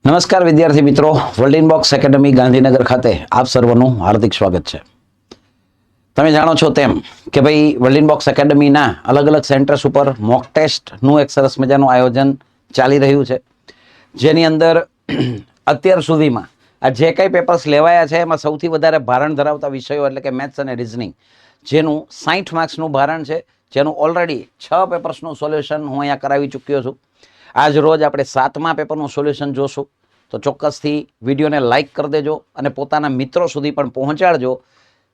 નમસ્કાર વિદ્યાર્થી મિત્રો, વર્લ્ડ ઇનબોક્સ એકેડમી ગાંધીનગર ખાતે આપ સર્વનું હાર્દિક સ્વાગત છે. તમે જાણો છો તેમ કે ભાઈ વર્લ્ડ ઇનબોક્સ એકેડમીના અલગ અલગ સેન્ટર્સ ઉપર મોક ટેસ્ટનું એક સરસ મજાનું આયોજન ચાલી રહ્યું છે, જેની અંદર અત્યાર સુધીમાં આ જે કંઈ પેપર્સ લેવાયા છે એમાં સૌથી વધારે ભારણ ધરાવતા વિષયો એટલે કે મેથ્સ અને રિઝનિંગ, જેનું 60 માર્ક્સનું ભારણ છે, જેનું ઓલરેડી 6 પેપર્સનું સોલ્યુશન હું અહીંયા કરાવી ચૂક્યો છું. આજ રોજ આપણે 7મા પેપરનું સોલ્યુશન જોશું, તો ચોક્કસથી વિડીયોને લાઇક કરી દેજો અને પોતાના મિત્રો સુધી પણ પહોંચાડજો,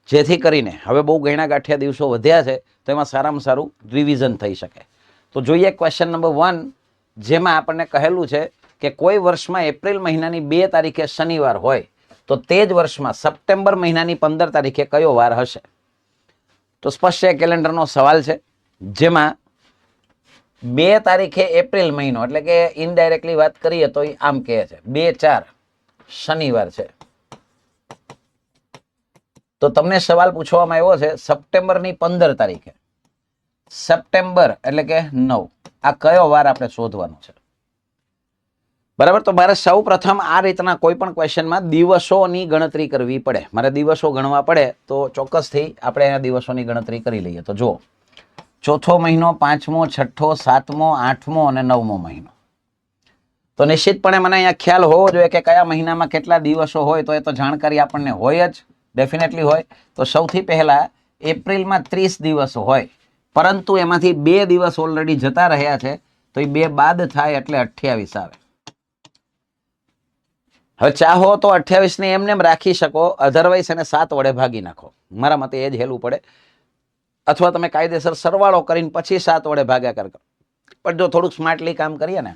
જેથી કરીને હવે બહુ ગણ્યા ગાંઠિયા દિવસો વધ્યા છે તો એમાં સારામાં સારું રિવિઝન થઈ શકે. તો જોઈએ ક્વેશ્ચન નંબર 1, જેમાં આપણને કહેલું છે કે કોઈ વર્ષમાં એપ્રિલ મહિનાની 2 તારીખે શનિવાર હોય તો તે જ વર્ષમાં સપ્ટેમ્બર મહિનાની 15 તારીખે કયો વાર હશે. તો સ્પષ્ટ કેલેન્ડરનો સવાલ છે, જેમાં 2 તારીખે એપ્રિલ મહિનો એટલે કે ઇનડાયરેક્ટલી વાત કરીએ તો આમ કહે છે 2-4 શનિવાર છે. તો તમને સવાલ પૂછવામાં આવ્યો છે સપ્ટેમ્બરની 15 તારીખે, સપ્ટેમ્બર એટલે કે 9, આ કયો વાર આપણે શોધવાનો છે. બરાબર, તો મારે સૌ પ્રથમ આ રીતના કોઈ પણ ક્વેશ્ચનમાં દિવસોની ગણતરી કરવી પડે. મારે દિવસો ગણવા પડે તો ચોક્કસથી આપણે આ દિવસોની ગણતરી કરી લઈએ. તો જુઓ, ચોથો મહિનો, 5મો, 6ઠો, 7મો, 8મો અને 9મો મહિનો. તો નિશ્ચિતપણે મને અહીંયા ખ્યાલ હોવો જોઈએ કે કયા મહિનામાં કેટલા દિવસો હોય, તો એ તો જાણકારી આપણને હોય જ, ડેફિનેટલી હોય. તો સૌથી પહેલા એપ્રિલમાં 30 દિવસો હોય, પરંતુ એમાંથી 2 દિવસ ઓલરેડી જતા રહ્યા છે, તો એ 2 બાદ થાય એટલે 28 આવે. હવે ચાહો તો 28 ને એમને રાખી શકો, અધરવાઇઝ એને 7 વડે ભાગી નાખો. મારા મતે એ જ હેલું પડે. અથવા તમે કાયદેસર સરવાળો કરીને પછી 7 વડે ભાગાકાર કરો. પણ જો થોડુંક સ્માર્ટલી કામ કરીએ ને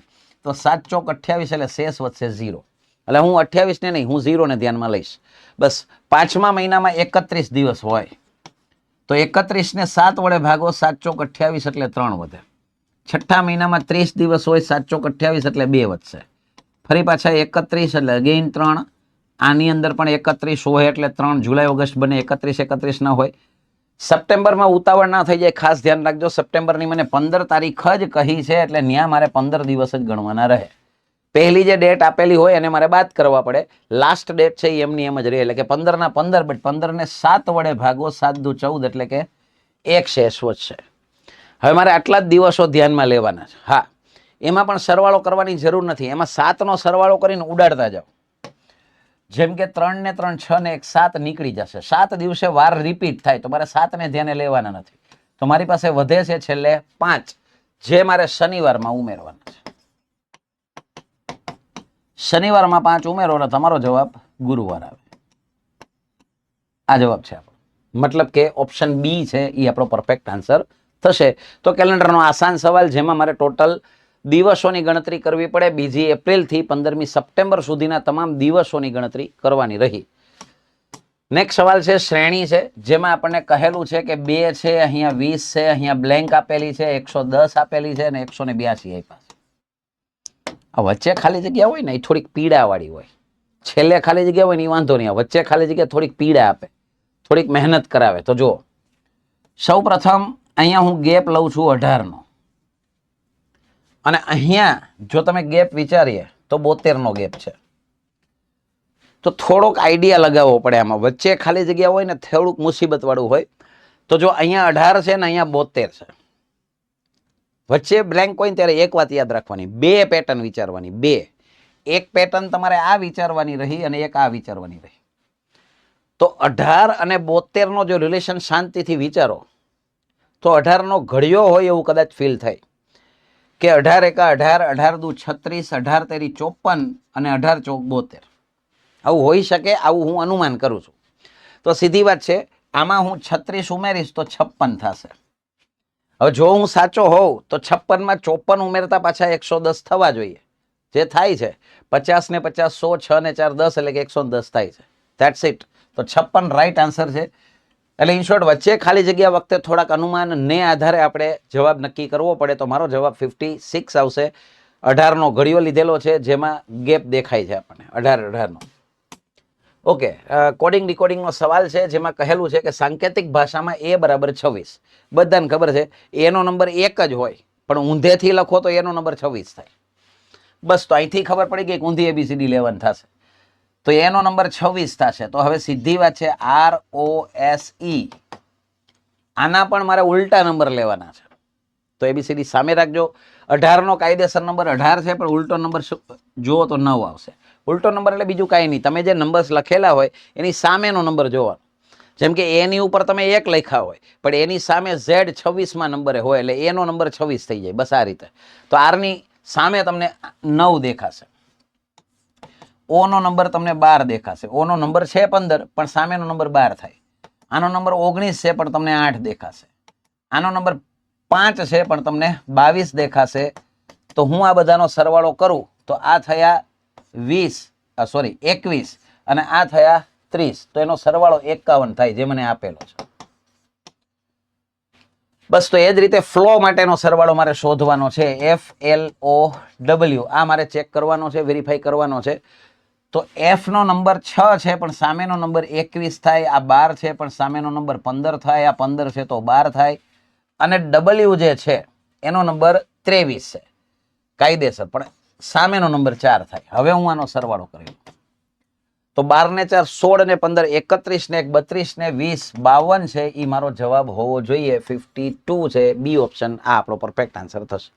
તો 7 ચોક 28 એટલે શેષ વધશે 0. એટલે હું 28 ને નહીં, હું 0 ને ધ્યાનમાં લઈશ. બસ 5મા મહિનામાં 31 દિવસ હોય તો 31 ને 7 વડે ભાગો, 7 ચોક 28 એટલે 3 વધે. 6ઠા મહિનામાં 30 દિવસ હોય, 7 ચોક 28 એટલે 2 વધશે. ફરી પાછા 31 એટલે અગેઇન 3. આની અંદર પણ 31 હોય એટલે 3, જુલાઈ ઓગસ્ટ બને 31 ના હોય. સપ્ટેમ્બરમાં ઉતાવળ ના થઈ જાય, ખાસ ધ્યાન રાખજો. સપ્ટેમ્બરની મને 15 તારીખ જ કહી છે એટલે ત્યાં મારે 15 દિવસ જ ગણવાના રહે. પહેલી જે ડેટ આપેલી હોય એને મારે બાદ કરવા પડે. લાસ્ટ ડેટ છે એમની એમ જ રહે, એટલે કે 15 ના 15, બટ 15 ને 7 વડે ભાગો, 7 દુ 14 એટલે કે 1 શેષ વધશે. હવે મારે આટલા જ દિવસો ધ્યાનમાં લેવાના છે. હા, એમાં પણ સરવાળો કરવાની જરૂર નથી, એમાં 7નો સરવાળો કરીને ઉડાડતા જાઓ. જેમ કે 3 ને 3 6 ને 1 7 નીકળી જશે. 7 દિવસે વાર રિપીટ થાય તો મારે 7 ને ધ્યાને લેવાના નથી. તો મારી પાસે વધે છે છેલ્લે 5, જે મારે શનિવારમાં ઉમેરવાના છે. શનિવારમાં 5 ઉમેરો એટલે તમારો જવાબ ગુરુવાર આવે. આ જવાબ છે આપણો, મતલબ કે ઓપ્શન બી છે એ આપણો પરફેક્ટ આન્સર થશે. તો કેલેન્ડરનો આસાન સવાલ, જેમાં મારે ટોટલ દિવસોની ગણતરી કરવી પડે. 2 એપ્રિલથી 15મી સપ્ટેમ્બર સુધીના તમામ દિવસોની ગણતરી કરવાની રહી. નેક્સ્ટ સવાલ છે શ્રેણી છે, જેમાં આપણને કહેલું છે કે 2 છે, અહીંયા 20 છે, અહીંયા બ્લેન્ક આપેલી છે, 110 આપેલી છે અને 182 આપ્યા છે. આ વચ્ચે ખાલી જગ્યા હોય ને એ થોડીક પીડાવાળી હોય. છેલ્લે ખાલી જગ્યા હોય ને એ વાંધો નહીં, વચ્ચે ખાલી જગ્યા થોડીક પીડા આપે, થોડીક મહેનત કરાવે. તો જુઓ, સૌ પ્રથમ અહીંયા હું ગેપ લઉં છું 18નો, અને અહીંયા જો તમે ગેપ વિચારીએ તો 72નો ગેપ છે. તો થોડોક આઈડિયા લગાવવો પડે આમાં. વચ્ચે ખાલી જગ્યા હોય ને થોડુંક મુસીબત વાળું હોય. તો જો અહીંયા 18 છે ને અહીંયા 72 છે, વચ્ચે બ્લેન્ક હોય ને ત્યારે એક વાત યાદ રાખવાની, 2 પેટર્ન વિચારવાની. 2, એક પેટર્ન તમારે આ વિચારવાની રહી અને એક આ વિચારવાની રહી. તો 18 અને 72નો જો રિલેશન શાંતિથી વિચારો તો 18નો ઘડિયો હોય એવું કદાચ ફીલ થાય કે 18 એકા 18, 18 દુ 36, 18 તેરી 54 અને 18 ચોક 72. આવું હોઈ શકે, આવું હું અનુમાન કરું છું. તો સીધી વાત છે, આમાં હું 36 ઉમેરીશ તો 56 થશે. હવે જો હું સાચો હોઉં તો 56માં 54 ઉમેરતા પાછા 110 થવા જોઈએ, જે થાય છે. 50 ને 50 100, 6 ને 4 10 એટલે કે 110 થાય છે. That's it. તો 56 રાઈટ આન્સર છે. એટલે ઇન શોર્ટ, વચ્ચે ખાલી જગ્યા વખતે થોડાક અનુમાનને આધારે આપણે જવાબ નક્કી કરવો પડે. તો મારો જવાબ 56 આવશે. 18નો ઘડિયો લીધેલો છે, જેમાં ગેપ દેખાય છે આપણને 18નો. ઓકે, કોડિંગ ડિકોડિંગનો સવાલ છે, જેમાં કહેલું છે કે સાંકેતિક ભાષામાં a બરાબર 26. બધાને ખબર છે એનો નંબર 1 જ હોય, પણ ઊંધેથી લખો તો એનો નંબર 26 થાય. બસ તો અહીંથી ખબર પડી ગઈ કે ઊંધી ABCD લેવન થશે, તો એનો નંબર 26 થશે. તો હવે સીધી વાત છે ROSE, આના પણ મારે ઉલટા નંબર લેવાના છે. તો ABCD સામે રાખજો. 18 નો કાયદેસર નંબર 18 છે, પણ ઉલટો નંબર જુઓ તો 9 આવશે. ઉલટો નંબર એટલે બીજું કાંઈ નહીં, તમે જે નંબર્સ લખેલા હોય એની સામેનો નંબર જોવાનો. જેમ કે એની ઉપર તમે 1 લખ્યા હોય, પણ એની સામે Z 26માં નંબરે હોય એટલે એનો નંબર 26 થઈ જાય. બસ આ રીતે. તો આરની સામે તમને 9 દેખાશે, ઓ નો નંબર તમને 12 દેખાશે. ઓ નો નંબર છે 15, પણ સામેનો નંબર 12 થાય. આનો નંબર 19 છે, પણ તમને 8 દેખાશે. આનો નંબર 5 છે, પણ તમને 22 દેખાશે. તો હું આ બધાનો સરવાળો કરું તો આ થયા 21 અને આ થયા 30. તો એનો સરવાળો 51 થાય, જે મને આપેલો છે. બસ તો એ જ રીતે ફ્લો માટેનો સરવાળો મારે શોધવાનો છે. FLOW આ મારે ચેક કરવાનો છે, વેરીફાઈ કરવાનો છે. તો F નો નંબર 6 છે, પણ સામેનો નંબર 21 થાય. આ 12 છે, પણ સામેનો નંબર 15 થાય. આ 15 છે તો 12 થાય. અને W જે છે એનો નંબર 23 છે કાયદેસર, પણ સામેનો નંબર 4 થાય. હવે હું આનો સરવાળો કરી લઉં તો 12 ને 4 16 ને 15 31 ને 1 32 ને 20 52 છે. એ મારો જવાબ હોવો જોઈએ. 52 છે. બી ઓપ્શન આ આપણો પરફેક્ટ આન્સર થશે.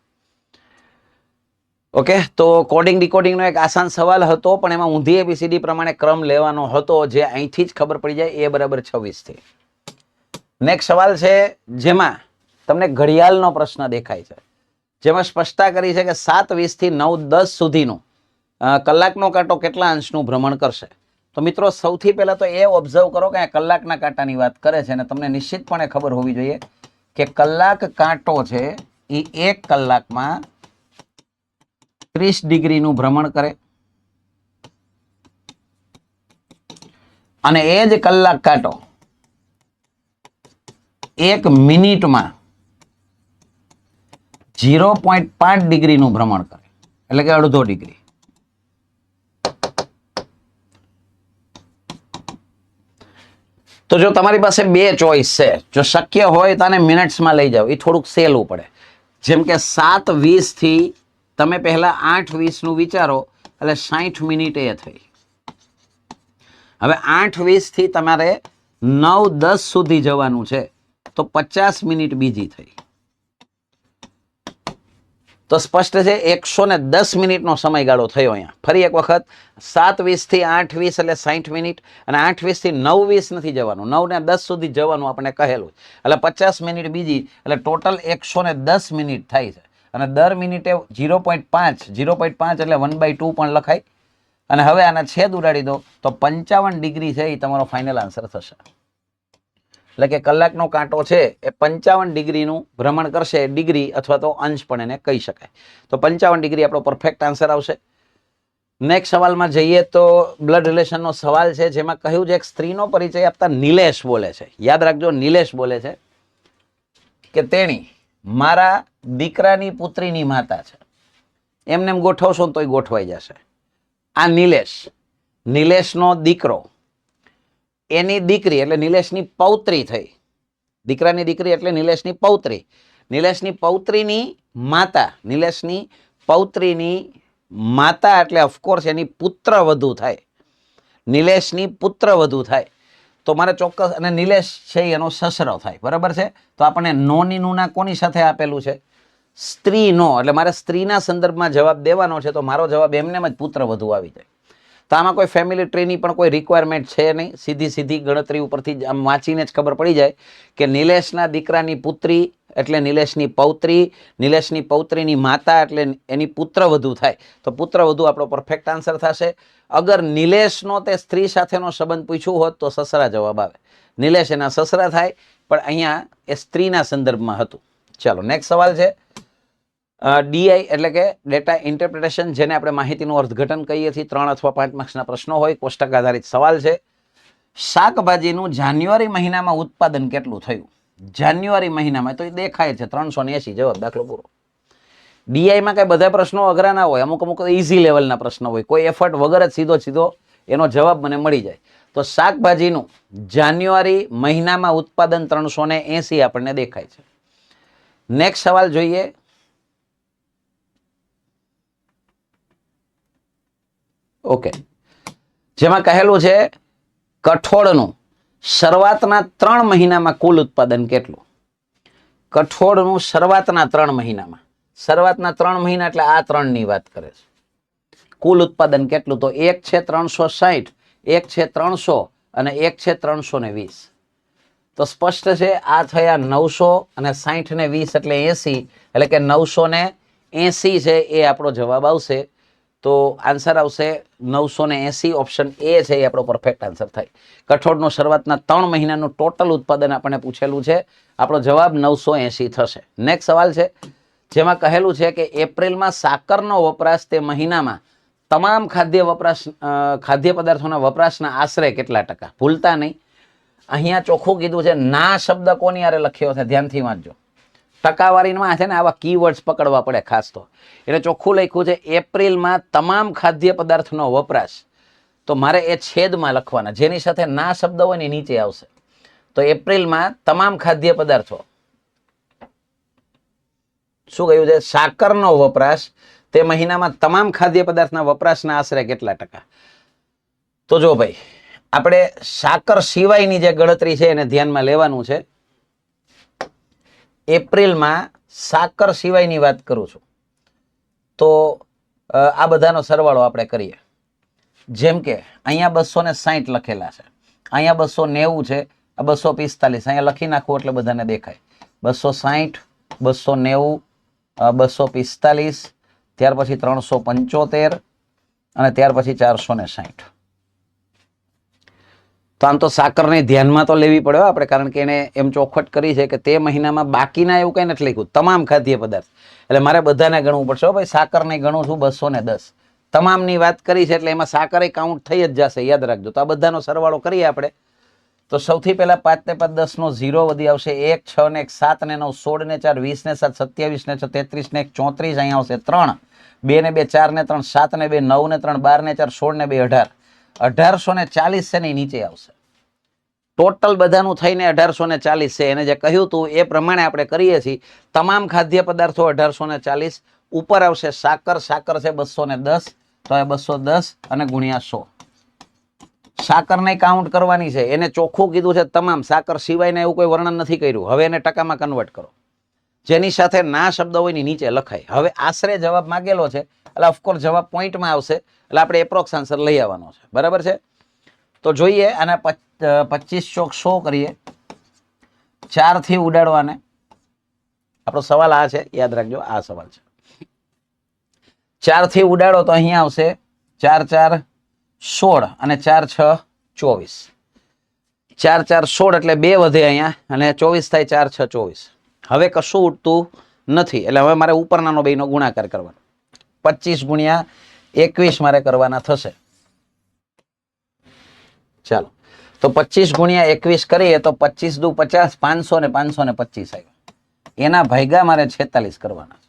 ઓકે, તો કોડિંગ ડીકોડિંગનો એક આસાન સવાલ હતો, પણ એમાં ઊંધી ABCD પ્રમાણે ક્રમ લેવાનો હતો, જે અહીંથી જ ખબર પડી જાય. A બરાબર 26 થી. નેક્સ્ટ સવાલ છે જેમાં તમને ઘડિયાળનો પ્રશ્ન દેખાય છે, જેમાં સ્પષ્ટતા કરી છે કે 7:20 થી 9:10 સુધીનો કલાકનો કાંટો કેટલા અંશનું ભ્રમણ કરશે. તો મિત્રો સૌથી પહેલા તો એ ઓબ્ઝર્વ કરો કે આ કલાકના કાંટાની વાત કરે છે, અને તમને નિશ્ચિતપણે ખબર હોવી જોઈએ કે કલાક કાંટો છે એ 1 કલાકમાં 30 ડિગ્રીનું ભ્રમણ કરે, અને એ જ કલાક કાંટો 1 મિનિટમાં 0.5 ડિગ્રીનું ભ્રમણ કરે, એટલે કે અડધો ડિગ્રી. તો જો તમારી પાસે 2 ચોઈસ છે, જો શક્ય હોય તો આને મિનિટ્સમાં લઈ જાઓ, એ થોડુંક સહેલું પડે. જેમ કે 7:20 થી તમે પહેલા 8:20 નું વિચારો એટલે 60 મિનિટ એ થઈ. હવે 8:20 થી તમારે 9:10 સુધી જવાનું છે, તો 50 મિનિટ બીજી થઈ. તો સ્પષ્ટ છે 110 મિનિટનો સમયગાળો થયો. અહીંયા ફરી એક વખત 7:20 થી 8:20 એટલે 60 મિનિટ, અને 8:20 થી 9:20 નથી જવાનું, 9 ને 10 સુધી જવાનું આપણે કહેલું, એટલે 50 મિનિટ બીજી, એટલે ટોટલ 110 મિનિટ થાય છે. અને દર મિનિટે 0.5 એટલે 1/2 પણ લખાય. અને હવે આના છેદ ઉડાડી દો તો 55 ડિગ્રી છે, એ તમારો ફાઇનલ આન્સર થશે. એટલે કે કલાકનો કાંટો છે એ 55 ડિગ્રીનું ભ્રમણ કરશે. ડિગ્રી અથવા તો અંશ પણ એને કહી શકાય. તો 55 ડિગ્રી આપણો પરફેક્ટ આન્સર આવશે. નેક્સ્ટ સવાલમાં જઈએ તો બ્લડ રિલેશનનો સવાલ છે, જેમાં કહ્યું છે એક સ્ત્રીનો પરિચય આપતા નિલેશ બોલે છે. યાદ રાખજો, નિલેશ બોલે છે કે તેણી મારા દીકરાની પુત્રીની માતા છે. એમને એમ ગોઠવશો તોય ગોઠવાઈ જશે. આ નિલેશનો દીકરો, એની દીકરી એટલે નિલેશની પૌત્રી થઈ. દીકરાની દીકરી એટલે નિલેશની પૌત્રી. નિલેશની પૌત્રીની માતા, નિલેશની પૌત્રીની માતા એટલે ઓફકોર્સ એની પુત્રવધુ થાય. નિલેશની પુત્રવધુ થાય તો મારે ચોક્કસ, અને નિલેશ છે એનો સસરો થાય. બરાબર છે. તો આપણને નોની નુના કોની સાથે આપેલું છે? સ્ત્રીનો. એટલે મારે સ્ત્રીના સંદર્ભમાં જવાબ દેવાનો છે, તો મારો જવાબ એમને જ પુત્રવધુ આવી જાય. તો આમાં કોઈ ફેમિલી ટ્રીની પણ કોઈ રિક્વાયરમેન્ટ છે નહીં. સીધી ગણતરી ઉપરથી આમ વાંચીને જ ખબર પડી જાય કે નિલેશના દીકરાની પુત્રી એટલે નિલેશની પૌત્રી, નિલેશની પૌત્રીની માતા એટલે એની પુત્રવધુ થાય. તો પુત્રવધુ આપણો પરફેક્ટ આન્સર થશે. અગર નિલેશનો તે સ્ત્રી સાથેનો સંબંધ પૂછ્યું હોત તો સસરા જવાબ આવે. નિલેશ એના સસરા થાય, પણ અહીંયા એ સ્ત્રીના સંદર્ભમાં હતું. ચાલો નેક્સ્ટ સવાલ છે ડીઆઈ એટલે કે ડેટા ઇન્ટરપ્રિટેશન, જેને આપણે માહિતીનું અર્થઘટન કહીએ છીએ. 3 અથવા 5 માર્ક્સના પ્રશ્નો હોય. કોષ્ટક આધારિત સવાલ છે. શાકભાજીનું જાન્યુઆરી મહિનામાં ઉત્પાદન કેટલું થયું? જાન્યુઆરી મહિનામાં તો એ દેખાય છે 380 જવાબ, દાખલો પૂરો. ડીઆઈમાં કઈ બધા પ્રશ્નો અઘરા ના હોય, અમુક ઇઝી લેવલના પ્રશ્નો હોય. કોઈ એફર્ટ વગર જ સીધો એનો જવાબ મને મળી જાય. તો શાકભાજીનું જાન્યુઆરી મહિનામાં ઉત્પાદન 380 આપણને દેખાય છે. નેક્સ્ટ સવાલ જોઈએ. ઓકે, જેમાં કહેલું છે કઠોળનું શરૂઆતના 3 મહિનામાં કુલ ઉત્પાદન કેટલું? કઠોળનું શરૂઆતના 3 મહિનામાં, શરૂઆતના 3 મહિના એટલે આ 3 ની વાત કરે છે. કુલ ઉત્પાદન કેટલું? તો એક છે 360, એક છે 300 અને એક છે 320. તો સ્પષ્ટ છે આ થયા 900 અને 60 ને 20 એટલે 80, એટલે કે 980 છે એ આપણો જવાબ આવશે. તો આન્સર આવશે 980. ઓપ્શન એ છે એ આપણો પરફેક્ટ આન્સર થાય. કઠોળનું શરૂઆતના 3 મહિનાનું ટોટલ ઉત્પાદન આપણને પૂછેલું છે, આપણો જવાબ 980 થશે. નેક્સ્ટ સવાલ છે જેમાં કહેલું છે કે એપ્રિલમાં સાકરનો વપરાશ તે મહિનામાં તમામ ખાદ્ય પદાર્થોના વપરાશના આશરે કેટલા ટકા? ભૂલતા નહીં, અહીંયા ચોખ્ખું કીધું છે ના શબ્દ કોની આરે લખ્યો છે, ધ્યાનથી વાંચજો. ટકાવારીમાં છે ને આવા કીવર્ડ્સ પકડવા પડે ખાસ. તો એટલે ચોખ્ખું લખ્યું છે એપ્રિલમાં તમામ ખાદ્ય પદાર્થનો વપરાશ. તો મારે એ છેદમાં લખવાના, જેની સાથે ના શબ્દ હોય ને નીચે આવશે. તો એપ્રિલમાં તમામ ખાદ્ય પદાર્થો, શું કહ્યું છે? સાકરનો વપરાશ તે મહિનામાં તમામ ખાદ્ય પદાર્થના વપરાશના આશરે કેટલા ટકા? તો જો ભાઈ, આપણે સાકર સિવાયની જે ગણતરી છે એને ધ્યાનમાં લેવાનું છે. એપ્રિલમાં સાકર સિવાયની વાત કરું છું તો આ બધાનો સરવાળો આપણે કરીએ. જેમ કે અહીંયા 260 લખેલા છે, અહીંયા 290 છે, આ 245. અહીંયા લખી નાખવું એટલે બધાને દેખાય. 260, 290, 245, ત્યાર પછી 375 અને ત્યાર પછી 460. તો આમ તો સાકરને ધ્યાનમાં તો લેવી પડે આપણે, કારણ કે એને એમ ચોખવટ કરી છે કે તે મહિનામાં બાકીના એવું કઈ નથી લખ્યું, તમામ ખાદ્ય પદાર્થ. એટલે મારે બધાને ગણવું પડશે. ભાઈ સાકરને ગણું છું 210, તમામની વાત કરી છે એટલે એમાં સાકરે કાઉન્ટ થઈ જ જશે, યાદ રાખજો. તો આ બધાનો સરવાળો કરીએ આપણે. તો સૌથી પહેલા 5 ને 5 10 નો 0 વધી આવશે, 1 6 ને 1 7 ને 9 16 ને 4 20 ને 7 27 ને 6 33 ને 1 34, અહીંયા આવશે 3, 2 ને 2 4 ને 3 7 ને 2 9 ને 3 12 ને 4 16 ને 2 18, 1840 છે ને નીચે આવશે. ટોટલ બધાનું થઈને 1840 છે. એને જે કહ્યું હતું એ પ્રમાણે આપણે કરીએ છીએ. તમામ ખાદ્ય પદાર્થો 1840, ઉપર આવશે સાકર, સાકર છે 210, તો એ 210 અને ગુણ્યા 100. સાકરને કાઉન્ટ કરવાની છે, એને ચોખ્ખું કીધું છે તમામ, સાકર સિવાયને એવું કોઈ વર્ણન નથી કર્યું. હવે એને ટકામાં કન્વર્ટ કરો, જેની સાથે ના શબ્દ હોય ની નીચે લખાય. હવે આશરે જવાબ માંગેલો છે એટલે ઓફકોર્સ જવાબ પોઈન્ટમાં આવશે, એટલે આપણે એપ્રોક્સ આન્સર લઈ આવવાનો છે. બરાબર છે? તો જોઈએ આના 25 ચોક 100 કરીએ, 4 થી ઉડાડવાને. આપણો સવાલ આ છે, યાદ રાખજો, આ સવાલ છે. 4 થી ઉડાડો તો અહીંયા આવશે 4 4 16 અને 4 6 24. 4 4 16 એટલે 2 વધે અહીંયા અને 24 થાય, 4 6 24. હવે કશું ઉડતું નથી એટલે હવે મારે ઉપરનાનો બેનો ગુણાકાર કરવાનો. 25 ગુણ્યા 21 મારે કરવાના થશે. ચાલો, તો 25 ગુણ્યા 21 કરીએ તો 25 દુ 50, 500 ને 525 આવ્યો. એના ભાગ્યા મારે 46 કરવાના છે.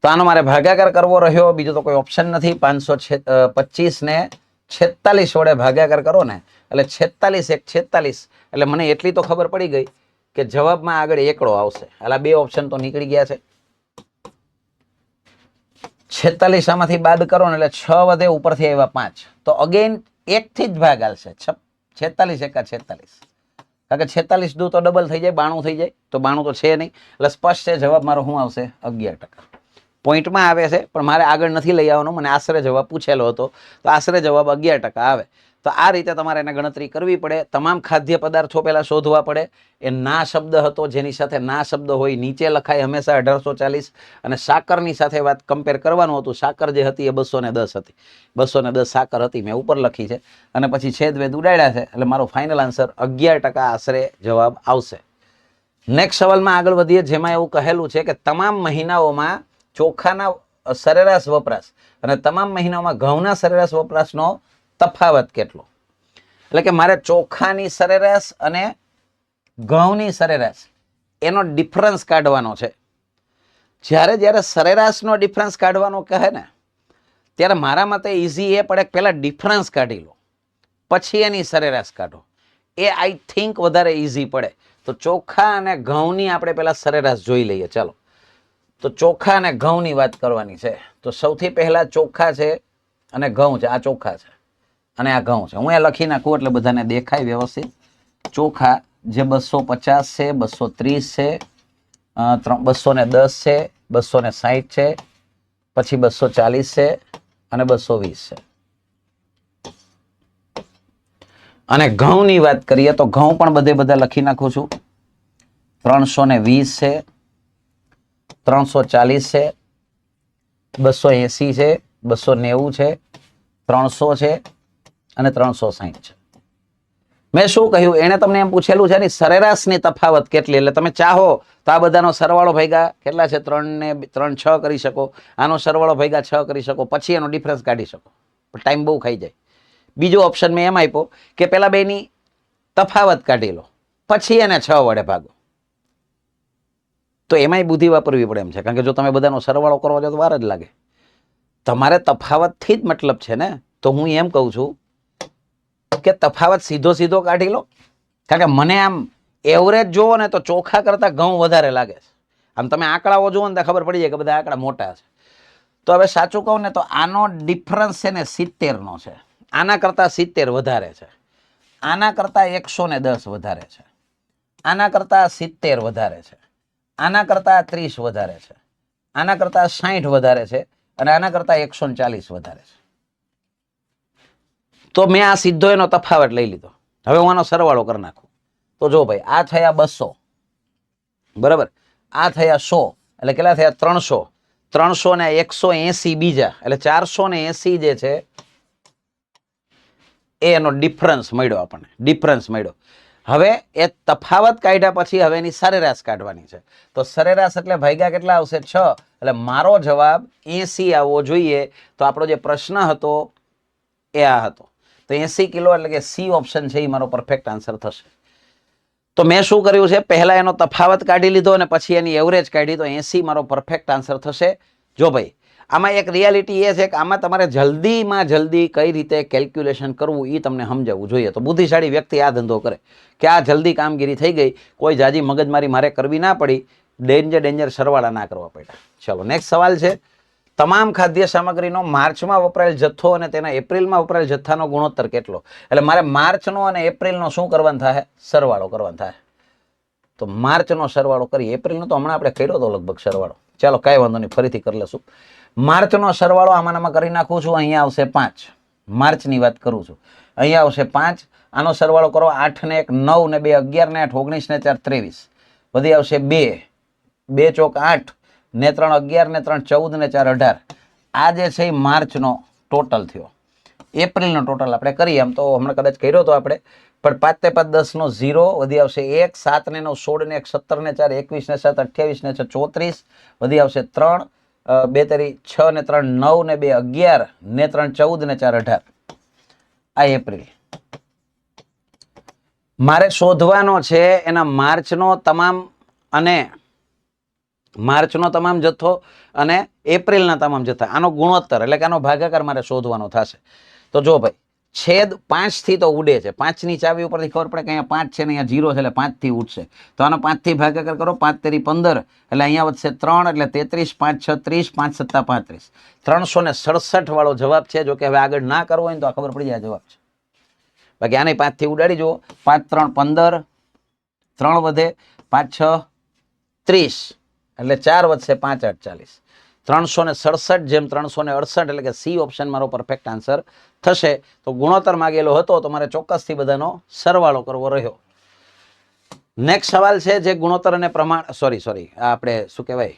તો આનો મારે ભાગાકાર કરવો રહ્યો, બીજો તો કોઈ ઓપ્શન નથી. 525 ને 46 વડે ભાગાકાર કરો ને એટલે 46 1 46, એટલે મને એટલી તો ખબર પડી ગઈ કે જવાબમાં આગળ એકડો આવશે. એટલે 2 ઓપ્શન તો નીકળી ગયા છે. 46 આમાંથી બાદ કરો ને એટલે 6 વધે, ઉપરથી આવ્યા 5, તો અગેન 1 થી જ ભાગ આવશે. 46 એકા 46, કારણ કે 46 દુ તો ડબલ થઈ જાય, 92 થઈ જાય. તો 92 તો છે નહીં, એટલે સ્પષ્ટ છે જવાબ મારો શું આવશે? 11%. પોઈન્ટમાં આવે છે પણ મારે આગળ નથી લઈ આવવાનો, મને આશરે જવાબ પૂછેલો હતો તો આશરે જવાબ 11% આવે. તો આ રીતે તમારે એને ગણતરી કરવી પડે. તમામ ખાદ્ય પદાર્થો પહેલા શોધવા પડે. એ ના શબ્દ હતો, જેની સાથે ના શબ્દ હોય નીચે લખાય હંમેશા 1840, અને સાકરની સાથે વાત કમ્પેર કરવાનું હતું. સાકર જે હતી એ 210 હતી, 210 સાકર હતી, મેં ઉપર લખી છે. અને પછી છેદવેદ ઉડાડ્યા છે, એટલે મારો ફાઇનલ આન્સર 11% આશરે જવાબ આવશે. નેક્સ્ટ સવાલમાં આગળ વધીએ, જેમાં એવું કહેલું છે કે તમામ મહિનાઓમાં ચોખાના સરેરાશ વપરાશ અને તમામ મહિનાઓમાં ઘઉંના સરેરાશ વપરાશનો તફાવત કેટલો? એટલે કે મારે ચોખાની સરેરાશ અને ઘઉંની સરેરાશ એનો ડિફરન્સ કાઢવાનો છે. જ્યારે સરેરાશનો ડિફરન્સ કાઢવાનો કહે ને ત્યારે મારા મતે ઇઝી એ પડે કે પહેલા ડિફરન્સ કાઢી લો, પછી એની સરેરાશ કાઢો. એ આઈ થિંક વધારે ઇઝી પડે. તો ચોખા અને ઘઉંની આપણે પહેલા સરેરાશ જોઈ લઈએ. ચાલો, તો ચોખા અને ઘઉંની વાત કરવાની છે. તો સૌથી પહેલા ચોખા છે અને ઘઉં છે, આ ચોખા છે અને આ ઘઉં છે. હું એ લખી નાખું એટલે બધાને દેખાય વ્યવસ્થિત. ચોખા જે 250 છે, 230 છે, 210 છે, 260 છે, પછી 240 છે અને 220 છે. અને ઘઉંની વાત કરીએ તો ઘઉં પણ બધા લખી નાખું છું. 320 છે, 340 છે, 280 છે, 290 છે, 300 છે અને 360 છે. મેં શું કહ્યું, એને તમને એમ પૂછેલું છે ને સરેરાશની તફાવત કેટલી, એટલે તમે ચાહો તો આ બધાનો સરવાળો ભેગા કેટલા છે, 3 ને 3 6 કરી શકો, આનો સરવાળો ભેગા 6 કરી શકો, પછી એનો ડિફરન્સ કાઢી શકો. ટાઈમ બહુ ખાઈ જાય. બીજો ઓપ્શન મેં એમ આપ્યો કે પેલા બેની તફાવત કાઢી લો, પછી એને 6 વડે ભાગો. તો એમાંય બુદ્ધિ વાપરવી પડે એમ છે, કારણ કે જો તમે બધાનો સરવાળો કરવા જાઓ તો વાર જ લાગે. તમારે તફાવતથી જ મતલબ છે ને. તો હું એમ કહું છું કે તફાવત સીધો કાઢી લો, કારણ કે મને આમ એવરેજ જોવો ને તો ચોખા કરતા ઘઉં વધારે લાગે છે. આમ તમે આંકડાઓ જુઓ ને તો ખબર પડી જાય કે બધા આંકડા મોટા છે. તો હવે સાચું કહું ને તો આનો ડિફરન્સ છે ને 70 નો છે. આના કરતા 70 વધારે છે, આના કરતા 110 વધારે છે, આના કરતા 70 વધારે છે, આના કરતા 30 વધારે છે, આના કરતા 60 વધારે છે અને આના કરતા 140 વધારે છે. તો મેં આ સીધો એનો તફાવત લઈ લીધો. હવે હું આનો સરવાળો કરી નાખું તો જો ભાઈ, આ થયા 200 બરાબર, આ થયા 100 એટલે કેટલા થયા 300, 300 ને 180 બીજા એટલે 480 જે છે એનો ડિફરન્સ મળ્યો આપણને. ડિફરન્સ મળ્યો. હવે એ તફાવત કાઢ્યા પછી હવે એની સરેરાશ કાઢવાની છે. તો સરેરાશ એટલે ભાગ્યા કેટલા આવશે 6, એટલે મારો જવાબ 80 આવવો જોઈએ. તો આપણો જે પ્રશ્ન હતો એ આ હતો. તો 80 કિલો એટલે કે સી ઓપ્શન છે એ મારો પરફેક્ટ આન્સર થશે. તો મેં શું કર્યું છે, પહેલા એનો તફાવત કાઢી લીધો અને પછી એની એવરેજ કાઢી, તો 80 મારો પરફેક્ટ આન્સર થશે. જો ભાઈ, આમાં એક રિયાલિટી એ છે કે આમાં તમારે જલ્દીમાં જલ્દી કઈ રીતે કેલ્ક્યુલેશન કરવું એ તમને સમજાવવું જોઈએ. તો બુદ્ધિશાળી વ્યક્તિ આ ધંધો કરે કે આ જલ્દી કામગીરી થઈ ગઈ, કોઈ જાજી મગજમારી મારે કરવી ના પડી, ડેન્જર સરવાળા ના કરવા પડ્યા. ચલો નેક્સ્ટ સવાલ છે, તમામ ખાદ્ય સામગ્રીનો માર્ચમાં વપરાયેલ જથ્થો અને તેના એપ્રિલમાં વપરાયેલ જથ્થાનો ગુણોત્તર કેટલો. એટલે મારે માર્ચનો અને એપ્રિલનો શું કરવાનું થાય, સરવાળો કરવાનો થાય. તો માર્ચનો સરવાળો કરી, એપ્રિલનો તો હમણાં આપણે કર્યો હતો લગભગ સરવાળો. ચાલો કાંઈ વાંધો નહીં, ફરીથી કરી લેશું. માર્ચનો સરવાળો આમાં કરી નાખું છું. અહીંયા આવશે 5, માર્ચની વાત કરું છું. અહીંયા આવશે 5, આનો સરવાળો કરો, 8 ને 1 9 ને 2 11 ને 8 19 ને 4 23, વધી આવશે 2, 2 ચોક 8 ને 3 11 ને 3 14 ને 4 18. આ જે છે એ માર્ચનો ટોટલ થયો. એપ્રિલનો ટોટલ આપણે કરીએ, આમ તો હમણાં કદાચ કર્યો હતો આપણે, પણ 5 ને 5 10 નો 0, વધી આવશે 1, 7 ને 9 16 ને 1 17 ને 4 21 ને 7 28 ને 6 34, વધી આવશે 3, 2 તેરી 6 ને 3 9 ને 2 11 ને 3 14 ને 4 18. આ એપ્રિલ મારે શોધવાનો છે એના માર્ચનો તમામ જથ્થો અને એપ્રિલના તમામ જથ્થા, આનો ગુણોત્તર એટલે કે આનો ભાગાકાર મારે શોધવાનો થશે. તો જો ભાઈ, છેદ 5 થી તો ઉડે છે, 5 ની ચાવી ઉપરથી ખબર પડે કે અહીંયા 5 છે ને અહીંયા 0 છે એટલે 5 થી ઉડશે. તો આનો 5 થી ભાગાકાર કરો, 5 તેરી 15 એટલે અહીંયા વધશે 3 એટલે 33, 5 6 30, 5 7 35, 367 વાળો જવાબ છે. જો કે હવે આગળ ના કરવો હોય તો આ ખબર પડી જાય જવાબ છે. બાકી આને 5 થી ઉડાડી જુઓ, 5 3 15, 3 વધે 5 6 30 એટલે 4 વધશે 5 8 40, 367 જેમ 368 એટલે કે સી ઓપ્શન મારો પરફેક્ટ આન્સર થશે. તો ગુણોત્તર માંગેલો હતો તો મારે ચોક્કસથી બધાનો સરવાળો કરવો રહ્યો. નેક્સ્ટ સવાલ છે જે ગુણોત્તર અને પ્રમાણ આપણે શું કહેવાય,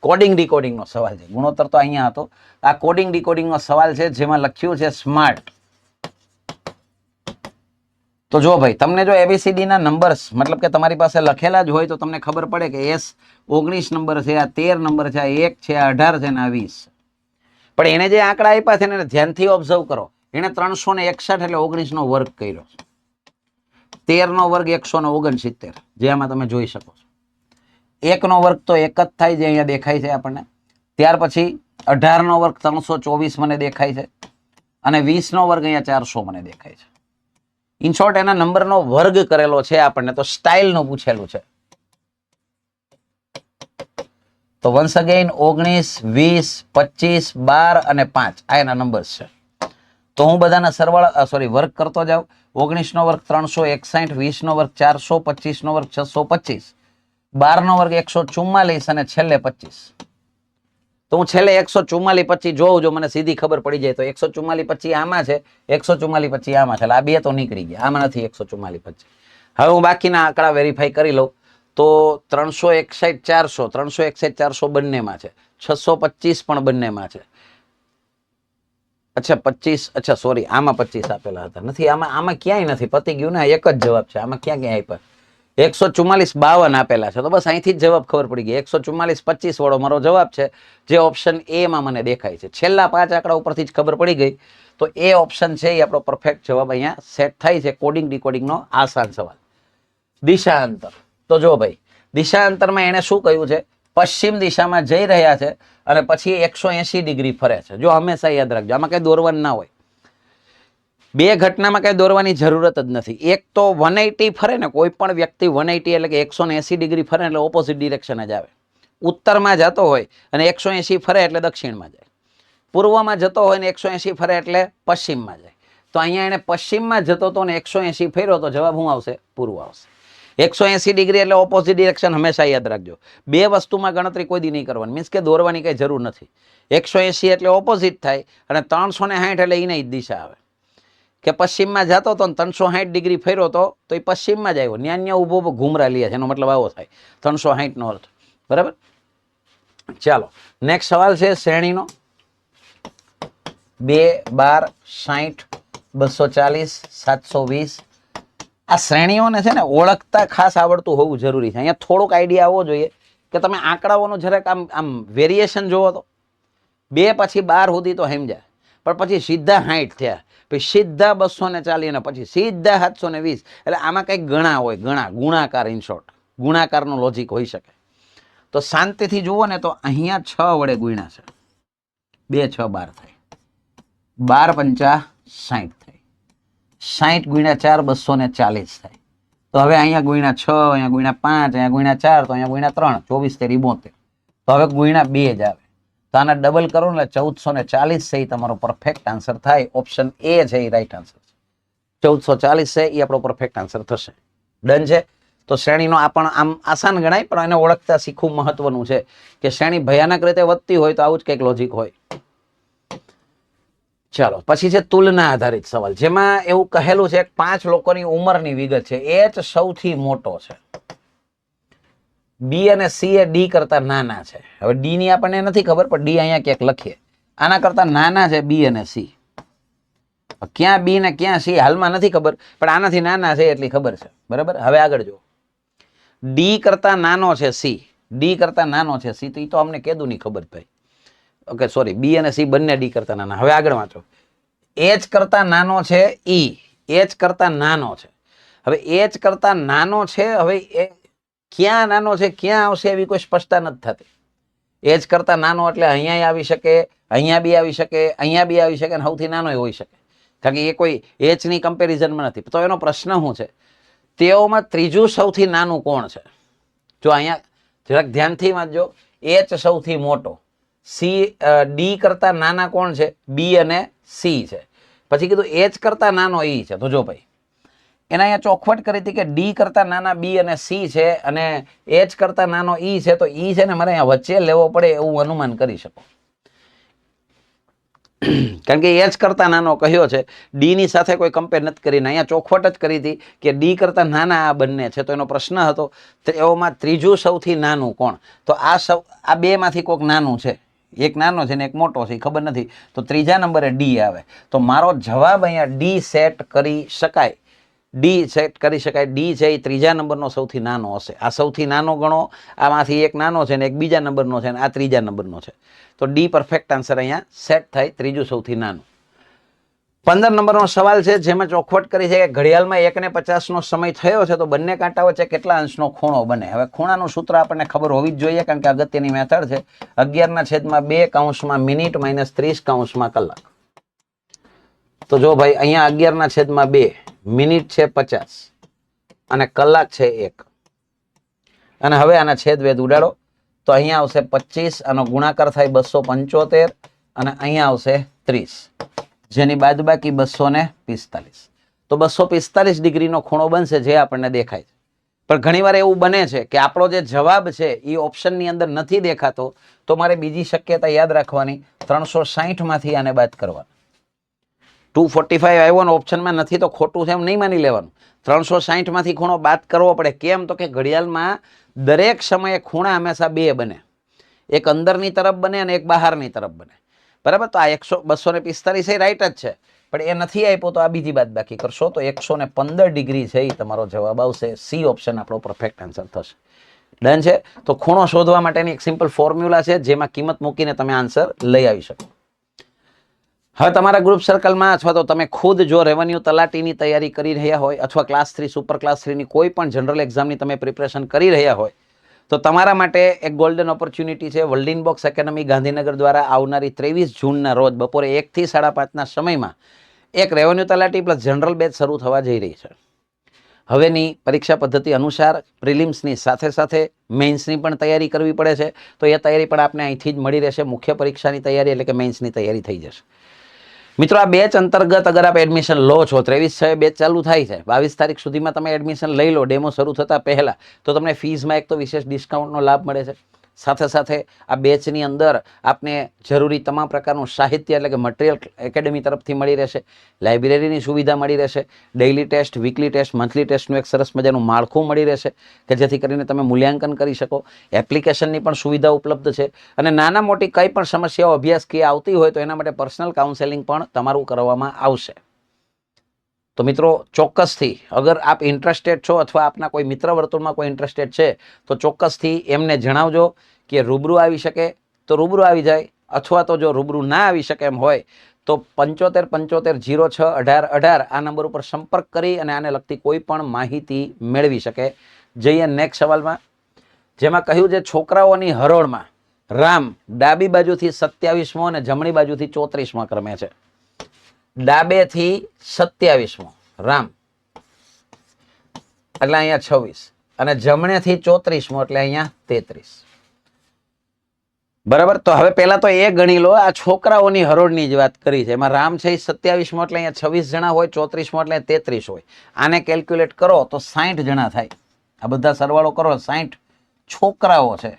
કોડિંગ ડીકોડિંગનો સવાલ છે. ગુણોત્તર તો અહીંયા હતો, આ કોડિંગ ડીકોડિંગનો સવાલ છે જેમાં લખ્યું છે સ્માર્ટ. તો જો ભાઈ, તમને જો એબીસીડી ના નંબર્સ મતલબ કે તમારી પાસે લખેલા જ હોય તો તમને ખબર પડે કે S 19 નંબર છે, આ 13 નંબર છે, આ 1 છે, આ 18 છે ને આ 20. પણ એને જે આંકડા આપ્યા છે એને ધ્યાનથી ઓબ્ઝર્વ કરો. એને 361 એટલે 19 નો વર્ગ કર્યો, 13 નો વર્ગ 169, જે આમાં તમે જોઈ શકો છો. 1 નો વર્ગ તો 1 જ થાય, જે અહીંયા દેખાય છે આપણને. ત્યાર પછી 18 નો વર્ગ 324 મને દેખાય છે, અને 20 નો વર્ગ અહીંયા 400 મને દેખાય છે. ઇન શોર્ટ એના નંબરનો વર્ગ કરેલો છે આપણને, તો સ્ટાઇલનું પૂછેલું છે. તો વન્સ અગેન 19 20 25 12 અને 5 આ એના નંબર્સ છે. તો હું બધાના સરવાળા વર્ગ કરતો જાઉં. 19 નો વર્ગ 361, 20 નો વર્ગ 400, 25 નો વર્ગ 625, 12 નો વર્ગ 144 અને છેલ્લે 25. તો હું છેલ્લે 144 25 જોઉં, જો મને સીધી ખબર પડી જાય તો 144 25 આમાં છે, 144 25 આમાં છે, એટલે આ બે તો નીકળી ગયા, આમાં નથી 144 25. હવે હું બાકીના આંકડા વેરીફાઈ કરી લઉં તો 361 400, 361 400 બંનેમાં છે, 625 પણ બંનેમાં છે. અચ્છા 25, અચ્છા સોરી, આમાં 25 આપેલા હતા, નથી આમાં ક્યાંય નથી, પતી ગયું ને, એક જ જવાબ છે, આમાં ક્યાં આપ્યા? 144 52 આપેલા છે, તો બસ અહીંથી જ જવાબ ખબર પડી ગઈ. 144 25 વાળો મારો જવાબ છે, જે ઓપ્શન એ માં મને દેખાય છે. છેલ્લા 5 આંકડા ઉપરથી જ ખબર પડી ગઈ, તો એ ઓપ્શન છે એ આપણો પરફેક્ટ જવાબ અહીંયા સેટ થાય છે. કોડિંગ ડીકોડિંગ નો આસાન સવાલ. દિશાંતર, તો જો ભાઈ દિશાંતરમાં એને શું કહ્યું છે? પશ્ચિમ દિશામાં જઈ રહ્યા છે અને પછી 180 ડિગ્રી ફરે છે. જો હંમેશા યાદ રાખજો, આમાં કઈ દોરવાનું ના હોય. બે ઘટનામાં કઈ દોરવાની જરૂરત જ નથી. એક તો 180 ફરે ને, કોઈ પણ વ્યક્તિ 180 એટલે કે 180 ડિગ્રી ફરે એટલે ઓપોઝિટ ડિરેક્શન જ આવે. ઉત્તરમાં જતો હોય અને 180 ફરે એટલે દક્ષિણમાં જાય. પૂર્વમાં જતો હોય ને 180 ફરે એટલે પશ્ચિમમાં જાય. તો અહીંયા એને પશ્ચિમમાં જતો હતો ને 180 ફેર્યો તો જવાબ શું આવશે? પૂર્વ આવશે. 180 ડિગ્રી એટલે ઓપોઝિટ ડિરેક્શન, હંમેશા યાદ રાખજો. બે વસ્તુમાં ગણતરી કોઈ દી નહીં કરવાની, મીન્સ કે દોરવાની કઈ જરૂર નથી. 180 એટલે ઓપોઝિટ થાય અને 360 એટલે એની જ દિશા આવે. કે પશ્ચિમમાં જતો હતો ને 360 ડિગ્રી ફેર્યો તો એ પશ્ચિમમાં જ આવ્યો. ન્યા ઉભો ઘૂમરા લે છે, એનો મતલબ આવો થાય 360 નો અર્થ. બરાબર. ચાલો નેક્સ્ટ સવાલ છે શ્રેણીનો. 2 12 60 240 720. આ શ્રેણીઓને છે ને ઓળખતા ખાસ આવડતું હોવું જરૂરી છે. અહીંયા થોડોક આઈડિયા આવવો જોઈએ કે તમે આંકડાઓનો જરાક આમ વેરિએશન જોવો તો 2 પછી 12 સુધી તો સમજાય, પણ પછી સીધા 60 થયા, પછી સીધા 240 અને પછી સીધા 720, એટલે આમાં કંઈક ગણા હોય, ગુણાકાર, ઇન શોર્ટ ગુણાકારનો લોજિક હોઈ શકે. તો શાંતિથી જુઓ ને તો અહીંયા 6 વડે ગુણ્યા છે, 2 6 12 થાય, 12 5 60 થાય, 60 ગુણ્યા 4 240 થાય. તો હવે અહીંયા ગુણ્યા 6, અહીંયા ગુણ્યા 5, અહીંયા ગુણ્યા 4, તો અહીંયા ગુણ્યા 3, 24 72. તો હવે ગુણ્યા 2 જ આવે. તો આના ડબલ કરો ને એટલે 1440 છે, એ તમારો પરફેક્ટ આન્સર થાય. ઓપ્શન એ છે એ રાઈટ આન્સર છે. 1440 છે એ આપણો પરફેક્ટ આન્સર થશે. ડન છે. તો શ્રેણીનો આ પણ આમ આસાન ગણાય, પણ એને ઓળખતા શીખવું મહત્વનું છે કે શ્રેણી ભયાનક રીતે વધતી હોય તો આવું જ કંઈક લોજિક હોય. ચાલો પછી છે તુલના આધારિત સવાલ, જેમાં એવું કહેલું છે 5 લોકોની ઉંમરની વિગત છે. એચ સૌથી મોટો છે, બી અને સી એ ડી કરતા નાના છે. હવે ડી ની આપણને નથી ખબર, પણ ડી અહીંયા ક્યાંક લખીએ. આના કરતા નાના છે બી અને સી. ક્યાં બી ને ક્યાં સી હાલમાં નથી ખબર, પણ આનાથી નાના છે એટલી ખબર છે. બરાબર. હવે આગળ જો, ડી કરતા નાનો છે સી, ડી કરતા નાનો છે સી, તો એ તો અમને કીધું નહીં ખબર ભાઈ. ઓકે સોરી, બી અને સી બંને ડી કરતા નાના. હવે આગળ વાંચો, એચ કરતા નાનો છે ઈ, એચ કરતા નાનો છે. હવે એચ કરતા નાનો છે, હવે એ ક્યાં નાનો છે, ક્યાં આવશે એવી કોઈ સ્પષ્ટતા નથી થતી. એચ કરતા નાનો એટલે અહીંયા આવી શકે, અહીંયા બી આવી શકે, અહીંયા બી આવી શકે, અને સૌથી નાનો હોઈ શકે, કારણ કે એ કોઈ એચ ની કમ્પેરિઝનમાં નથી. તો એનો પ્રશ્ન શું છે? તેઓમાં ત્રીજું સૌથી નાનું કોણ છે? જો અહીંયા જરાક ધ્યાનથી વાંચજો, એચ સૌથી મોટો, સી ડી કરતા નાના કોણ છે? બી અને સી છે. પછી કીધું એચ કરતા નાનો ઈ છે. તો જો ભાઈ એના અહીંયા ચોખવટ કરી હતી કે ડી કરતા નાના બી અને સી છે અને એચ કરતા નાનો ઈ છે. તો ઈ છે ને મારે અહીંયા વચ્ચે લેવો પડે એવું અનુમાન કરી શકો, કારણ કે એચ કરતા નાનો કહ્યો છે, ડી ની સાથે કોઈ કમ્પેર નથી કરીને. અહીંયા ચોખવટ જ કરી હતી કે ડી કરતા નાના આ બંને છે. તો એનો પ્રશ્ન હતો તેઓમાં ત્રીજું સૌથી નાનું કોણ? તો આ બે માંથી કોઈક નાનું છે, એક નાનો છે ને એક મોટો છે, ખબર નથી. તો ત્રીજા નંબરે ડી આવે. તો મારો જવાબ અહીંયા ડી સેટ કરી શકાય, ડી સેટ કરી શકાય. ડી છે એ ત્રીજા નંબરનો સૌથી નાનો હશે. આ સૌથી નાનો ગણો, આમાંથી એક નાનો છે ને એક બીજા નંબરનો છે ને આ ત્રીજા નંબરનો છે. તો ડી પરફેક્ટ આન્સર અહીંયા સેટ થાય, ત્રીજું સૌથી નાનું. 15 નંબરનો સવાલ છે, જેમાં ચોખવટ કરી છે કે ઘડિયાળમાં 1:50 સમય થયો છે, તો બંને કાંટા વચ્ચે કેટલા અંશનો ખૂણો બને? હવે ખૂણાનું સૂત્ર આપણને ખબર હોવી જ જોઈએ, કારણ કે અગત્યની મેથડ છે. 11/2 કૌંસમાં મિનિટ માઇનસ 30 કૌંસમાં કલાક. તો જો ભાઈ અહીંયા 11/2 મિનિટ છે 50 અને કલાક છે 1, અને હવે આના છેદવેદ ઉડાડો તો અહીંયા આવશે 25, આનો ગુણાકાર થાય 275 અને અહીંયા આવશે 30. જેની બાદબાકી 245. તો 245 ડિગ્રીનો ખૂણો બનશે જે આપણને દેખાય છે. પણ ઘણીવાર એવું બને છે કે આપણો જે જવાબ છે એ ઓપ્શનની અંદર નથી દેખાતો, તો મારે બીજી શક્યતા યાદ રાખવાની, 360 માંથી આને બાદ કરવાનું. 245 આવ્યો ને ઓપ્શનમાં નથી તો ખોટું છે એમ નહીં માની લેવાનું. 360 માંથી ખૂણો બાદ કરવો પડે. કેમ? તો કે ઘડિયાળમાં દરેક સમયે ખૂણા હંમેશા બે બને, એક અંદરની તરફ બને અને એક બહારની તરફ બને. બરાબર? તો આ 245 એ રાઈટ જ છે, પણ એ નથી આપ્યો તો આ બીજી બાદ બાકી કરશો તો 115 ડિગ્રી છે એ તમારો જવાબ આવશે. સી ઓપ્શન આપણો પરફેક્ટ આન્સર થશે. ડન છે? તો ખૂણો શોધવા માટેની એક સિમ્પલ ફોર્મ્યુલા છે જેમાં કિંમત મૂકીને તમે આન્સર લઈ આવી શકો. હવે તમારા ગ્રુપ સર્કલમાં અથવા તો તમે ખુદ જો રેવન્યુ તલાટીની તૈયારી કરી રહ્યા હોય અથવા ક્લાસ 3 સુપર ક્લાસ 3 ની કોઈ પણ જનરલ એક્ઝામની તમે પ્રિપરેશન કરી રહ્યા હોય તો તમારા માટે એક ગોલ્ડન ઓપોર્ચ્યુનિટી છે. વર્લ્ડ ઇનબોક્સ એકેડમી ગાંધીનગર દ્વારા આવનારી 23 જૂનના રોજ બપોરે 1 થી 5:30ના સમયમાં એક રેવન્યુ તલાટી પ્લસ જનરલ બેચ શરૂ થવા જઈ રહી છે. હવેની પરીક્ષા પદ્ધતિ અનુસાર પ્રિલિમ્સની સાથે સાથે મેઇન્સની પણ તૈયારી કરવી પડે છે. તો એ તૈયારી પણ આપને અહીંથી જ મળી રહેશે. મુખ્ય પરીક્ષાની તૈયારી એટલે કે મેઇન્સની તૈયારી થઈ જશે. મિત્રો, આ બેચ અંતર્ગત અગર આપ એડમિશન લો છો, 23/6 બેચ ચાલુ થાય છે, 22 તારીખ સુધીમાં તમે એડમિશન લઈ લો ડેમો શરૂ થતા પહેલા, તો તમને ફીઝમાં એક તો વિશેષ ડિસ્કાઉન્ટનો લાભ મળે છે. સાથે સાથે આ બેચની અંદર આપને જરૂરી તમામ પ્રકારનું સાહિત્ય એટલે કે મટીરિયલ એકેડમી તરફથી મળી રહેશે. લાઇબ્રેરીની સુવિધા મળી રહેશે. Daily test, weekly test, monthly ટેસ્ટનું એક સરસ મજાનું માળખું મળી રહેશે કે જેથી કરીને તમે મૂલ્યાંકન કરી શકો. એપ્લિકેશનની પણ સુવિધા ઉપલબ્ધ છે અને નાના મોટી કંઈ પણ સમસ્યાઓ અભ્યાસ કી આવતી હોય તો એના માટે પર્સનલ કાઉન્સેલિંગ પણ તમારું કરવામાં આવશે. તો મિત્રો, ચોક્કસથી અગર આપ ઇન્ટરેસ્ટેડ છો અથવા આપના કોઈ મિત્ર વર્તુળમાં કોઈ ઇન્ટરેસ્ટેડ છે તો ચોક્કસથી એમને જણાવજો કે રૂબરૂ આવી શકે તો રૂબરૂ આવી જાય, અથવા તો જો રૂબરૂ ના આવી શકે એમ હોય તો 75 75 06 18 18 આ નંબર ઉપર સંપર્ક કરી અને આને લગતી કોઈ પણ માહિતી મેળવી શકે. જઈએ નેક્સ્ટ સવાલમાં, જેમાં કહ્યું છે છોકરાઓની હરોળમાં રામ ડાબી બાજુથી 27મો અને જમણી બાજુથી 34મા ક્રમે છે. ડાબેથી 27મો રામ એટલે અહીંયા 26 અને જમણેથી 34મો એટલે અહીંયા 33. બરાબર? તો હવે પહેલા તો એ ગણી લો, આ છોકરાઓની હરોળની જ વાત કરી છે. એમાં રામ છે 27મો એટલે અહીંયા 26 જણા હોય, 34મો એટલે 33 હોય. આને કેલ્ક્યુલેટ કરો તો 60 જણા થાય. આ બધા સરવાળો કરો 60 છોકરાઓ છે.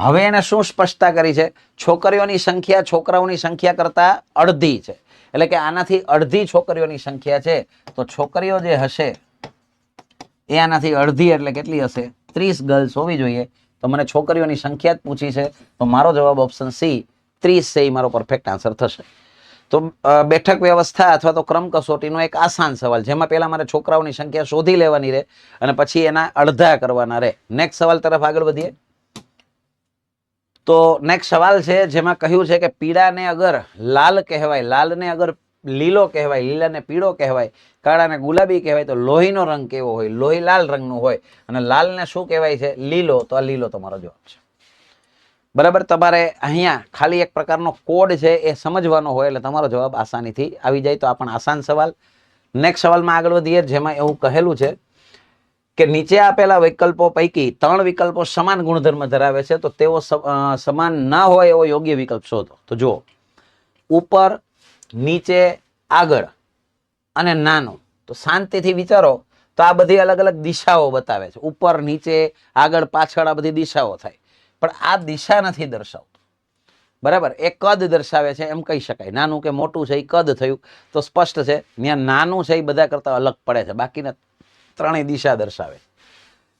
હવે એને શું સ્પષ્ટતા કરી છે? છોકરીઓની સંખ્યા છોકરાઓની સંખ્યા કરતા અડધી છે. એટલે કે આનાથી અડધી છોકરીઓની સંખ્યા છે. તો છોકરીઓ જે હશે એ આનાથી અડધી એટલે કેટલી હશે? 30 ગર્લ્સ હોવી જોઈએ. તો મને છોકરીઓની સંખ્યા જ પૂછી છે તો મારો જવાબ ઓપ્શન સી 30 છે એ મારો પરફેક્ટ આન્સર થશે. તો બેઠક વ્યવસ્થા અથવા તો ક્રમ કસોટીનો એક આસાન સવાલ, જેમાં પહેલા મારે છોકરાઓની સંખ્યા શોધી લેવાની રહે અને પછી એના અડધા કરવાના રહે. નેક્સ્ટ સવાલ તરફ આગળ વધીએ. તો નેક્સ્ટ સવાલ છે જેમાં કહ્યું છે કે પીળાને અગર લાલ કહેવાય, લાલને અગર લીલો કહેવાય, લીલાને પીળો કહેવાય, કાળાને ગુલાબી કહેવાય, તો લોહીનો રંગ કેવો હોય? લોહી લાલ રંગનું હોય. અને લાલને શું કહેવાય છે? લીલો. તો આ લીલો તમારો જવાબ છે. બરાબર? તમારે અહીંયા ખાલી એક પ્રકારનો કોડ છે એ સમજવાનો હોય એટલે તમારો જવાબ આસાનીથી આવી જાય. તો આ પણ આસાન સવાલ. નેક્સ્ટ સવાલમાં આગળ વધીએ, જેમાં એવું કહેલું છે કે નીચે આપેલા વિકલ્પો પૈકી 3 વિકલ્પો સમાન ગુણધર્મ ધરાવે છે, તો તેઓ સમાન ના હોય એવો યોગ્ય વિકલ્પ શોધો. તો જુઓ, ઉપર, નીચે, આગળ અને નાનું. તો શાંતિથી વિચારો તો આ બધી અલગ અલગ દિશાઓ બતાવે છે. ઉપર, નીચે, આગળ, પાછળ આ બધી દિશાઓ થાય, પણ આ દિશા નથી દર્શાવતું. બરાબર? એ કદ દર્શાવે છે એમ કહી શકાય. નાનું કે મોટું છે એ કદ થયું. તો સ્પષ્ટ છે ત્યાં નાનું છે એ બધા કરતા અલગ પડે છે, બાકીના ત્રણેય દિશા દર્શાવે.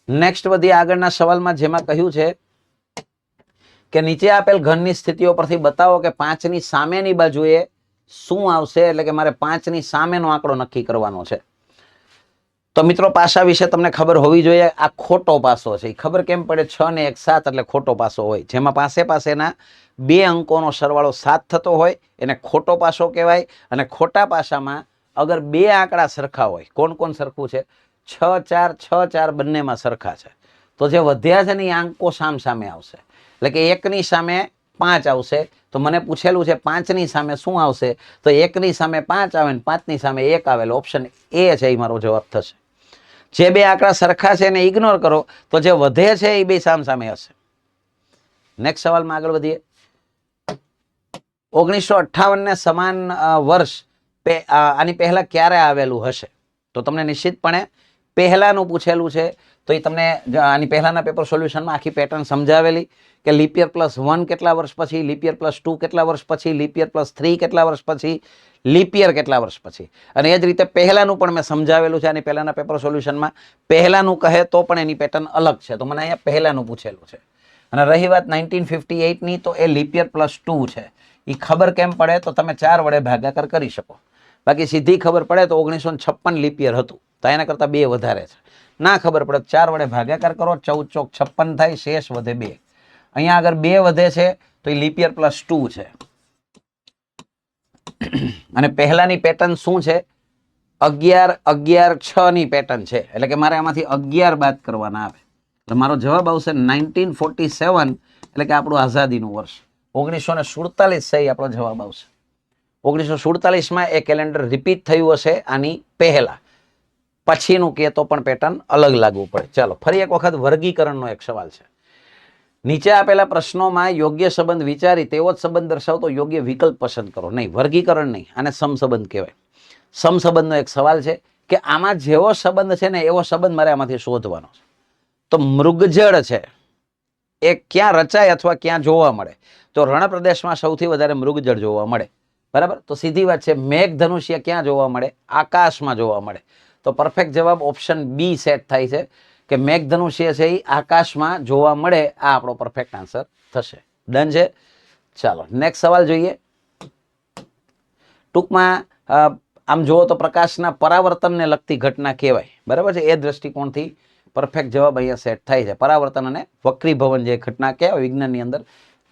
નેક્સ્ટ વધીએ આગળના સવાલમાં, જેમાં કહ્યું છે કે નીચે આપેલ ઘનની સ્થિતિઓ પરથી બતાવો કે 5ની સામેની બાજુએ શું આવશે. એટલે કે મારે 5ની સામેનો આંકડો નક્કી કરવાનો છે. તો મિત્રો, પાસા વિશે તમને ખબર હોવી જોઈએ. આ ખોટો પાસો છે. ખબર કેમ પડે? 6 ને 1 7 એટલે ખોટો પાસો હોય. જેમાં પાસેના 2 અંકોનો સરવાળો 7 થતો હોય એને ખોટો પાસો કહેવાય. અને ખોટા પાસામાં અગર 2 આંકડા સરખા હોય, કોણ કોણ સરખું છે? 6 4 6 4 બંનેમાં સરખા છે. તો જે વધ્યા છે ને એ અંકો સામે આવશે. એટલે કે 1ની સામે 5 આવશે. તો મને પૂછેલું છે 5ની સામે શું આવશે? તો 1ની સામે 5 આવે ને 5ની સામે 1 આવેલો. ઓપ્શન એ છે એ મારો જવાબ થશે. જે 2 આંકડા સરખા છે એને ઇગ્નોર કરો તો જે વધે છે એ 2 સામે હશે. નેક્સ્ટ સવાલમાં આગળ વધીએ. 1958 ને સમાન વર્ષ આની પહેલા ક્યારે આવેલું હશે? તો તમને નિશ્ચિતપણે પહેલાનું પૂછેલું છે, તો એ તમને આની પહેલાના પેપર સોલ્યુશનમાં આખી પેટર્ન સમજાવેલી કે લીપ યર +1 કેટલા વર્ષ પછી, લીપ યર +2 કેટલા વર્ષ પછી, લીપ યર +3 કેટલા વર્ષ પછી, લીપ યર કેટલા વર્ષ પછી. અને એ જ રીતે પહેલાનું પણ મેં સમજાવેલું છે આની પહેલાના પેપર સોલ્યુશનમાં. પહેલાનું કહે તો પણ એની પેટર્ન અલગ છે, તો મને અહીંયા પહેલાનું પૂછેલું છે. અને રહી વાત 1958ની, તો એ લીપ યર +2 છે. એ ખબર કેમ પડે? તો તમે 4 વડે ભાગાકાર કરી શકો. બાકી સીધી ખબર પડે તો 1956 લીપ યર હતું, તો એના કરતાં 2 વધારે છે. ના ખબર પડે 4 વડે ભાગાકાર કરો, 14 ચોક 56 થાય, શેષ વધે 2. અહીંયા આગળ 2 વધે છે તો એ લીપ યર +2 છે. અને પહેલાની પેટર્ન શું છે? 11 11 6 ની પેટર્ન છે, એટલે કે મારે આમાંથી 11 બાદ કરવાના આવે. એટલે મારો જવાબ આવશે 1947, એટલે કે આપણું આઝાદીનું વર્ષ. 1947 છે એ આપણો જવાબ આવશે. 1947માં એ કેલેન્ડર રિપીટ થયું હશે આની પહેલા. પછીનું કે તો પણ પેટર્ન અલગ લાગવું પડે. ચાલો ફરી એક વખત વર્ગીકરણનો એક સવાલ છે. નીચે આપેલા પ્રશ્નોમાં યોગ્ય સંબંધ વિચારી તેવો જ સંબંધ દર્શાવતો યોગ્ય વિકલ્પ પસંદ કરો. નહીં, વર્ગીકરણ નહીં, આને સમસંબંધ કહેવાય. સમસંબંધનો એક સવાલ છે કે આમાં જેવો સંબંધ છે ને એવો સંબંધ મારે આમાંથી શોધવાનો છે. તો મૃગજળ છે એ ક્યાં રચાય અથવા ક્યાં જોવા મળે? તો રણ પ્રદેશમાં સૌથી વધારે મૃગજળ જોવા મળે. બરાબર, તો સીધી વાત છે. મેઘધનુષ્ય ક્યાં જોવા મળે? આકાશમાં જોવા મળે. તો પરફેક્ટ જવાબ ઓપ્શન બી સેટ થાય છે કે મેઘધનુષ્ય છે એ આકાશમાં જોવા મળે. આ આપણો પરફેક્ટ આન્સર થશે. ડન છે. ચાલો નેક્સ્ટ સવાલ જોઈએ. ટૂંકમાં આમ જુઓ તો પ્રકાશના પરાવર્તનને લગતી ઘટના કહેવાય. બરાબર છે, એ દ્રષ્ટિકોણથી પરફેક્ટ જવાબ અહીંયા સેટ થાય છે. પરાવર્તન અને વક્રીભવન જે ઘટના કહેવાય વિજ્ઞાનની અંદર,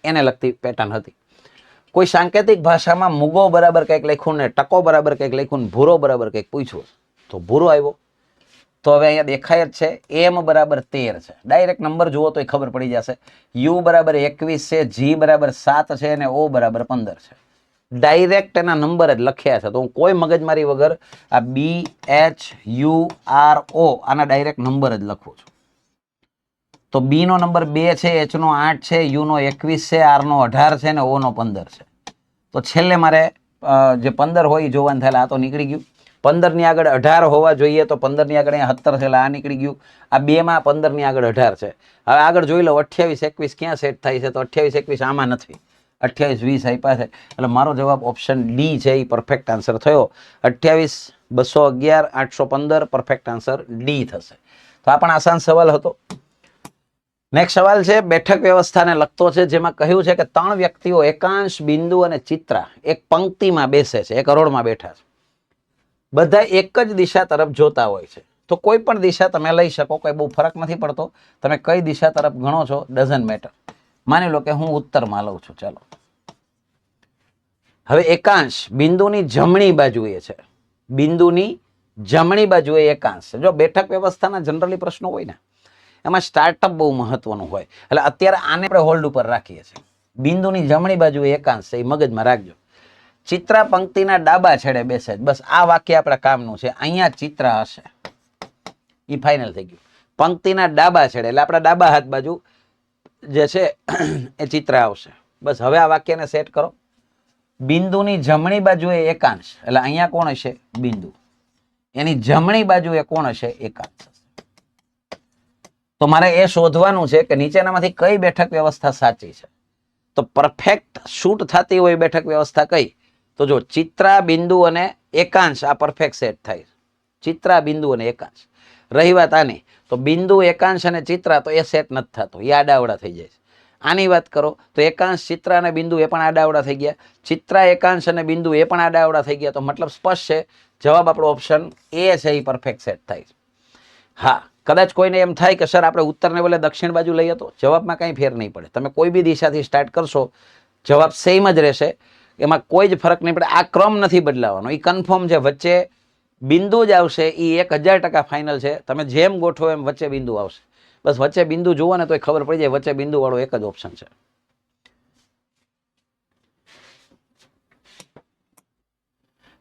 એને લગતી પેટર્ન હતી. કોઈ સાંકેતિક ભાષામાં મુગો બરાબર કંઈક લખ્યું ને ટકો બરાબર કંઈક લખ્યું ને ભૂરો બરાબર કંઈક પૂછ્યું, તો ભૂરો આવ્યો. તો હવે અહીંયા દેખાય જ છે m બરાબર 13 છે. ડાયરેક્ટ નંબર જુઓ તો ખબર પડી જશે. u બરાબર 21 છે, g બરાબર 7 છે અને o બરાબર 15 છે. ડાયરેક્ટ એના નંબર જ લખ્યા છે. તો હું કોઈ મગજમારી વગર આ BHURO આના ડાયરેક્ટ નંબર જ લખું છું. તો B નો નંબર 2 છે, H નો 8 છે, U નો 21 છે, R નો 18 છે અને O નો 15 છે. તો છેલ્લે મારે જે 15 હોય એ જોવાનું થાય. આ તો નીકળી ગયું. 15 ની આગળ 18 હોવા જોઈએ, તો 15 ની આગળ અહીંયા 17 છે એટલે આ નીકળી ગયું. આ 2 માં 15 ની આગળ 18 છે. હવે આગળ જોઈ લો 28 21 ક્યાં સેટ થાય છે? તો 28 21 આમાં નથી, 28 20 આપ્યા છે. એટલે મારો જવાબ ઓપ્શન ડી છે એ પરફેક્ટ આન્સર થયો. 28 211 815 પરફેક્ટ આન્સર ડી થશે. તો આ પણ આસાન સવાલ હતો. નેક્સ્ટ સવાલ છે બેઠક વ્યવસ્થાને લગતો છે, જેમાં કહ્યું છે કે 3 વ્યક્તિઓ એકાંશ, બિંદુ અને ચિત્રા એક પંક્તિમાં બેસે છે, એક હરોળમાં બેઠા છે. બધા એક જ દિશા તરફ જોતા હોય છે. તો કોઈ પણ દિશા તમે લઈ શકો, કોઈ બહુ ફરક નથી પડતો. તમે કઈ દિશા તરફ ગણો છો ડઝન્ટ મેટર. માની લો કે હું ઉત્તરમાં લઉં છું. ચાલો હવે એકાંશ બિંદુની જમણી બાજુએ છે. બિંદુની જમણી બાજુએ એકાંશ. જો બેઠક વ્યવસ્થાના જનરલી પ્રશ્નો હોય ને એમાં સ્ટાર્ટઅપ બહુ મહત્વનું હોય, એટલે અત્યારે આને આપણે હોલ્ડ ઉપર રાખીએ છીએ. બિંદુની જમણી બાજુએ એકાંશ છે, એ મગજમાં રાખજો. ચિત્રા પંક્તિના ડાબા છેડે બેસે. બસ આ વાક્ય આપણા કામનું છે. અહીંયા ચિત્રા હશે, એ ફાઇનલ થઈ ગયું. પંક્તિના ડાબા છેડે એટલે આપણા ડાબા હાથ બાજુ જે છે એ ચિત્રા આવશે. બસ હવે આ વાક્યને સેટ કરો. બિંદુની જમણી બાજુએ એકાંશ એટલે અહીંયા કોણ હશે? બિંદુ. એની જમણી બાજુએ કોણ હશે? એકાંશ. તો મારે એ શોધવાનું છે કે નીચેનામાંથી કઈ બેઠક વ્યવસ્થા સાચી છે. તો પરફેક્ટ શૂટ થતી હોય બેઠક વ્યવસ્થા કઈ? તો જો ચિત્રા, બિંદુ અને એકાંશ આ પરફેક્ટ સેટ થાય. ચિત્રા, બિંદુ અને એકાંશ. રહી વાત આની, તો બિંદુ, એકાંશ અને ચિત્રા તો એ સેટ નથી થતો, એ આડાવડા થઈ જાય છે. આની વાત કરો તો એકાંશ, ચિત્રા અને બિંદુ એ પણ આડાવડા થઈ ગયા. ચિત્રા, એકાંશ અને બિંદુ એ પણ આડાવડા થઈ ગયા. તો મતલબ સ્પષ્ટ છે જવાબ આપણો ઓપ્શન એ છે, એ પરફેક્ટ સેટ થાય. હા, કદાચ કોઈને એમ થાય કે સર આપણે ઉત્તરને બદલે દક્ષિણ બાજુ લઈએ તો જવાબમાં કંઈ ફેર નહીં પડે. તમે કોઈ બી દિશાથી સ્ટાર્ટ કરશો જવાબ સેમ જ રહેશે, એમાં કોઈ જ ફરક નહીં પડે. આ ક્રમ નથી બદલાવાનો, એ કન્ફર્મ છે. વચ્ચે બિંદુ જ આવશે, એ 1000% ફાઇનલ છે. તમે જેમ ગોઠવો એમ વચ્ચે બિંદુ આવશે. બસ વચ્ચે બિંદુ જુઓ ને તો ખબર પડી જાય વચ્ચે બિંદુ વાળો એક જ ઓપ્શન છે.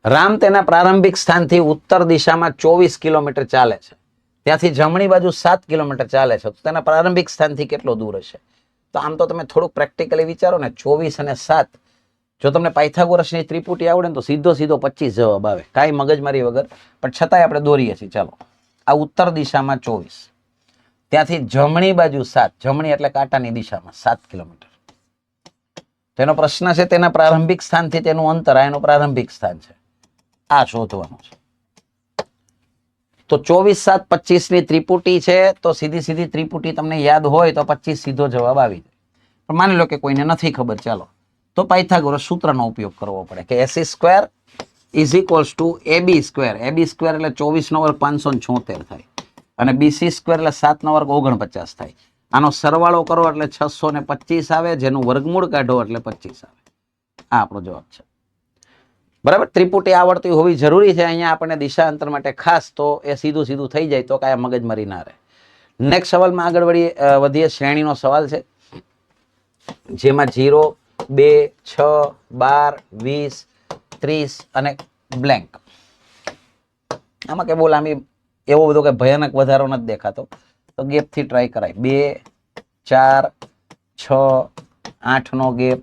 રામ તેના પ્રારંભિક સ્થાનથી ઉત્તર દિશામાં 24 કિલોમીટર ચાલે છે. ત્યાંથી જમણી બાજુ 7 કિલોમીટર ચાલે છે. તો તેના પ્રારંભિક સ્થાનથી કેટલો દૂર હશે? તો આમ તો તમે થોડુંક પ્રેક્ટિકલી વિચારો ને, 24 અને 7 જો તમને પાયથાગોરસની ત્રિપુટી આવડે ને તો સીધો સીધો 25 જવાબ આવે, કાંઈ મગજમારી વગર. પણ છતાંય આપણે દોરીએ છીએ. ચાલો, આ ઉત્તર દિશામાં 24, ત્યાંથી જમણી બાજુ 7, જમણી એટલે કાંટાની દિશામાં 7 કિલોમીટર. તેનો પ્રશ્ન છે તેના પ્રારંભિક સ્થાનથી તેનું અંતર, આ એનું પ્રારંભિક સ્થાન છે, આ શોધવાનું છે. તો 24, 7, 25 ની ત્રિપુટી છે, તો સીધી સીધી ત્રિપુટી તમને યાદ હોય તો 25 સીધો જવાબ આવી જાય. પણ માની લો કે કોઈને નથી ખબર, ચાલો તો પાયથાગોરસ સૂત્રનો ઉપયોગ કરવો પડે કે AC² is equals to AB². AB² એટલે 24 નો વર્ગ 576 થાય, અને BC² એટલે 7 નો વર્ગ 49 થાય. આનો સરવાળો કરો એટલે 625 આવે, જેનું વર્ગમૂળ કાઢો એટલે 25 આવે. આ આપણો જવાબ છે. બરાબર, ત્રિપુટી આવડતી હોવી જરૂરી છે અહીંયા આપણને દિશાંતર માટે ખાસ, તો એ સીધું સીધું થઈ જાય તો કાંઈ મગજમારી ના રહે. નેક્સ્ટ સવાલમાં આગળ વધીએ. શ્રેણીનો સવાલ છે, જેમાં 0, 2, 6, 12, 20, 30 અને બ્લેન્ક. આમાં કે બોલ આમ એવો બધો કે ભયાનક વધારો નથી દેખાતો, તો ગેપથી ટ્રાય કરાય. 2, 4, 6, 8 નો ગેપ,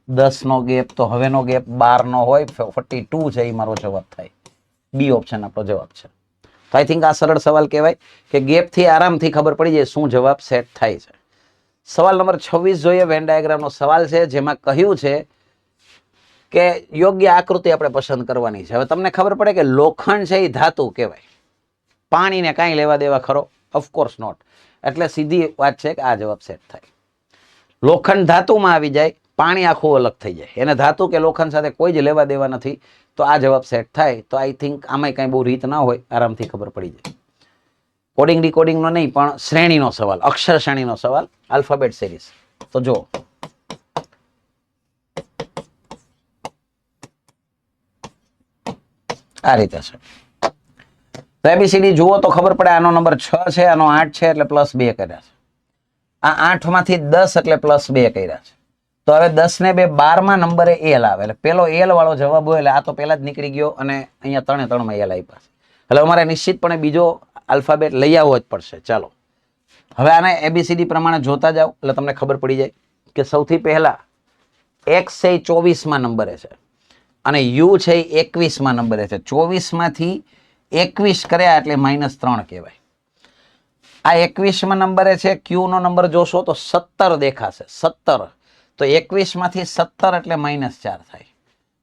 10 નો ગેપ, તો હવેનો ગેપ 12 નો હોય, 42 છે, એ મારો જવાબ થાય. બી ઓપ્શન આપણો જવાબ છે. તો આઈ થિંક આ સરળ સવાલ કહેવાય કે ગેપથી આરામથી ખબર પડી જાય શું જવાબ સેટ થાય છે. સવાલ નંબર 26 જોઈએ. વેન ડાયાગ્રામનો સવાલ છે, જેમાં કહ્યું છે કે યોગ્ય આકૃતિ આપણે પસંદ કરવાની છે. હવે તમને ખબર પડે કે લોખંડ છે એ ધાતુ કહેવાય, પાણીને કાંઈ લેવા દેવા ખરો? Of course not. એટલે સીધી વાત છે કે આ જવાબ સેટ થાય. લોખંડ ધાતુમાં આવી જાય, પાણી આખું અલગ થઈ જાય, એને ધાતુ કે લોખંડ સાથે કોઈ જ લેવા દેવા નથી, તો આ જવાબ સેટ થાય. તો આઈ થિંક આમાંય કાંઈ બહુ રીત ના હોય, આરામથી ખબર પડી જાય. કોડિંગ ડીકોડિંગનો નહીં, પણ શ્રેણીનો સવાલ, અક્ષર શ્રેણીનો સવાલ, આલ્ફાબેટ સિરીઝ. તો જો આ રીતે છે. તો ABCD જુઓ તો ખબર પડે. આનો નંબર 6 છે, આનો 8 છે, એટલે +2 કર્યા છે. આ 8 માંથી 10 એટલે +2 કર્યા છે. તો હવે 10 ને 2 12માં નંબરે L આવે, એટલે પેલો L વાળો જવાબ હોય, એટલે આ તો પેલા જ નીકળી ગયો, અને અહીંયા 3 માં L આપ્યા છે. એટલે અમારે નિશ્ચિતપણે બીજો આલ્ફાબેટ લઈ આવવો જ પડશે. ચાલો હવે આને ABCD પ્રમાણે જોતા જાઓ, એટલે તમને ખબર પડી જાય કે સૌથી પહેલા X છે 24માં નંબરે છે, અને U છે 21માં નંબરે છે. 24 માંથી 21 કર્યા એટલે -3 કહેવાય. આ 21માં નંબરે છે. Q નો નંબર જોશો તો 17 દેખાશે, 17. તો 21 માંથી 17 એટલે -4 થાય.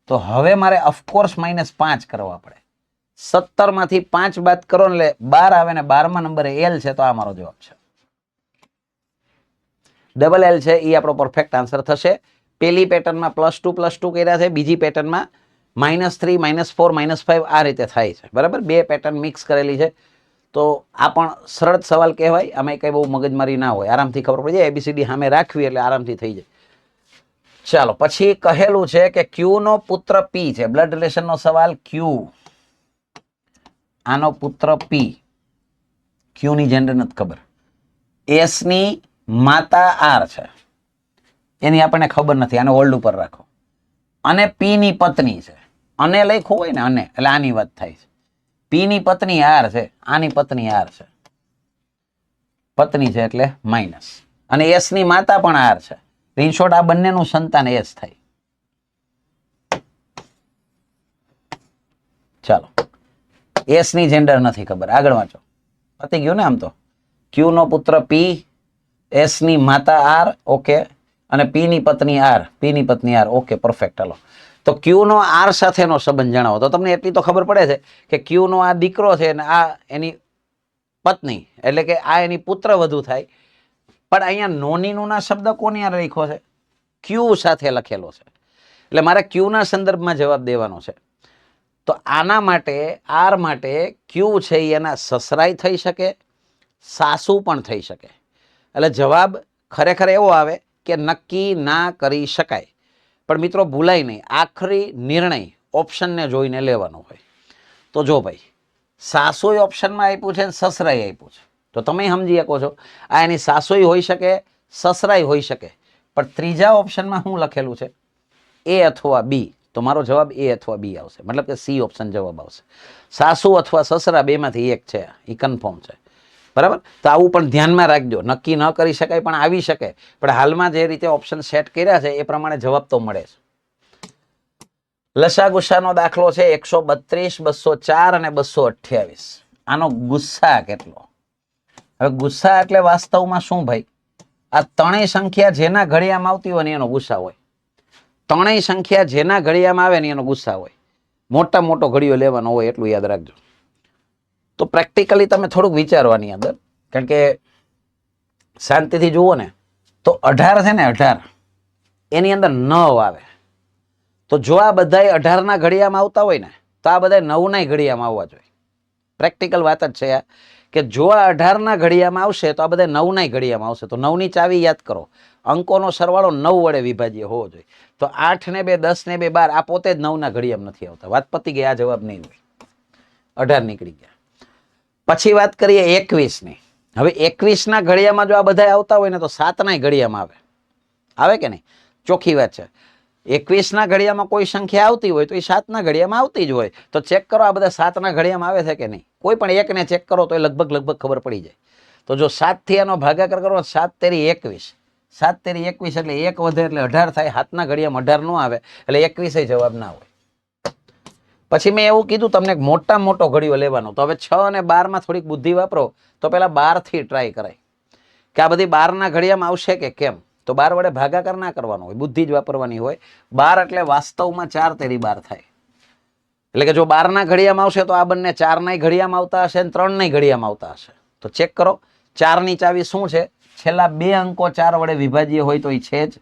તો હવે મારે ઓફકોર્સ -5 કરવા પડે. 17 માંથી 5 બાદ કરો એટલે 12 આવે, ને 12માં નંબરે L છે, તો આ મારો જવાબ છે. ડબલ L છે, એ આપણો પરફેક્ટ આન્સર થશે. પેલી પેટર્નમાં +2 કર્યા છે, બીજી પેટર્નમાં -3, -4, -5 આ રીતે થાય છે. બરાબર, બે પેટર્ન મિક્સ કરેલી છે. તો આ પણ સરળ સવાલ કહેવાય, આમાં કઈ બહુ મગજમારી ના હોય, આરામથી ખબર પડી જાય. ABCD સામે રાખવી એટલે આરામથી થઈ જાય. ચાલો પછી કહેલું છે કે Q નો પુત્ર P છે. બ્લડ રિલેશન નો સવાલ. Q, આનો પુત્ર P, Q ની જેન્ડર નથી ખબર. S ની માતા R છે, એની આપણને ખબર નથી, આને હોલ્ડ ઉપર રાખો. અને P ની પત્ની છે, અને લખ્યું હોય ને અને, એટલે આની વાત થાય છે. P ની પત્ની R છે, આની પત્ની R છે, પત્ની છે એટલે માઇનસ. અને S ની માતા પણ R છે. ઇન શોર્ટ આ બંનેનું સંતાન S થાય. ચાલો, S ની જેન્ડર નથી ખબર, આગળ વાંચો. પતી ગયું ને આમ તો. Q નો પુત્ર P, S ની માતા R, ઓકે, અને P ની પત્ની R, P ની પત્ની R, ઓકે, પરફેક્ટ. ચાલો, તો Q નો R સાથેનો સંબંધ જણાવો. તો તમને એટલી તો ખબર પડે છે કે Q નો આ દીકરો છે અને આ એની પત્ની, એટલે કે આ એની પુત્ર વધુ થાય. પણ અહીંયા નોનીનું ના શબ્દ કોની યાર લખ્યો છે? Q સાથે લખેલો છે, એટલે મારે Q ના સંદર્ભમાં જવાબ દેવાનો છે. તો આના માટે, R માટે Q છે એના સસરાય થઈ શકે, સાસુ પણ થઈ શકે. એટલે જવાબ ખરેખર એવો આવે કે નક્કી ના કરી શકાય. પણ મિત્રો ભૂલાય નહીં, આખરી નિર્ણય ઓપ્શનને જોઈને લેવાનો હોય. તો જો ભાઈ, સાસુય ઓપ્શનમાં આપ્યું છે, સસરાય આપ્યું છે, તો તમે સમજી શકો છો આ એની સાસુય હોઈ શકે, સસરાય હોઈ શકે. પણ ત્રીજા ઓપ્શનમાં શું લખેલું છે? A અથવા B. તો મારો જવાબ A અથવા B આવશે, મતલબ કે C ઓપ્શન જવાબ આવશે. સાસુ અથવા સસરા બેમાંથી એક છે, એ કન્ફર્મ છે. બરાબર, તો આવું પણ ધ્યાનમાં રાખજો. નક્કી ન કરી શકાય પણ આવી શકે. પણ હાલમાં જે રીતે ઓપ્શન સેટ કર્યા છે એ પ્રમાણે જવાબ તો મળે છે. લસા ગુસ્સાનો દાખલો છે 132, 204 અને 228. આનો ગુસ્સા કેટલો? હવે ગુસ્સા એટલે વાસ્તવમાં શું ભાઈ? આ ત્રણેય સંખ્યા જેના ઘડિયામાં આવતી હોય ને એનો ગુસ્સા હોય. ત્રણેય સંખ્યા જેના ઘડિયામાં આવે ને એનો ગુસ્સા હોય. મોટા મોટો ઘડિયો લેવાનો હોય એટલું યાદ રાખજો. તો પ્રેક્ટિકલી તમે થોડુંક વિચારવાની અંદર, કારણ કે શાંતિથી જુઓ ને તો 18 છે ને 18 એની અંદર 9 આવે. તો જો આ બધા 18 ના ઘડિયામાં આવતા હોય ને તો આ બધા 9 ના ઘડિયામાં આવવા જોઈએ. પ્રેક્ટિકલ વાત જ છે કે જો આ 18 ના ઘડિયામાં આવશે તો આ બધા 9 ના ઘડિયામાં આવશે. તો 9 ની ચાવી યાદ કરો, અંકોનો સરવાળો 9 વડે વિભાજ્ય હોવો જોઈએ. તો 8 ને 2 10 ને 2 12 આ પોતે જ 9 ના ઘડિયામાં નથી આવતા. વાત પતી ગઈ, આ જવાબ નહીં હોય. 18 નીકળી ગયા. પછી વાત કરીએ 21 ની. હવે 21 ના ઘડિયામાં જો આ બધા આવતા હોય ને તો 7 ના ઘડિયામાં આવે. આવે કે નહીં? ચોખ્ખી વાત છે. 21 ના ઘડિયામાં કોઈ સંખ્યા આવતી હોય તો એ 7 ના ઘડિયામાં આવતી જ હોય. તો ચેક કરો આ બધા 7 ના ઘડિયામાં આવે છે કે નહીં. કોઈ પણ એકને ચેક કરો તો એ લગભગ ખબર પડી જાય. તો જો 7 થી આનો ભાગાકાર કરો, 7 તેરી 21, 7 તેરી 21 એટલે 1 વધે એટલે 18 થાય. 7 ના ઘડિયામાં 18 ન આવે એટલે 21 જવાબ ના હોય. પછી મેં એવું કીધું તમને મોટા મોટો ઘડિયો લેવાનો. તો હવે 6 અને 12 માં થોડીક બુદ્ધિ વાપરો. તો પેલા 12 થી ટ્રાય કરાય કે આ બધી 12 ના ઘડિયામાં આવશે કે કેમ. તો 12 વડે ભાગાકાર ના કરવાનો હોય, બુદ્ધિ જ વાપરવાની હોય. 12 એટલે વાસ્તવમાં 4 તેરી 12 થાય. એટલે કે જો 12 ના ઘડિયામાં આવશે તો આ બંને 4 ના ઘડિયામાં આવતા હશે અને 3 ના ઘડિયામાં આવતા હશે. તો ચેક કરો 4 ની ચાવી શું છે? છેલ્લા 2 અંકો 4 વડે વિભાજ્ય હોય તો એ છે જ.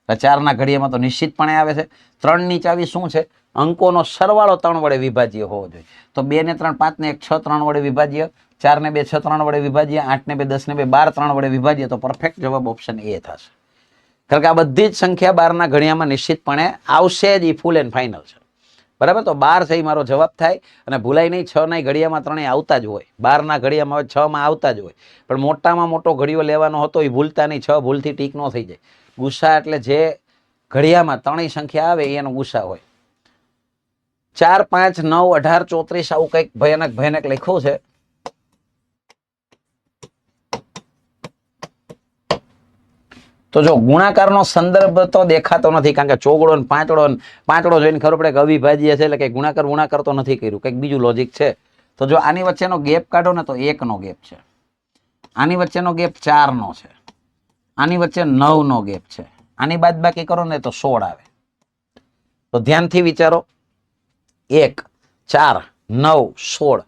4 ના ઘડિયામાં તો નિશ્ચિતપણે આવે છે. 3 ની ચાવી શું છે? અંકોનો સરવાળો 3 વડે વિભાજ્ય હોવો જોઈએ. તો 2 ને 3 5 ને 1 6 3 વડે વિભાજ્ય, 4 ને 2 6 3 વડે વિભાજ્ય, 8 ને 2 10 ને 2 12 3 વડે વિભાજ્ય. તો પરફેક્ટ જવાબ ઓપ્શન એ થશે. કારણ કે આ બધી જ સંખ્યા 12 ના ઘડિયામાં નિશ્ચિતપણે આવશે જ. એ ફૂલ એન્ડ ફાઇનલ છે. બરાબર? તો 12 છે એ મારો જવાબ થાય. અને ભૂલાય નહીં 6 ના ઘડિયામાં ત્રણેય આવતા જ હોય. 12 ના ઘડિયામાં હવે 6 માં આવતા જ હોય. પણ મોટામાં મોટો ઘડિયો લેવાનો હતો એ ભૂલતા નહીં. 6 ભૂલથી ટીક ન થઈ જાય. ગુસ્સા એટલે જે ઘડિયામાં ત્રણેય સંખ્યા આવે એનો ગુસ્સા હોય. 4 5 9 18 34 આવું કંઈક ભયાનક લખ્યું છે. તો જો ગુણાકારનો સંદર્ભ તો દેખાતો નથી, કારણ કે ચોગડો ને પાંચડો જોઈને ખબર પડે કે અવિભાજ્ય છે એટલે કે ગુણાકાર તો નથી કર્યું, કંઈક બીજું લોજિક છે. તો જો આની વચ્ચેનો ગેપ કાઢો ને તો 1 નો ગેપ છે, આની વચ્ચેનો ગેપ 4 નો છે, આની વચ્ચે 9 નો ગેપ છે, આની બાદબાકી કરો ને તો 16 આવે. તો ધ્યાનથી વિચારો, 1 4 9 16.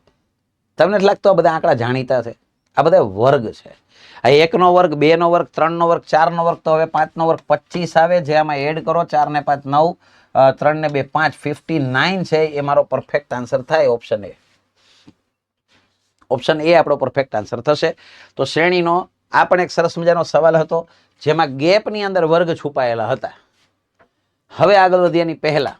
તમને નથી લાગતું આ બધા આંકડા જાણીતા છે? આ બધા વર્ગ છે. આ 1 નો વર્ગ, 2 નો વર્ગ, 3 નો વર્ગ, 4 નો વર્ગ, તો હવે 5 નો વર્ગ 25 આવે. જે આમાં એડ કરો 4 ને 5 9, 3 ને 2 5, 59 છે. એ મારો પરફેક્ટ આન્સર થાય. Option A. ઓપ્શન એ આપણો પરફેક્ટ આન્સર થશે. તો શ્રેણીનો આ પણ એક સરસ મજાનો સવાલ હતો જેમાં ગેપની અંદર વર્ગ છુપાયેલા હતા. હવે આગળ વધ્યાની પહેલા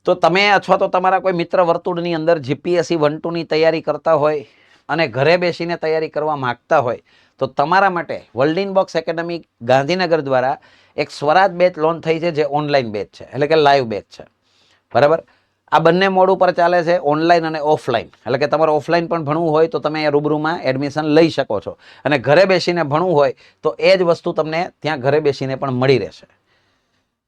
તો તમે અથવા તો તમારા કોઈ મિત્ર વર્તુળની અંદર જીપીએસસી 1-2 ની તૈયારી કરતા હોય અને ઘરે બેસીને તૈયારી કરવા માંગતા હોય તો તમારા માટે world in box academy Gandhinagar દ્વારા એક સ્વરાજ બેચ લોન્ચ થઈ છે, જે ઓનલાઈન બેચ છે, એટલે કે લાઈવ બેચ છે. બરાબર? આ બંને મોડ ઉપર ચાલે છે, ઓનલાઈન અને ઓફલાઈન. એટલે કે તમારે ઓફલાઈન પણ ભણવું હોય તો તમે રૂબરૂમાં એડમિશન લઈ શકો છો, અને ઘરે બેસીને ભણવું હોય તો એ જ વસ્તુ તમને ત્યાં ઘરે બેસીને પણ મળી રહેશે.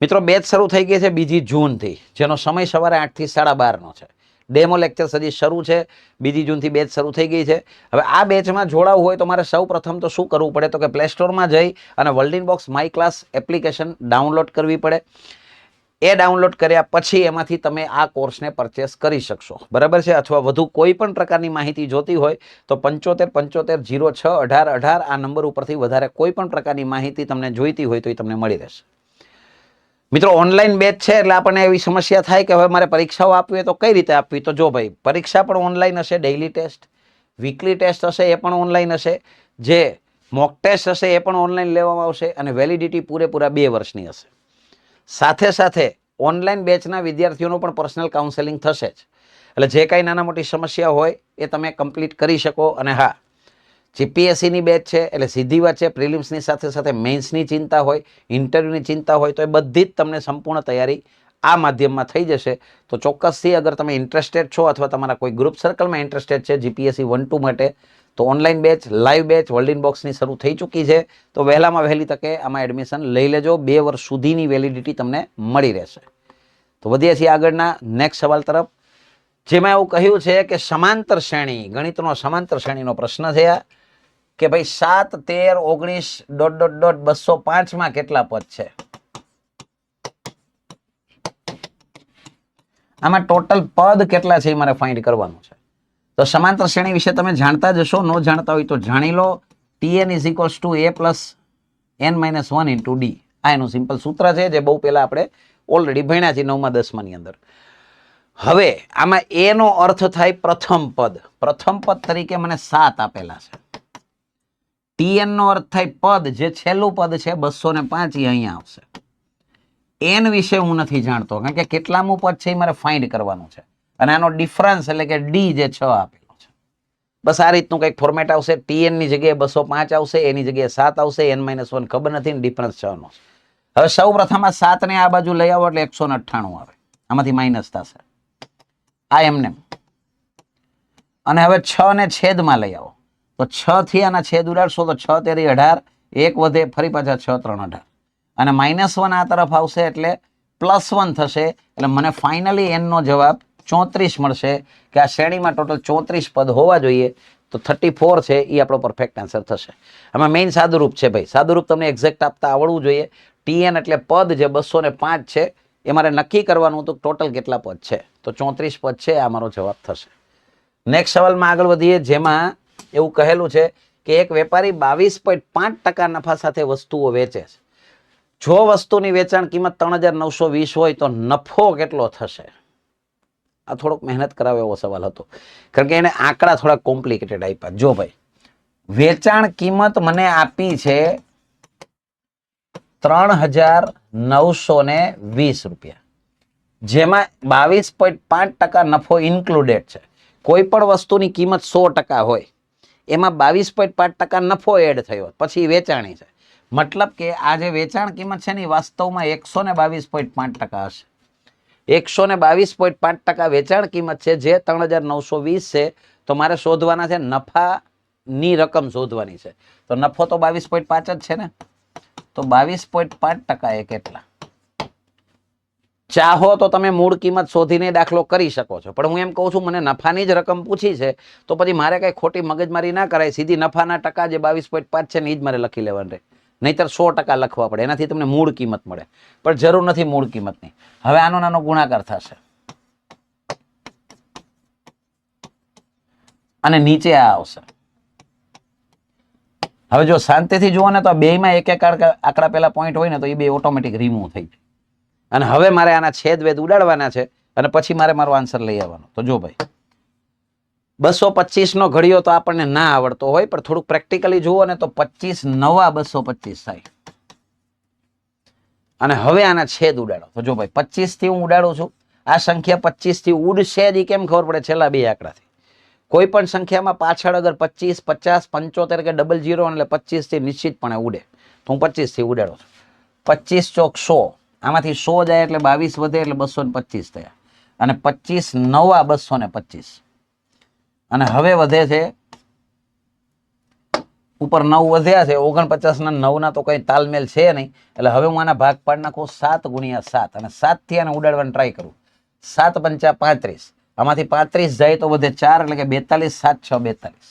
મિત્રો, બેચ શરૂ થઈ ગઈ છે 2 જૂનથી, જેનો સમય સવારે 8 થી 12:30 નો છે. ડેમો લેક્ચર હજી શરૂ છે. 2 જૂનથી બેચ શરૂ થઈ ગઈ છે. હવે આ બેચમાં જોડાવવું હોય તો મારે સૌ પ્રથમ તો શું કરવું પડે? તો કે પ્લે સ્ટોરમાં જઈ અને world in box my class application download કરવી પડે. એ ડાઉનલોડ કર્યા પછી એમાંથી તમે આ કોર્સને પરચેસ કરી શકશો. બરાબર છે? અથવા વધુ કોઈ પણ પ્રકારની માહિતી જોતી હોય તો 75 75 06 18 18 આ નંબર ઉપરથી વધારે કોઈ પણ પ્રકારની માહિતી તમને જોઈતી હોય તો એ તમને મળી રહેશે. મિત્રો, ઓનલાઈન બેચ છે એટલે આપણને એવી સમસ્યા થાય કે હવે મારે પરીક્ષાઓ આપવી હોય તો કઈ રીતે આપવી? તો જો ભાઈ, પરીક્ષા પણ ઓનલાઈન હશે, ડેઇલી ટેસ્ટ, વીકલી ટેસ્ટ હશે એ પણ ઓનલાઈન હશે, જે મોક ટેસ્ટ હશે એ પણ ઓનલાઈન લેવામાં આવશે, અને વેલિડિટી પૂરેપૂરા 2 વર્ષની હશે. સાથે સાથે ઓનલાઈન બેચના વિદ્યાર્થીઓનું પણ પર્સનલ કાઉન્સેલિંગ થશે જ. એટલે જે કાંઈ નાના મોટી સમસ્યા હોય એ તમે કમ્પ્લીટ કરી શકો. અને હા, જીપીએસસીની બેચ છે એટલે સીધી વાત છે, પ્રિલિમ્સની સાથે સાથે મેઇન્સની ચિંતા હોય, ઇન્ટરવ્યુની ચિંતા હોય, તો એ બધી જ તમને સંપૂર્ણ તૈયારી આ માધ્યમમાં થઈ જશે. તો ચોક્કસથી અગર તમે ઇન્ટરેસ્ટેડ છો અથવા તમારા કોઈ ગ્રુપ સર્કલમાં ઇન્ટરેસ્ટેડ છે જીપીએસસી 1-2 માટે, તો online batch, live batch world in બોક્સની શરૂ થઈ ચૂકી છે. તો વહેલામાં વહેલી તકે આમાં એડમિશન લઈ લેજો. 2 વર્ષ સુધીની વેલિડિટી તમને મળી રહેશે. તો તો વધીએ છીએ આગળના નેક્સ્ટ સવાલ તરફ, જેમાં એવું કહ્યું છે કે સમાંતર શ્રેણી, ગણિતનો સમાંતર શ્રેણીનો પ્રશ્ન છે આ, કે ભાઈ 7, 13, 19... 205 માં કેટલા પદ છે? આમાં ટોટલ પદ કેટલા છે એ મારે ફાઇન્ડ કરવાનું છે. તો સમાંતર શ્રેણી વિશે તમે જાણતા જ હશો, ન જાણતા હોય તો જાણી લો. Tn = a + n-1 × d. આ એનું સિમ્પલ સૂત્ર છે, જે બહુ પહેલા આપણે ઓલરેડી ભણ્યા છે 9મા 10મા ની અંદર. હવે આમાં a નો અર્થ થાય પ્રથમ પદ. પ્રથમ પદ તરીકે મને 7 આપેલા છે. Tn નો અર્થ થાય પદ, જે છેલ્લું પદ છે 205 એ અહીંયા આવશે. n વિશે હું નથી જાણતો, કારણ કે કેટલામું પદ છે એ મારે ફાઇન્ડ કરવાનું છે. અને આનો ડિફરન્સ એટલે કે d જે 6 આપેલો છે. બસ આ રીતનું કંઈક ફોર્મેટ આવશે. Tn ની જગ્યાએ 205 આવશે, એની જગ્યાએ 7 આવશે, n-1 ખબર નથી, ડિફરન્સ 6 નો. હવે સૌ પ્રથમ આ 7 ને આ બાજુ લઈ આવો એટલે 198 આવે, આમાંથી માઇનસ થશે. આ એમને. અને હવે 6 ને છેદમાં લઈ આવો તો 6 થી આના છેદ ઉડાડશો તો 6 તેરી 18, 1 વધે, ફરી પાછા 6 3 18, અને -1 આ તરફ આવશે એટલે +1 થશે. એટલે મને ફાઇનલી n નો જવાબ 34 મળશે, કે આ શ્રેણીમાં ટોટલ 34 પદ હોવા જોઈએ. તો 34 છે એ આપણો પરફેક્ટ આન્સર થશે. આમાં મેઇન સાદુરૂપ છે ભાઈ, સાદુરૂપ તમને એક્ઝેક્ટ આપતા આવડવું જોઈએ. Tn એટલે પદ જે 205 છે એ મારે નક્કી કરવાનું હતું ટોટલ કેટલા પદ છે. તો 34 પદ છે, આ મારો જવાબ થશે. નેક્સ્ટ સવાલમાં આગળ વધીએ, જેમાં એવું કહેલું છે કે એક વેપારી 22.5% નફા સાથે વસ્તુઓ વેચે છે. જો વસ્તુની વેચાણ કિંમત 3,920 હોય તો નફો કેટલો થશે? આ થોડોક મહેનત કરાવે એવો સવાલ હતો, કારણ કે એને આંકડા થોડા કોમ્પ્લિકેટેડ આપ્યા. જો ભાઈ, વેચાણ કિંમત મને આપી છે 3,920 રૂપિયા, જેમાં 22.5% નફો ઇન્ક્લુડેડ છે. કોઈ પણ વસ્તુની કિંમત 100% હોય, એમાં 22.5% નફો એડ થયો, પછી વેચાણી છે. મતલબ કે આ જે વેચાણ કિંમત છે ને વાસ્તવમાં 122.5% હશે. 122.5% વેચાણ કિંમત છે, જે 3,920 છે. તો મારે શોધવાના છે નફાની રકમ શોધવાની છે. તો નફો તો 22.5 જ છે ને, તો 22.5% એ કેટલા? ચાહો તો તમે મૂળ કિંમત શોધીને દાખલો કરી શકો છો, પણ હું એમ કહું છું મને નફાની જ રકમ પૂછી છે, તો પછી મારે કઈ ખોટી મગજમારી ના કરાય. સીધી નફાના ટકા જે 22.5 છે ને એ જ મારે લખી લેવાનું રહે, નહીતર 100% લખવા પડે. એનાથી તમને મૂળ કિંમત મળે, પણ જરૂર નથી મૂળ કિંમતની. હવે આનો નાનો ગુણાકાર થશે અને નીચે આ આવશે. હવે જો શાંતિથી જુઓ ને તો બેયમાં એક એક આંકડા પેલા પોઈન્ટ હોય ને તો એ બે ઓટોમેટિક રિમૂવ થઈ જાય. અને હવે મારે આના છેદ વેદ ઉડાડવાના છે અને પછી મારે મારો આન્સર લઈ આવવાનો. તો જો ભાઈ, 225 નો ઘડિયો તો આપણને ના આવડતો હોય, પણ થોડુંક પ્રેક્ટિકલી જુઓ ને તો 25 નવા 225 થાય. અને હવે આના છેદ ઉડાડો. તો જો ભાઈ, 25 થી હું ઉડાડું છું. આ સંખ્યા 25 થી ઉડશે જ કેમ ખબર પડે? છેલ્લા બે આંકડાથી. કોઈ પણ સંખ્યામાં પાછળ અગર 25, 50, 75 કે 00 એટલે 25 થી નિશ્ચિતપણે ઉડે. તો હું 25 થી ઉડાડું છું. 25 ચોક 100, આમાંથી 100 જાય એટલે 22 વધે એટલે 225 થયા. અને 25 નવા 225. અને હવે વધે છે ઉપર 9 વધ્યા છે, 49 ના 9 ના તો કઈ તાલમેલ છે નહીં. એટલે હવે હું આના ભાગ પાડી નાખું 7 × 7, અને 7 થી આને ઉડાડવાની ટ્રાય કરું. 7 × 5 = 35, આમાંથી 35 જાય તો વધે 4 એટલે કે 42, 7 × 6 = 42.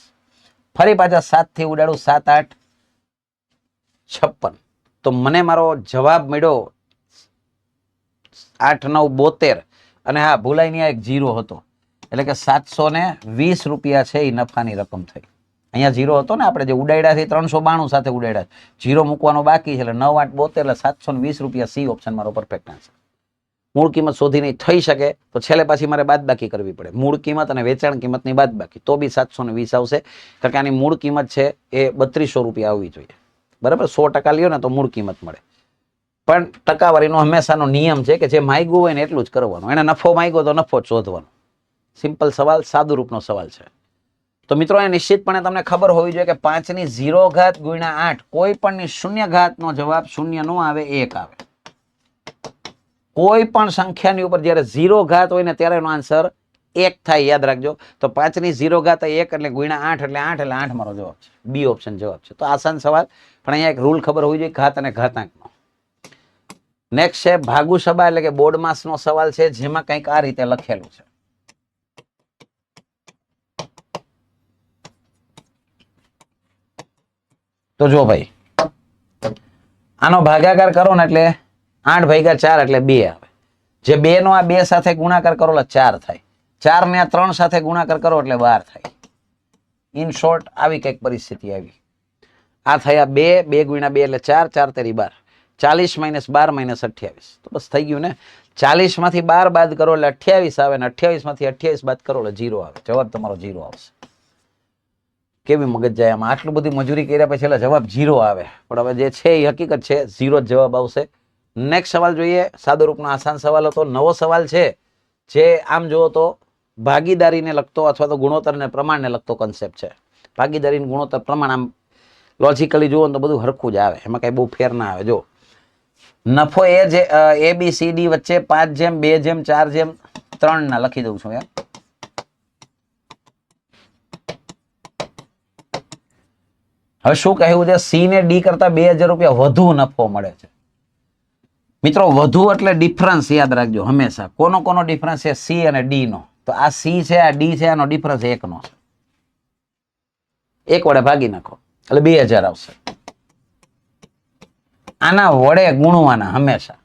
ફરી પાછા 7 થી ઉડાડું, 7 × 8 = 56. તો મને મારો જવાબ મળ્યો 8 9 72. અને હા, ભૂલાઈ નહીં, એક 0 હતો, એટલે કે 720 રૂપિયા છે એ નફાની રકમ થઈ. અહીંયા 0 હતો ને, આપણે જે ઉડાડ્યા છે 392 સાથે ઉડાડ્યા, 0 મૂકવાનો બાકી છે. એટલે 9 8 72 એટલે 720 રૂપિયા. સી ઓપ્શન મારો પરફેક્ટ આન્સર. મૂળ કિંમત શોધી નહીં થઈ શકે તો છેલ્લે પાછી મારે બાદબાકી કરવી પડે. મૂળ કિંમત અને વેચાણ કિંમતની બાદબાકી, તો બી 720 આવશે, કારણ કે આની મૂળ કિંમત છે એ 3200 રૂપિયા આવવી જોઈએ. બરાબર, 100% લ્યો ને તો મૂળ કિંમત મળે. પણ ટકાવારીનો હંમેશાનો નિયમ છે કે જે માગ્યું હોય ને એટલું જ કરવાનું. એને નફો માગ્યો તો નફો જ શોધવાનો. સિમ્પલ સવાલ, સાદું રૂપનો સવાલ છે. તો મિત્રો, એ નિશ્ચિતપણે તમને ખબર હોવી જોઈએ કે 5 ની 0 ઘાત × 8, કોઈ પણની શૂન્ય ઘાતનો જવાબ શૂન્ય ન આવે, 1 આવે. કોઈ પણ સંખ્યાની ઉપર જ્યારે 0 ઘાત હોય ને ત્યારે એનો આન્સર 1 થાય, યાદ રાખજો. તો 5 ની 0 ઘાત 1 એટલે × 8 એટલે 8, એટલે 8 મારો જવાબ છે. બી ઓપ્શન જવાબ છે. તો આસાન સવાલ, પણ અહીંયા એક રૂલ ખબર હોવી જોઈએ ઘાત અને ઘાતાંકનો. નેક્સ્ટ છે ભાગુસભા એટલે કે બોર્ડ માસનો સવાલ છે, જેમાં કંઈક આ રીતે લખેલું છે. તો જો ભાઈ, આનો ભાગાકાર કરો ને એટલે 8 ભાગ્યા 4 એટલે 2 આવે. જે 2 નો આ 2 સાથે ગુણાકાર કરો એટલે 4 થાય. 4 ને આ 3 સાથે ગુણાકાર કરો એટલે 12 થાય. ઇન શોર્ટ આવી કઈક પરિસ્થિતિ આવી. આ થયા 2, 2 ગુણ્યા 2 એટલે 4, 4 તેરી 12. 40 માઇનસ 12 માઇનસ 28. તો બસ થઈ ગયું ને. 40 માંથી 12 બાદ કરો એટલે 28 આવે, ને 28 માંથી 28 બાદ કરો એટલે 0 આવે. જવાબ તમારો 0 આવશે. કેવી મગજ જાય આમાં? આટલું બધી મજૂરી કર્યા પછી એટલે જવાબ 0 આવે. પણ હવે જે છે એ હકીકત છે, 0 જ જવાબ આવશે. નેક્સ્ટ સવાલ જોઈએ. સાદો રૂપનો આસાન સવાલ હતો. નવો સવાલ છે, જે આમ જુઓ તો ભાગીદારીને લગતો અથવા તો ગુણોત્તરને પ્રમાણને લગતો કન્સેપ્ટ છે. ભાગીદારી ગુણોત્તર પ્રમાણ આમ લોજિકલી જુઓ તો બધું હરખું જ આવે, એમાં કઈ બહુ ફેર ના આવે. જો નફો એ જે ABCD વચ્ચે 5:2:4:3 ના લખી દઉં છું યાર. હવે શું કહેવું છે? સી ને ડી કરતા 2000 રૂપિયા વધુ નફો મળે છે. મિત્રો વધુ એટલે ડિફરન્સ યાદ રાખજો હંમેશા. કોનો કોનો ડિફરન્સ છે? સી અને ડી નો. તો આ સી છે, આ ડી છે, આનો ડિફરન્સ 1 નો છે. 1 વડે ભાગી નાખો એટલે 2000 આવશે. આના વડે ગુણવાના હંમેશા.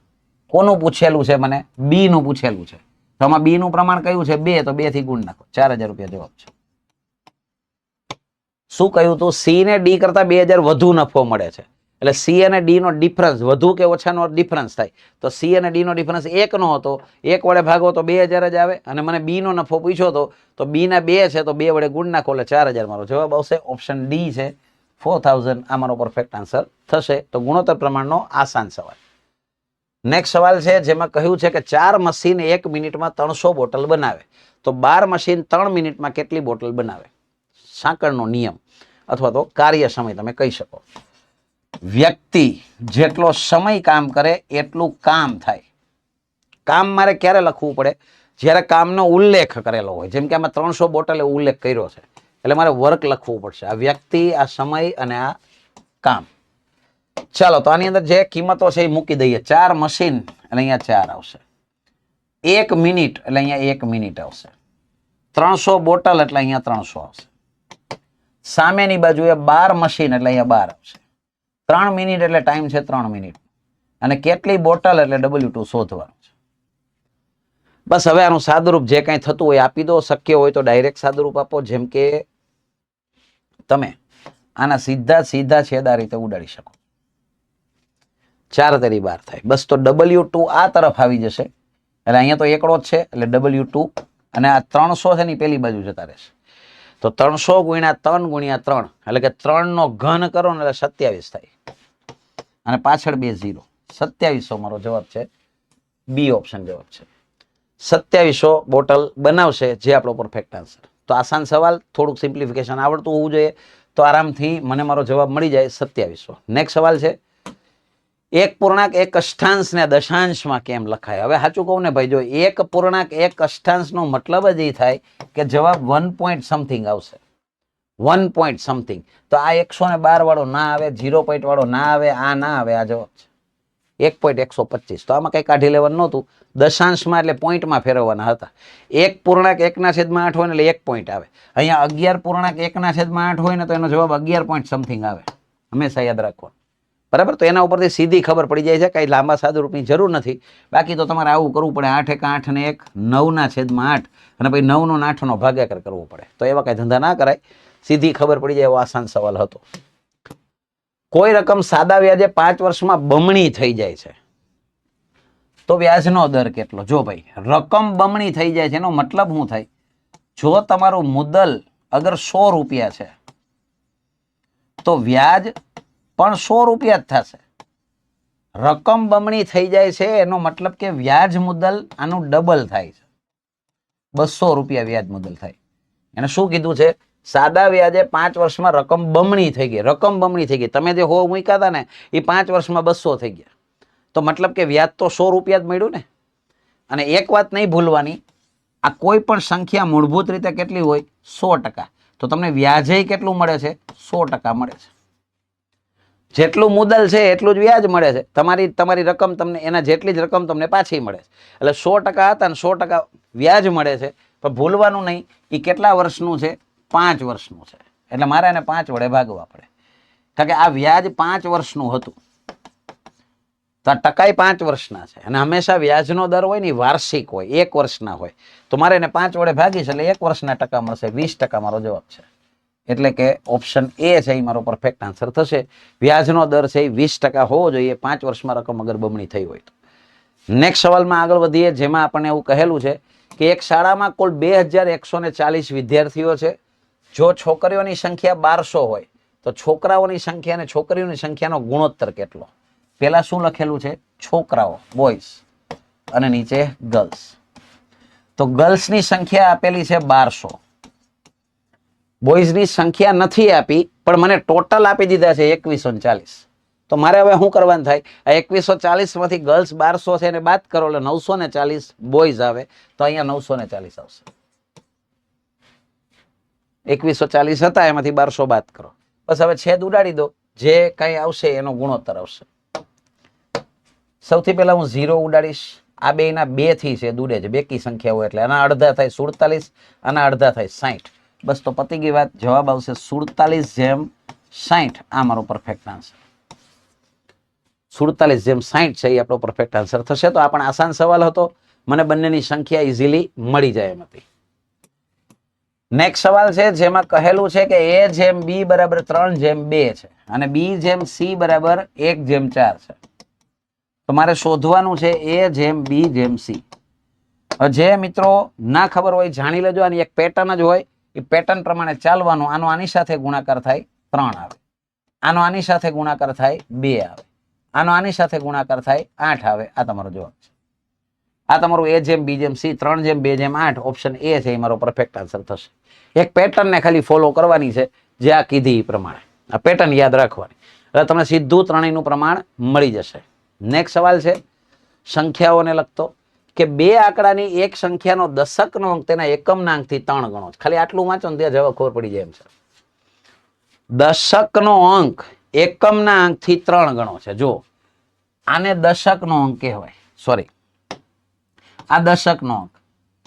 કોનું પૂછેલું છે મને? બી નું પૂછેલું છે. તો આમાં બી નું પ્રમાણ કયું છે? 2. તો 2 થી ગુણ નાખો. 4000 રૂપિયા જવાબ છે. શું કહ્યું તું? સી ને ડી કરતા 2000 વધુ નફો મળે છે. એટલે સી અને ડી નો ડિફરન્સ વધુ કે ઓછાનો ડિફરન્સ થાય. તો સી અને ડી નો ડિફરન્સ 1 નો હતો. 1 વડે ભાગો તો 2000 જ આવે. અને મને બી નો નફો પૂછ્યો તો બી ના 2 છે, તો 2 વડે ગુણ નાખો એટલે 4000 મારો જવાબ આવશે. ઓપ્શન ડી છે, 4000 આ મારો પરફેક્ટ આન્સર થશે. તો ગુણોત્તર પ્રમાણનો આસાન સવાલ. નેક્સ્ટ સવાલ છે, જેમાં કહ્યું છે કે 4 મશીન 1 મિનિટમાં 300 બોટલ બનાવે. તો 12 મશીન 3 મિનિટમાં કેટલી બોટલ બનાવે? સાંકળનો નિયમ અથવા તો કાર્ય સમય તમે કહી શકો. વ્યક્તિ જેટલો સમય કામ કરે એટલું કામ થાય. કામ મારે ક્યારે લખવું પડે? જ્યારે કામનો ઉલ્લેખ કરેલો હોય. જેમ કે આમાં 300 બોટલે ઉલ્લેખ કર્યો છે, એટલે મારે વર્ક લખવું પડશે. આ વ્યક્તિ, આ સમય અને આ કામ. ચાલો, તો આની અંદર જે કિંમતો છે એ મૂકી દઈએ. 4 મશીન એટલે અહીંયા 4 આવશે. 1 મિનિટ એટલે અહીંયા 1 મિનિટ આવશે. 300 બોટલ એટલે અહીંયા 300 આવશે. સામેની બાજુએ 12 મશીન એટલે અહીંયા 12 આવશે. 3 મિનિટ એટલે ટાઈમ છે 3 મિનિટ. અને કેટલી બોટલ એટલે W2 શોધવાનું છે. બસ હવે આનું સાદુરૂપ જે કંઈ થતું હોય આપી દો. શક્ય હોય તો ડાયરેક્ટ સાદુરૂપ આપો. જેમ કે તમે આના સીધા છેદ આ રીતે ઉડાડી શકો. 4 તેરી 12 થાય. બસ તો W2 આ તરફ આવી જશે. એટલે અહીંયા તો એકડો જ છે, એટલે W2 અને આ 300 છે ની પેલી બાજુ જતા રહેશે. તો 300 ગુણ્યા 3 ગુણ્યા 3 એટલે કે 3 નો ઘન કરો ને એટલે 27 થાય. અને પાછળ 2 0. 2700 મારો જવાબ છે. બી ઓપ્શન જવાબ છે. 2700 બોટલ બનાવશે, જે આપણો પરફેક્ટ આન્સર. તો આસાન સવાલ, થોડુંક સિમ્પ્લિફિકેશન આવડતું હોવું જોઈએ, તો આરામથી મને મારો જવાબ મળી જાય. 2700. નેક્સ્ટ સવાલ છે, 1.1 અષ્ટાંશને દશાંશમાં કેમ લખાય? હવે સાચું કહું ને ભાઈ, જો 1.1 અષ્ટાંશનો મતલબ જ એ થાય કે જવાબ 1 પોઈન્ટ સમથિંગ આવશે. 1 પોઈન્ટ સમથિંગ. તો આ 112 વાળો ના આવે, 0 પોઈન્ટ વાળો ના આવે, આ ના આવે. આ જવાબ છે 1.125. તો આમાં કઈ કાઢી લેવાનું નહોતું. દશાંશમાં એટલે પોઈન્ટમાં ફેરવવાના હતા. 1.1/8 હોય ને એટલે 1 પોઈન્ટ આવે. અહીંયા 11.1/8 હોય ને તો એનો જવાબ 11 પોઈન્ટ સમથિંગ આવે. હંમેશા યાદ રાખવાનું. બરાબર? તો એના ઉપરથી સીધી ખબર પડી જાય છે. કઈ લાંબા સાદુરૂપની જરૂર નથી. બાકી તો તમારે આવું કરવું પડે. 8 × 8 ને 1 9/8 અને પછી 9 નો 8 નો ભાગાકાર કરવો પડે. તો એવા કઈ ધંધા ના કરાય. સીધી ખબર પડી જાય એવો આસાન સવાલ હતો. કોઈ રકમ સાદા વ્યાજે 5 વર્ષમાં બમણી થઈ જાય છે, તો વ્યાજનો દર કેટલો? જો ભાઈ, રકમ બમણી થઈ જાય છે એનો મતલબ શું થાય? જો તમારું મુદ્દલ અગર 100 રૂપિયા છે, તો વ્યાજ પણ 100 રૂપિયા જ થશે. રકમ બમણી થઈ જાય છે એનો મતલબ કે વ્યાજ મુદ્દલ આનું ડબલ થાય છે. 200 રૂપિયા વ્યાજ મુદ્દલ થાય. એને શું કીધું છે? સાદા વ્યાજે 5 વર્ષમાં રકમ બમણી થઈ ગઈ. રકમ બમણી થઈ ગઈ. તમે જે 100 મૂક્યા હતા ને એ 5 વર્ષમાં 200 થઈ ગયા. તો મતલબ કે વ્યાજ તો 100 રૂપિયા જ મળ્યું ને. અને એક વાત નહીં ભૂલવાની, આ કોઈ પણ સંખ્યા મૂળભૂત રીતે કેટલી હોય? 100%. તો તમને વ્યાજે કેટલું મળે છે? 100% મળે છે. જેટલું મુદ્દલ છે એટલું જ વ્યાજ મળે છે. તમારી રકમ તમને એના જેટલી જ રકમ તમને પાછી મળે છે. એટલે 100% હતા ને 100% વ્યાજ મળે છે. પણ ભૂલવાનું નહીં, એ કેટલા વર્ષનું છે? 5 વર્ષનું છે. એટલે મારે એને 5 વડે ભાગવા પડે. કારણ કે આ વ્યાજ 5 વર્ષનું હતું, તો આ ટકાઈ 5 વર્ષના છે. અને હંમેશા વ્યાજનો દર હોય ને વાર્ષિક હોય, 1 વર્ષના હોય. તો મારે એને 5 વડે ભાગીશ એટલે 1 વર્ષના ટકા મળશે. 20% મારો જવાબ છે. એટલે કે ઓપ્શન એ છે એ મારો પરફેક્ટ આન્સર થશે. વ્યાજનો દર છે એ 20% હોવો જોઈએ 5 વર્ષમાં રકમ અગર બમણી થઈ હોય તો. નેક્સ્ટ સવાલમાં આગળ વધીએ, જેમાં આપણને એવું કહેલું છે કે એક શાળામાં કુલ 2140 વિદ્યાર્થીઓ છે. જો છોકરીઓની સંખ્યા 1200 હોય તો છોકરાઓની સંખ્યા અને છોકરીઓની સંખ્યાનો ગુણોત્તર કેટલો? પેલા શું લખેલું છે? છોકરાઓ, બોયઝ, અને નીચે ગર્લ્સ. તો ગર્લ્સની સંખ્યા આપેલી છે 1200. બોયઝની સંખ્યા નથી આપી, પણ મને ટોટલ આપી દીધા છે 2140. તો મારે હવે શું કરવાનું થાય? આ 2140 માંથી ગર્લ્સ 1200 છે એને બાદ કરો એટલે 940 બોયઝ આવે. તો અહીંયા 940 આવશે. 2140 હતા એમાંથી 1200 બાદ કરો. બસ હવે છેદ ઉડાડી દો, જે કઈ આવશે એનો ગુણોત્તર આવશે. સૌથી પહેલા હું 0 ઉડાડીશ. આ બેના 2 થી છેદ ઉડે છે, બેકી સંખ્યા હોય એટલે. આના અડધા થાય 47, આના અડધા થાય 60. બસ તો પતી ગઈ વાત. જવાબ આવશે 47/60. આ મારો પરફેક્ટ આન્સર. 47/60 છે એ આપણો પરફેક્ટ આન્સર થશે. તો આ પણ આસાન સવાલ હતો, મને બંનેની સંખ્યા ઇઝીલી મળી જાય એમ હતી. નેક્સ્ટ સવાલ છે જેમાં કહેલું છે કે A/B બરાબર 3/2 છે અને B/C બરાબર 1/4 છે. તો મારે શોધવાનું છે A/B/C. જે મિત્રો ના ખબર હોય જાણી લેજો, આની એક પેટર્ન જ હોય. એ પેટર્ન પ્રમાણે ચાલવાનું. આનો આની સાથે ગુણાકાર થાય 3 આવે, આનો આની સાથે ગુણાકાર થાય 2 આવે, આનો આની સાથે ગુણાકાર થાય 8 આવે. આ તમારો જવાબ છે. આ તમારું A/B/C 3/2/8 ઓપ્શન એ છે એ મારો પરફેક્ટ આન્સર થશે. એક પેટર્નને ખાલી ફોલો કરવાની છે, જે આ કીધી એ પ્રમાણે. આ પેટર્ન યાદ રાખવાની એટલે તમને સીધું ત્રણેયનું પ્રમાણ મળી જશે. નેક્સ્ટ સવાલ છે સંખ્યાઓને લગતો, કે બે આંકડાની એક સંખ્યાનો દશકનો અંક તેના એકમના અંકથી 3 ગણો છે. ખાલી આટલું વાંચો ને ત્યાં જવાબ ખબર પડી જાય એમ છે. દશકનો અંક એકમના અંકથી 3 ગણો છે. જો આને દશકનો અંક કહેવાય, સોરી આ દશકનો અંક,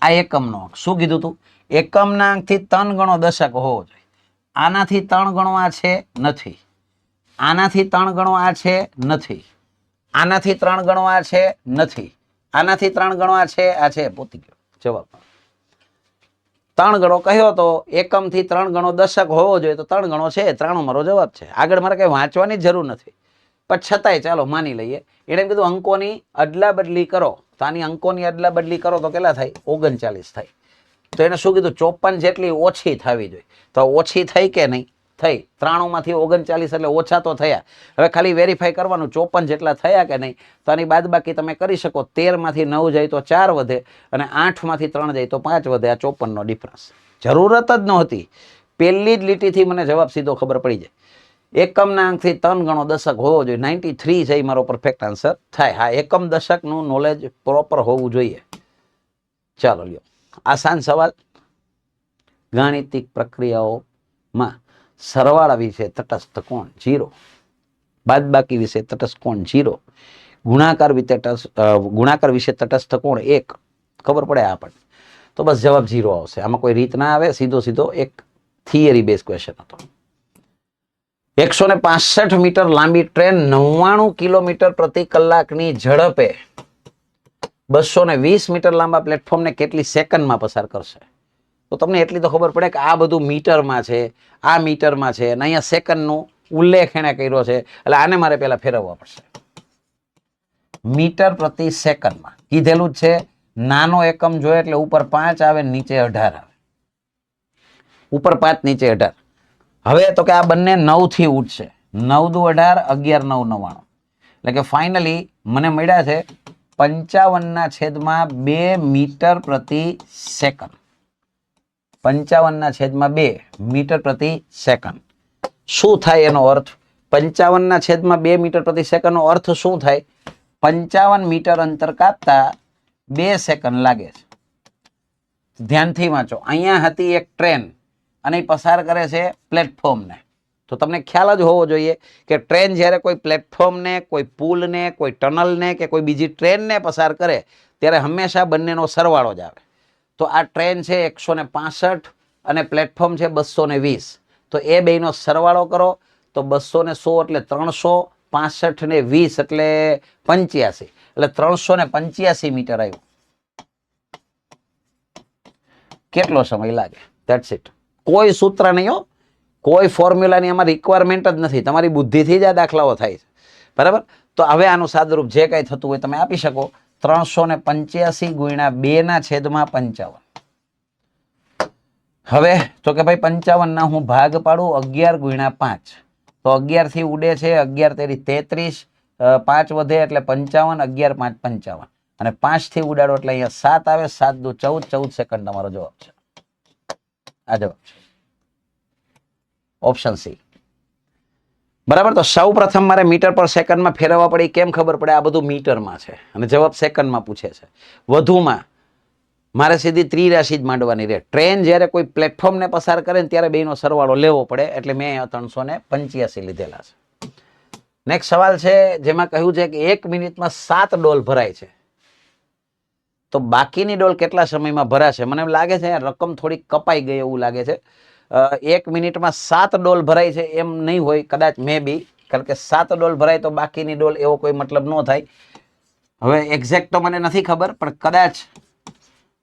આ એકમનો અંક. શું કીધું તું? એકમના અંકથી 3 ગણો દશક હોવો જોઈએ. આનાથી 3 ગણો આ છે નથી, આનાથી 3 ગણો આ છે નથી, આનાથી 3 ગણો આ છે નથી, આનાથી 3 ગણો આ છે, પોતી ગયો જવાબ. 3 ગણો કહ્યો તો એકમથી 3 ગણો દશક હોવો જોઈએ, તો 3 ગણો છે. 3 મારો જવાબ છે. આગળ મારે કઈ વાંચવાની જરૂર નથી, પણ છતાંય ચાલો માની લઈએ. એને કીધું અંકોની અદલા બદલી કરો, તો આની અંકોની અદલા બદલી કરો તો કેટલા થાય? 39 થાય. તો એને શું કીધું? 54 જેટલી ઓછી થવી જોઈએ. તો ઓછી થઈ કે નહીં? થઈ. 93 માંથી 39 એટલે ઓછા તો થયા. હવે ખાલી વેરીફાઈ કરવાનું 54 જેટલા થયા કે નહીં. તો આની બાદબાકી તમે કરી શકો. 13 માંથી 9 જાય તો 4 વધે અને 8 માંથી 3 જાય તો 5 વધે. આ 54 નો ડિફરન્સ. જરૂરત જ નહોતી, પહેલી જ લીટીથી મને જવાબ સીધો ખબર પડી જાય. એકમના અંકથી 3 ગણો દશક હોવો જોઈએ. 93 છે એ મારો પરફેક્ટ આન્સર થાય. હા, એકમ દશકનું નોલેજ પ્રોપર હોવું જોઈએ. ચાલો લ્યો, આસાન સવાલ. ગાણિતિક પ્રક્રિયાઓમાં સરવાળા વિશે તટસ્થ કોણ 0, બાદબાકી વિશે તટસ્થ કોણ 0, ગુણાકાર વિશે તટસ્થ કોણ 1. ખબર પડે આપણને તો બસ જવાબ 0 આવશે. આમાં કોઈ રીત ના આવે, સીધો સીધો એક થિયરી બેઝ ક્વેશ્ચન હતો. 165 મીટર લાંબી ટ્રેન 99 કિલોમીટર પ્રતિ કલાકની ઝડપે 220 મીટર લાંબા પ્લેટફોર્મને કેટલી સેકન્ડમાં પસાર કરશે? તો તમને એટલી તો ખબર પડે કે આ બધું મીટરમાં છે, આ મીટરમાં છે, અને અહીંયા સેકન્ડનો ઉલ્લેખ એને કર્યો છે. એટલે આને મારે પહેલા ફેરવવા પડશે. મીટર પ્રતિ સેકન્ડમાં કીધેલું જ છે. નાનો એકમ જોઈએ એટલે ઉપર 5 આવે, નીચે 18 આવે. ઉપર 5, નીચે 18. હવે તો કે આ બંને 9 થી ઉઠશે. 9 દુ 18, 11 9 99. એટલે કે ફાઇનલી મને મળ્યા છે 55/2 મીટર પ્રતિ સેકન્ડ. 55/2 મીટર પ્રતિ સેકન્ડ. શું થાય એનો અર્થ? 55/2 મીટર પ્રતિ સેકન્ડ નો અર્થ શું થાય? 55 મીટર અંતર કાપતા 2 સેકન્ડ લાગે છે. ધ્યાનથી વાંચો. અહીંયા હતી એક ટ્રેન અને એ પસાર કરે છે પ્લેટફોર્મને. તો તમને ખ્યાલ જ હોવો જોઈએ કે ટ્રેન જ્યારે કોઈ પ્લેટફોર્મને, કોઈ પુલને, કોઈ ટનલને કે કોઈ બીજી ટ્રેનને પસાર કરે ત્યારે હંમેશા બંનેનો સરવાળો જ આવે. તો આ ટ્રેન છે 165 અને પ્લેટફોર્મ છે 220. તો એ બેનો સરવાળો કરો તો 216 એટલે 300, 65 ને 20 એટલે 85, એટલે 385 મીટર આવ્યું. કેટલો સમય લાગે? That's it. કોઈ સૂત્ર નહીં હો, કોઈ ફોર્મ્યુલાની આમાં રિક્વાયરમેન્ટ જ નથી. તમારી બુદ્ધિથી જ આ દાખલાઓ થાય છે. બરાબર? તો હવે આનું સાદુરૂપ જે કાંઈ થતું હોય તમે આપી શકો. 385 ગુણ્યા 2/55. હવે તો કે ભાઈ 55 ના હું ભાગ પાડું 11 ગુણ્યા 5. તો 11 થી ઉડે છે 11 તેરી 33, 5 વધે એટલે 55, 11 5 55 અને 5 થી ઉડાડો એટલે અહીંયા 7 આવે. 7 દુ 14, 14 સેકન્ડ તમારો જવાબ છે. આ જવાબ છે ઓપ્શન સી. બરાબર. તો સૌ પ્રથમ મારે મીટર પર સેકન્ડમાં ફેરવવા પડે. કેમ ખબર પડે? આ બધું મીટરમાં છે અને જવાબ સેકન્ડમાં પૂછે છે. વધુમાં મારે સીધી ત્રિરાશી જ માંડવાની રહે. ટ્રેન જ્યારે કોઈ પ્લેટફોર્મને પસાર કરે ને ત્યારે બેનો સરવાળો લેવો પડે. એટલે મેં 385 લીધેલા છે. નેક્સ્ટ સવાલ છે જેમાં કહ્યું છે કે 1 મિનિટમાં 7 ડોલ ભરાય છે. તો બાકીની ડોલ કેટલા સમયમાં ભરાશે? મને એમ લાગે છે રકમ થોડી કપાઈ ગઈ એવું લાગે છે. 1 મિનિટમાં 7 ડોલ ભરાય છે એમ નહીં હોય, કદાચ મે બી, કારણ કે 7 ડોલ ભરાય તો બાકીની ડોલ એવો કોઈ મતલબ ન થાય. હવે એક્ઝેક્ટ તો મને નથી ખબર, પણ કદાચ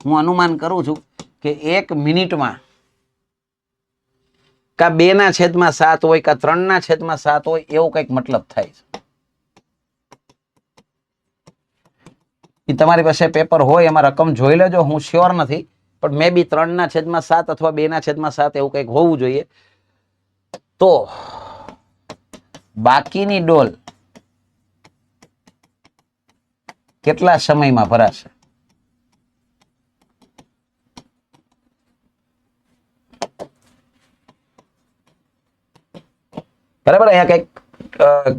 હું અનુમાન કરું છું કે 1 મિનિટમાં કા 2/7 હોય કા 3/7 હોય એવું કંઈક મતલબ થાય છે. તમારી પાસે પેપર હોય એમાં રકમ જોઈ લેજો. હું શ્યોર નથી, પણ મે બી 3/7 અથવા 2/7 એવું કંઈક હોવું જોઈએ. તો બાકીની ડોલ કેટલા સમયમાં ભરાશે? બરાબર. અહીંયા કંઈક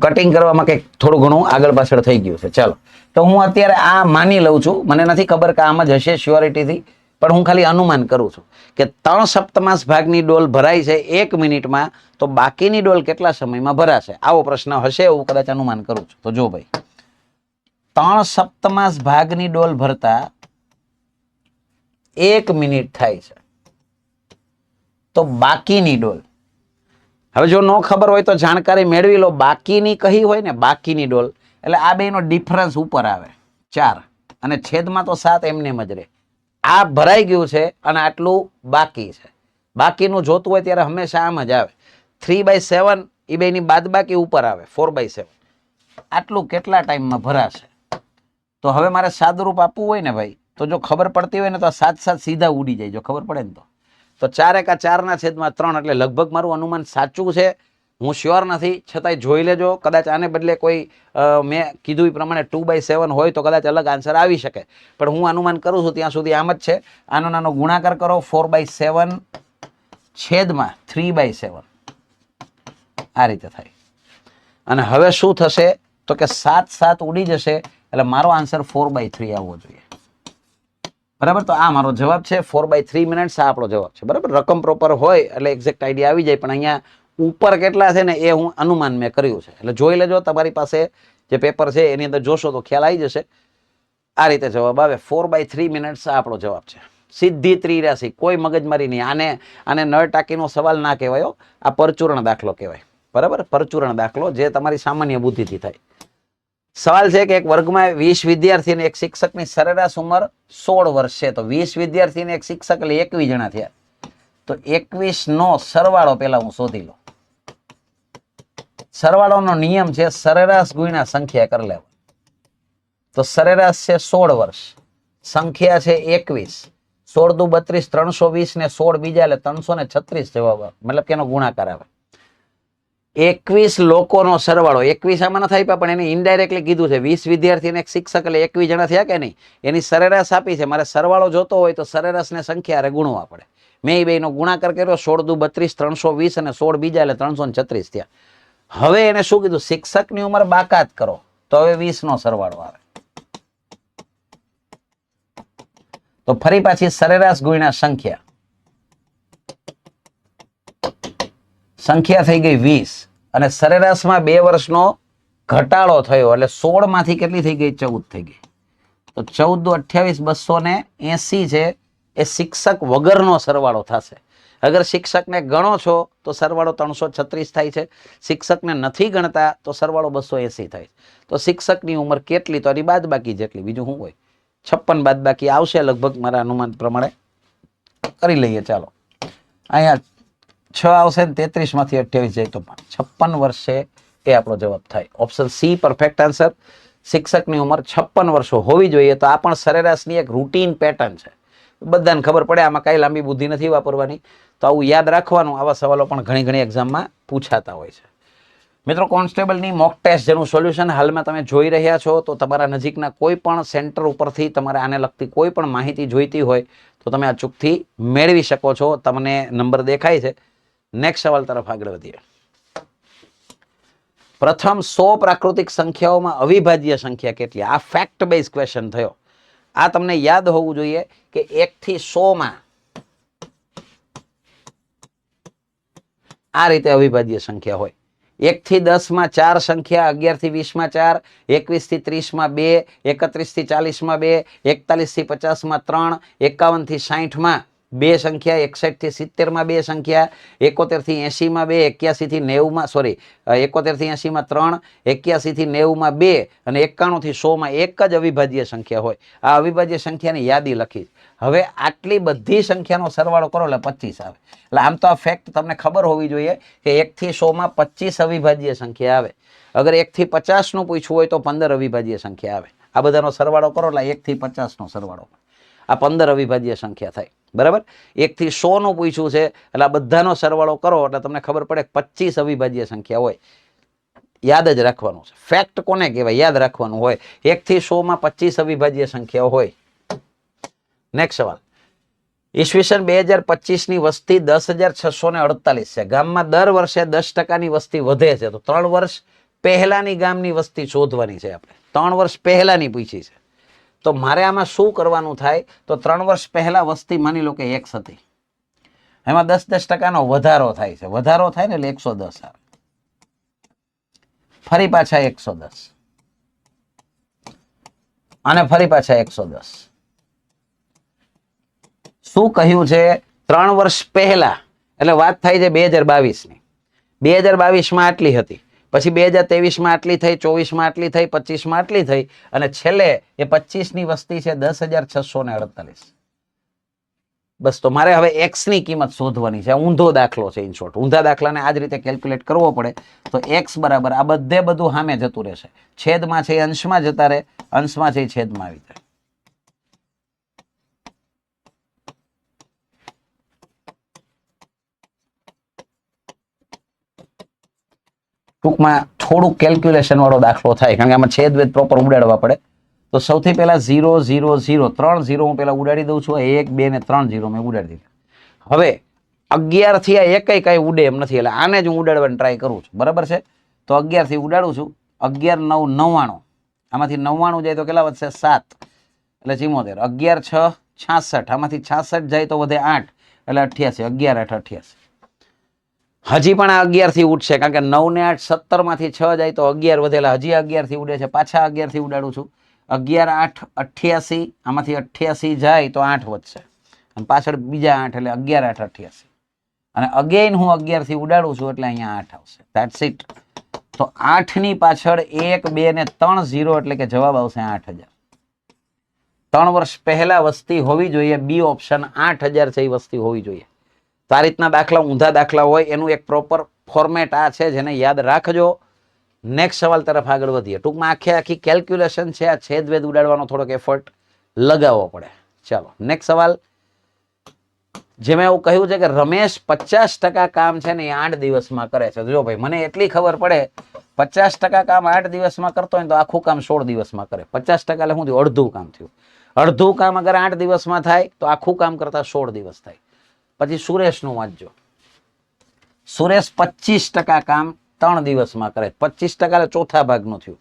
કટિંગ કરવામાં કંઈક થોડું ઘણું આગળ પાછળ થઈ ગયું છે. ચાલો, તો હું અત્યારે આ માની લઉં છું. મને નથી ખબર કે આમ જ હશે શ્યોરિટીથી, પણ હું ખાલી અનુમાન કરું છું કે 3/7 ભાગની ડોલ ભરાય છે 1 મિનિટમાં, તો બાકીની ડોલ કેટલા સમયમાં ભરાશે? આવો પ્રશ્ન હશે એવું કદાચ અનુમાન કરું છું. તો જો ભાઈ, 3/7 ભાગની ડોલ ભરતા 1 મિનિટ થાય છે, તો બાકીની ડોલ, હવે જો ન ખબર હોય તો જાણકારી મેળવી લો. બાકીની કહી હોય ને, બાકીની ડોલ એટલે આ બેનો ડિફરન્સ ઉપર આવે 4 અને છેદમાં તો 7 એમને એમ જ રહે. આ ભરાઈ ગયું છે અને આટલું બાકી છે. બાકીનું જોતું હોય ત્યારે હંમેશા આમ જ આવે. 3/7 એ બેની બાદબાકી ઉપર આવે 4/7. આટલું કેટલા ટાઈમમાં ભરાશે? તો હવે મારે સાદુરૂપ આપવું હોય ને ભાઈ, તો જો ખબર પડતી હોય ને તો 7 સીધા ઉડી જાય. જો ખબર પડે ને તો 4 એકા 4/3 એટલે લગભગ મારું અનુમાન સાચું છે. હું શ્યોર નથી, છતાંય જોઈ લેજો. કદાચ આને બદલે કોઈ મેં કીધું એ પ્રમાણે 2/7 હોય તો કદાચ અલગ આન્સર આવી શકે, પણ હું અનુમાન કરું છું ત્યાં સુધી આમ જ છે. આનો નાનો ગુણાકાર કરો, 4/7 છેદમાં 3/7, આ રીતે થાય. અને હવે શું થશે તો કે 7 ઉડી જશે, એટલે મારો આન્સર 4/3 આવવો જોઈએ. બરાબર. તો આ મારો જવાબ છે. 4/3 મિનિટ્સ આ આપણો જવાબ છે. બરાબર. રકમ પ્રોપર હોય એટલે એક્ઝેક્ટ આઈડિયા આવી જાય, પણ અહીંયા ઉપર કેટલા છે ને એ હું અનુમાન મેં કર્યું છે. એટલે જોઈ લેજો. તમારી પાસે જે પેપર છે એની અંદર જોશો તો ખ્યાલ આવી જશે. આ રીતે જવાબ આવે. 4/3 મિનિટ્સ આ આપણો જવાબ છે. સીધી ત્રિરાશી, કોઈ મગજમારી નહીં. આને નળ ટાંકીનો સવાલ ના કહેવાય. આ પરચુરણ દાખલો કહેવાય. બરાબર. પરચુરણ દાખલો જે તમારી સામાન્ય બુદ્ધિથી થાય. સવાલ છે કે એક વર્ગમાં 20 વિદ્યાર્થી અને એક શિક્ષકની સરેરાશ ઉંમર 16 વર્ષ છે. તો 20 વિદ્યાર્થી અને એક શિક્ષક એટલે 21 જણા થયા. તો 21 નો સરવાળો પેલા હું શોધી લઉં. સરવાળોનો નિયમ છે સરેરાશ ગુણ્યા સંખ્યા કરી લેવા. તો સરેરાશ છે 16 વર્ષ, સંખ્યા છે 21, 16 દુ 32, 320 ને 16 બીજા એટલે 336 જવાબ આવે. મતલબ કે એનો ગુણાકાર આવે. 21 લોકોનો સરવાળો, 21 આમાં નથી આપ્યા, પણ એને ઇનડાયરેક્ટલી કીધું છે 20 વિદ્યાર્થી અને એક શિક્ષક એટલે 21 જણા થયા કે નહીં. એની સરેરાશ આપી છે. મારે સરવાળો જોતો હોય તો સરેરાશને સંખ્યા ગુણવા પડે. મેં એ બેનો ગુણાકાર કર્યો. 16 દુ 32, 320 અને 16 બીજા એટલે 336 થયા. હવે એને શું કીધું? શિક્ષકની ઉંમર બાકાત કરો. તો હવે 20 નો સરવાળો આવે. તો ફરી પાછી સરેરાશ ગુણ્યા સંખ્યા. સંખ્યા થઈ ગઈ 20 અને સરેરાશમાં 2 વર્ષનો ઘટાડો થયો એટલે 16 માંથી કેટલી થઈ ગઈ? 14 થઈ ગઈ. તો 14 × 28 280 છે એ શિક્ષક વગરનો સરવાળો થશે. અગર શિક્ષકને ગણો છો તો સરવાળો 336 થાય છે. શિક્ષકને નથી ગણતા તો સરવાળો 280 થાય છે. તો શિક્ષકની ઉંમર કેટલી? તો એની બાદબાકી જેટલી, બીજું શું હોય? 56 બાદબાકી આવશે લગભગ મારા અનુમાન પ્રમાણે. કરી લઈએ ચાલો. અહીંયા 6 આવશે ને 33 માંથી 28 જાય તો 56 વર્ષે એ આપણો જવાબ થાય. Option C perfect answer. શિક્ષકની ઉંમર 56 વર્ષો હોવી જોઈએ. તો આ પણ સરેરાશની એક રૂટીન પેટર્ન છે. બધાને ખબર પડે, આમાં કાંઈ લાંબી બુદ્ધિ નથી વાપરવાની. તો આવું યાદ રાખવાનું. આવા સવાલો પણ ઘણી એક્ઝામમાં પૂછાતા હોય છે. મિત્રો, કોન્સ્ટેબલની મોક ટેસ્ટ જેનું સોલ્યુશન હાલમાં તમે જોઈ રહ્યા છો, તો તમારા નજીકના કોઈ પણ સેન્ટર ઉપરથી તમારે આને લગતી કોઈ પણ માહિતી જોઈતી હોય તો તમે અચૂકથી મેળવી શકો છો. તમને નંબર દેખાય છે. નેક્સ્ટ સવાલ તરફ આગળ વધીએ. પ્રથમ 100 પ્રાકૃતિક સંખ્યાઓમાં અવિભાજ્ય સંખ્યા કેટલી? આ ફેક્ટ બેઝ ક્વેશ્ચન થયો. આ તમને યાદ હોવું જોઈએ કે 1 થી 100 માં આ રીતે અવિભાજ્ય સંખ્યા હોય. 1 થી 10 માં 4 સંખ્યા, 11 થી 20 માં 4, 21 થી 30 માં 2, 31 થી 40 માં 2, 41 થી 50 માં 3, 51 થી 60 માં 2 સંખ્યા, 61 થી 70 માં 2 સંખ્યા, 71 થી 80 માં 2, 81 થી 90 માં 71 થી 80 માં 3, 81 થી 90 માં 2 અને 91 થી 100 માં એક જ અવિભાજ્ય સંખ્યા હોય. આ અવિભાજ્ય સંખ્યાની યાદી લખી. હવે આટલી બધી સંખ્યાનો સરવાળો કરો એટલે 25 આવે. એટલે આમ તો આ ફેક્ટ તમને ખબર હોવી જોઈએ કે 1 થી 100 માં 25 અવિભાજ્ય સંખ્યા આવે. અગર 1 થી 50 નું પૂછવું હોય તો 15 અવિભાજ્ય સંખ્યા આવે. આ બધાનો સરવાળો કરો એટલે 1 થી 50 નો સરવાળો, આ 15 અવિભાજ્ય સંખ્યા થાય. બરાબર. 1 થી 100 નું પૂછ્યું છે એટલે આ બધાનો સરવાળો કરો એટલે તમને ખબર પડે 25 અવિભાજ્ય સંખ્યા હોય. યાદ જ રાખવાનું છે. ફેક્ટ કોને કહેવાય? યાદ રાખવાનું હોય. 1 થી 100 માં 25 અવિભાજ્ય સંખ્યાઓ હોય. નેક્સ્ટ સવાલ. ઈસવીસન 2025 ની વસ્તી 10,648 છે. ગામમાં દર વર્ષે 10% વસ્તી વધે છે. તો 3 વર્ષ પહેલાની ગામની વસ્તી શોધવાની છે આપણે. 3 વર્ષ પહેલાની પૂછી છે. તો મારે આમાં શું કરવાનું થાય? તો 3 વર્ષ પહેલા વસ્તી માની લો કે X હતી. એમાં 10% વધારો થાય છે. વધારો થાય ને એટલે 110 આવે. ફરી પાછા 110 અને ફરી પાછા 110. શું કહ્યું છે? 3 વર્ષ પહેલા એટલે વાત થાય છે 2022 ની. 2022 માં આટલી હતી, પછી 2023 માં આટલી થઈ, 24 માં આટલી થઈ, 25 માં આટલી થઈ અને છેલ્લે એ 25 ની વસ્તી છે 10,648. બસ. તો મારે હવે x ની કિંમત શોધવાની છે. ઊંધો દાખલો છે. ઇન શોર્ટ, ઊંધા દાખલાને આ જ રીતે કેલ્ક્યુલેટ કરવો પડે. તો x બરાબર આ બધું સામે જતું રહેશે. છેદમાં છે અંશમાં જતા રહે, અંશમાં છે છેદમાં આવી જાય. ટૂંકમાં થોડુંક કેલ્ક્યુલેશન વાળો દાખલો થાય કારણ કે આમાં છેદ વેદ પ્રોપર ઉડાડવા પડે. તો સૌથી પહેલા 0 0 0 3 0 હું પહેલા ઉડાડી દઉં છું. 1 2 ને 3 0 મેં ઉડાડી દીધા. હવે 11 થી આ એકય કઈ ઉડે એમ નથી એટલે આને જ હું ઉડાડવાની ટ્રાય કરું છું. બરાબર છે. તો 11 થી ઉડાડું છું. 11 9 99. આમાંથી 99 જાય તો કેટલા વધશે? 7 એટલે 74. 11 6 66. આમાંથી 66 જાય તો વધે 8 એટલે 88. 11 8 88. હજી પણ આ 11 થી ઉડશે કારણ કે 9 ને 8 17 માંથી 6 જાય તો 11 વધેલા હજી 11 થી ઉડે છે. પાછા 11 થી ઉડાડું છું. 11 8 88. આમાંથી 88 જાય તો 8 વધશે અને પાછળ બીજા 8 એટલે 11 8 88 અને અગેન હું 11 થી ઉડાડું છું એટલે અહીંયા 8 આવશે. That's it. તો 8 ની પાછળ 1 2 ને 3 0 એટલે કે જવાબ આવશે 8000. 3 વર્ષ પહેલા વસ્તી હોવી જોઈએ. બી ઓપ્શન 8000 છે એ વસ્તી હોવી જોઈએ. તો આ રીતના દાખલા, ઊંધા દાખલા હોય એનું એક પ્રોપર ફોર્મેટ આ છે જેને યાદ રાખજો. નેક્સ્ટ સવાલ તરફ આગળ વધીએ. ટૂંકમાં આખી કેલ્ક્યુલેશન છે. આ છેદવેદ ઉડાડવાનો થોડોક એફર્ટ લગાવવો પડે. ચાલો નેક્સ્ટ સવાલ. જેમાં એવું કહ્યું છે કે રમેશ 50% કામ છે ને એ 8 દિવસમાં કરે છે. જો ભાઈ, મને એટલી ખબર પડે 50% કામ 8 દિવસમાં કરતો હોય તો આખું કામ 16 દિવસમાં કરે. 50% એટલે શું થયું? અડધું કામ થયું. અડધું કામ અગર 8 દિવસમાં થાય તો આખું કામ કરતા 16 દિવસ થાય. પછી સુરેશનું વાંચજો. સુરેશ 25% કામ 3 દિવસમાં કરે. 25% એટલે ચોથા ભાગનું થયું.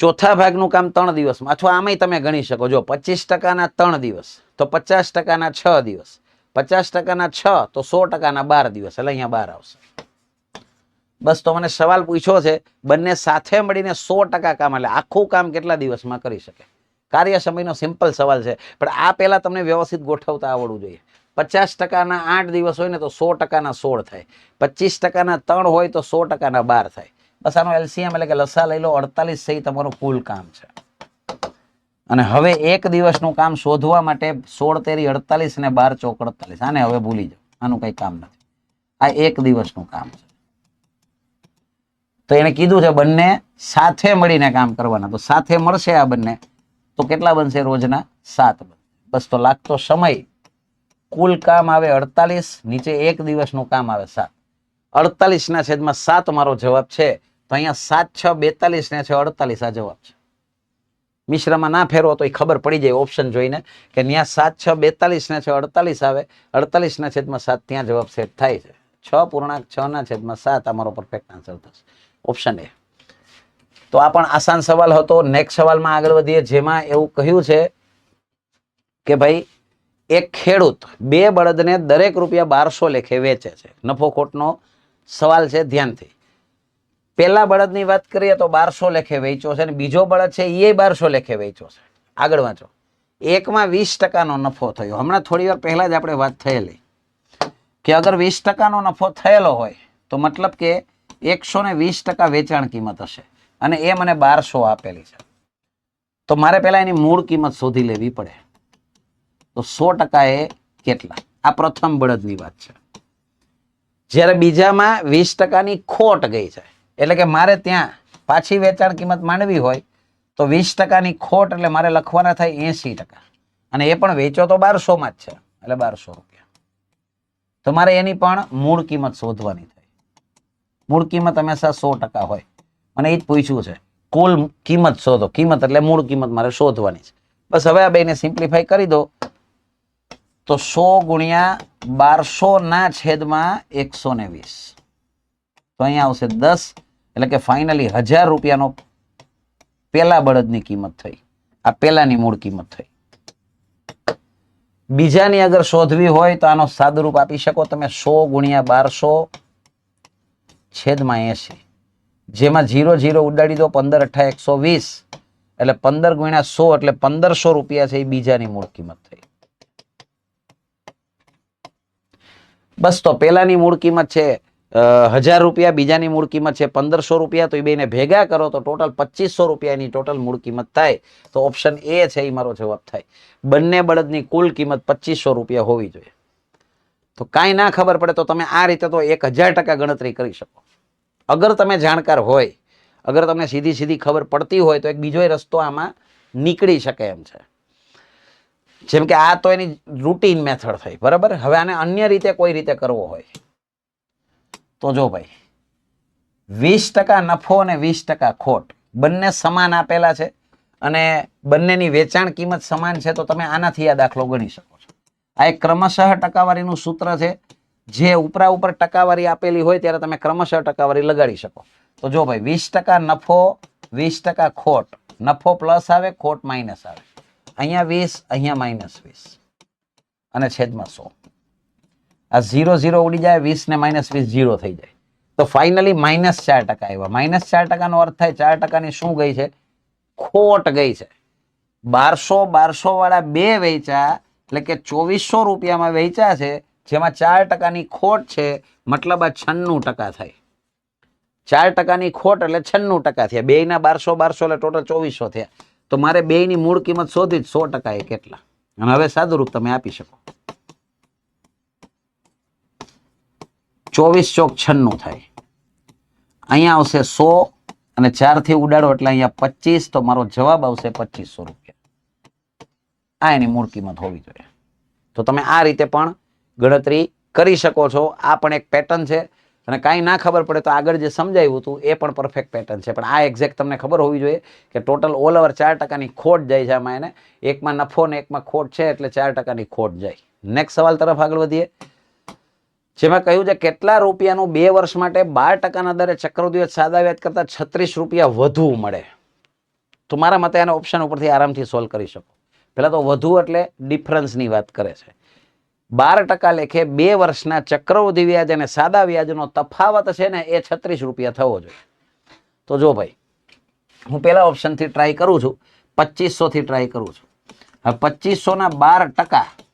ચોથા ભાગનું કામ 3 દિવસમાં, અથવા આમાંય તમે ગણી શકો. જો 25% ના 3 દિવસ તો 50% ના 6 દિવસ 50%ના 6 તો 100%ના 12 દિવસ, એટલે અહીંયા 12 આવશે. બસ તો મને સવાલ પૂછ્યો છે બંને સાથે મળીને 100% કામ, એટલે આખું કામ કેટલા દિવસમાં કરી શકે. કાર્ય સમયનો સિમ્પલ સવાલ છે, પણ આ પહેલા તમને વ્યવસ્થિત ગોઠવતા આવડવું જોઈએ. 50%ના 8 દિવસ હોય ને તો 100%ના 16 થાય, 25%ના 3 હોય તો 100%ના 12 થાય. બસ આનો એલસીએમ એટલે કે લસા લઈ લો, 48 સહી તમારું કુલ કામ છે. અને હવે એક દિવસનું કામ શોધવા માટે 16 તેરી 48 ને 12 ચોક 48, આને હવે ભૂલી જાઓ, આનું કઈ કામ નથી. આ એક દિવસનું કામ છે. તો એને કીધું છે બંને સાથે મળીને કામ કરવાના, તો સાથે મળશે આ બંને તો કેટલા બનશે? રોજના 7 બનશે. બસ તો લાગતો સમય કુલ કામ આવે 48, નીચે એક દિવસનું કામ આવે 7. 48/7 મારો જવાબ છે. તો અહીંયા 7 6 42 ને છે 48 આ જવાબ છે. મિશ્રમાં ના ફેરવો તો ખબર પડી જાય ઓપ્શન જોઈને કે ત્યાં 7 6 42 ને છે 48 આવે, 48/7 ત્યાં જવાબ સેટ થાય છે. 6.6/7 આ મારો પરફેક્ટ આન્સર થશે, ઓપ્શન એ. તો આ પણ આસાન સવાલ હતો. નેક્સ્ટ સવાલમાં આગળ વધીએ, જેમાં એવું કહ્યું છે કે ભાઈ એક ખેડૂત 2 બળદને દરેક ₹1200 લેખે વેચે છે. નફો ખોટનો સવાલ છે, ધ્યાનથી. પહેલા બળદની વાત કરીએ તો 1200 લેખે વેચ્યો છે, અને બીજો બળદ છે એ 1200 લેખે વેચ્યો છે. આગળ વાંચો. એકમાં 20%નો નફો થયો. હમણાં થોડી વાર પહેલા જ આપણે વાત થયેલી કે અગર 20%નો નફો થયેલો હોય તો મતલબ કે 120% વેચાણ કિંમત હશે, અને એ મને 1200 આપેલી છે. તો મારે પહેલા એની મૂળ કિંમત શોધી લેવી પડે. તો 100% એ કેટલા? આ પ્રથમ બળદની વાત છે. જ્યારે બીજામાં 20%ની ખોટ ગઈ છે, એટલે કે મારે ત્યાં પાછી વેચાણ કિંમત માંડવી હોય તો 20%ની ખોટ એટલે મારે લખવાના થાય 80%, અને એ પણ વેચો તો 1200માં જ છે, એટલે 1200 રૂપિયા. તો મારે એની પણ મૂળ કિંમત શોધવાની થાય. મૂળ કિંમત હંમેશા 100% હોય. મને એ જ પૂછ્યું છે, કુલ કિંમત શોધો. કિંમત એટલે મૂળ કિંમત મારે શોધવાની છે. બસ હવે આ બેને સિમ્પ્લિફાઈ કરી દો તો 100 × 1200/120. તો અહીંયા આવશે 10, એટલે કે ફાઇનલી 1000 રૂપિયાનો પેલા બળદની કિંમત થઈ. આ પેલાની મૂળ કિંમત થઈ. બીજાની અગર શોધવી હોય તો આનો સાદુરૂપ આપી શકો તમે, 100 × 1200/80. જેમાં 0 0 ઉડાડી દો, 15 8 120, એટલે 15 × 100 એટલે 1500 રૂપિયા છે એ બીજાની મૂળ કિંમત થઈ. બસ તો પેલાની મૂળ કિંમત છે 1000 રૂપિયા, બીજાની મૂળ કિંમત છે 1500 રૂપિયા. તો એ બેને ભેગા કરો તો ટોટલ 2500 રૂપિયાની ટોટલ મૂળ કિંમત થાય. તો ઓપ્શન એ છે એ મારો જવાબ થાય. બંને બળદની કુલ કિંમત 2500 રૂપિયા હોવી જોઈએ. તો કાંઈ ના ખબર પડે તો તમે આ રીતે તો 1000% ગણતરી કરી શકો. અગર તમે જાણકાર હોય, અગર તમને સીધી ખબર પડતી હોય તો એક બીજો રસ્તો આમાં નીકળી શકે એમ છે. જેમ કે આ તો એની રૂટીન મેથડ થઈ, બરાબર. હવે આને અન્ય રીતે કોઈ રીતે કરવો હોય તો જો ભાઈ, 20% નફો અને 20% ખોટ બંને સમાન આપેલા છે, અને બંનેની વેચાણ કિંમત સમાન છે. તો તમે આનાથી આ દાખલો ગણી શકો છો. આ એક ક્રમશઃ ટકાવારીનું સૂત્ર છે. જે ઉપરા ઉપર ટકાવારી આપેલી હોય ત્યારે તમે ક્રમશઃ ટકાવારી લગાડી શકો. તો જો ભાઈ, 20% નફો 20% ખોટ. નફો પ્લસ આવે, ખોટ માઇનસ આવે. અહીંયા 20, અહીંયા -20, અને છેદમાં 100. આ 0 0 ઉડી જાય, 20 ને -20 0 થઈ જાય. તો ફાઇનલી -4% આવ્યા. -4%નો અર્થ થાય 4%ની શું ગઈ છે? ખોટ ગઈ છે. 1200 વાળા બે વેચ્યા, એટલે કે 2400 રૂપિયામાં વેચ્યા છે, જેમાં 4%ની ખોટ છે. મતલબ આ 96% થાય. 4%ની ખોટ એટલે 96% થયા. બેયના 1200 એટલે ટોટલ 2400 થયા. તો મારે બેયની મૂળ કિંમત શોધી 100% એ કેટલા. અને હવે સાદુરૂપ તમે આપી શકો. 24 ચોક 96 થાય. અહીંયા આવશે 100, અને 4 થી ઉડાડો એટલે અહીંયા 25. તો મારો જવાબ આવશે 2500 રૂપિયા. આ એની મૂળ કિંમત હોવી જોઈએ. તો તમે આ રીતે પણ ગણતરી કરી શકો છો. આ પણ એક પેટર્ન છે, અને કાંઈ ના ખબર પડે તો આગળ જે સમજાવ્યું હતું એ પણ પરફેક્ટ પેટર્ન છે. પણ આ એક્ઝેક્ટ તમને ખબર હોવી જોઈએ કે ટોટલ ઓલ ઓવર 4%ની ખોટ જાય છે આમાં. એને એકમાં નફો ને એકમાં ખોટ છે, એટલે 4%ની ખોટ જાય. નેક્સ્ટ સવાલ તરફ આગળ વધીએ, જેમાં કહ્યું છે કેટલા રૂપિયાનું 2 વર્ષ માટે 12%ના દરે ચક્રવૃદ્ધિ સાદા વ્યાજ કરતા 36 રૂપિયા વધુ મળે. તો મારા મતે આના ઓપ્શન ઉપરથી આરામથી સોલ્વ કરી શકો. પહેલા તો વધુ એટલે ડિફરન્સની વાત કરે છે. 12% લેખે 2 વર્ષના ચક્રવૃદ્ધિ વ્યાજ અને સાદા વ્યાજનો તફાવત છે ને એ 36 રૂપિયા થવો જોઈએ. તો જો ભાઈ, હું પહેલા ઓપ્શનથી ટ્રાય કરું છું, 2500 થી ટ્રાય કરું છું. હવે 2500 ના 12%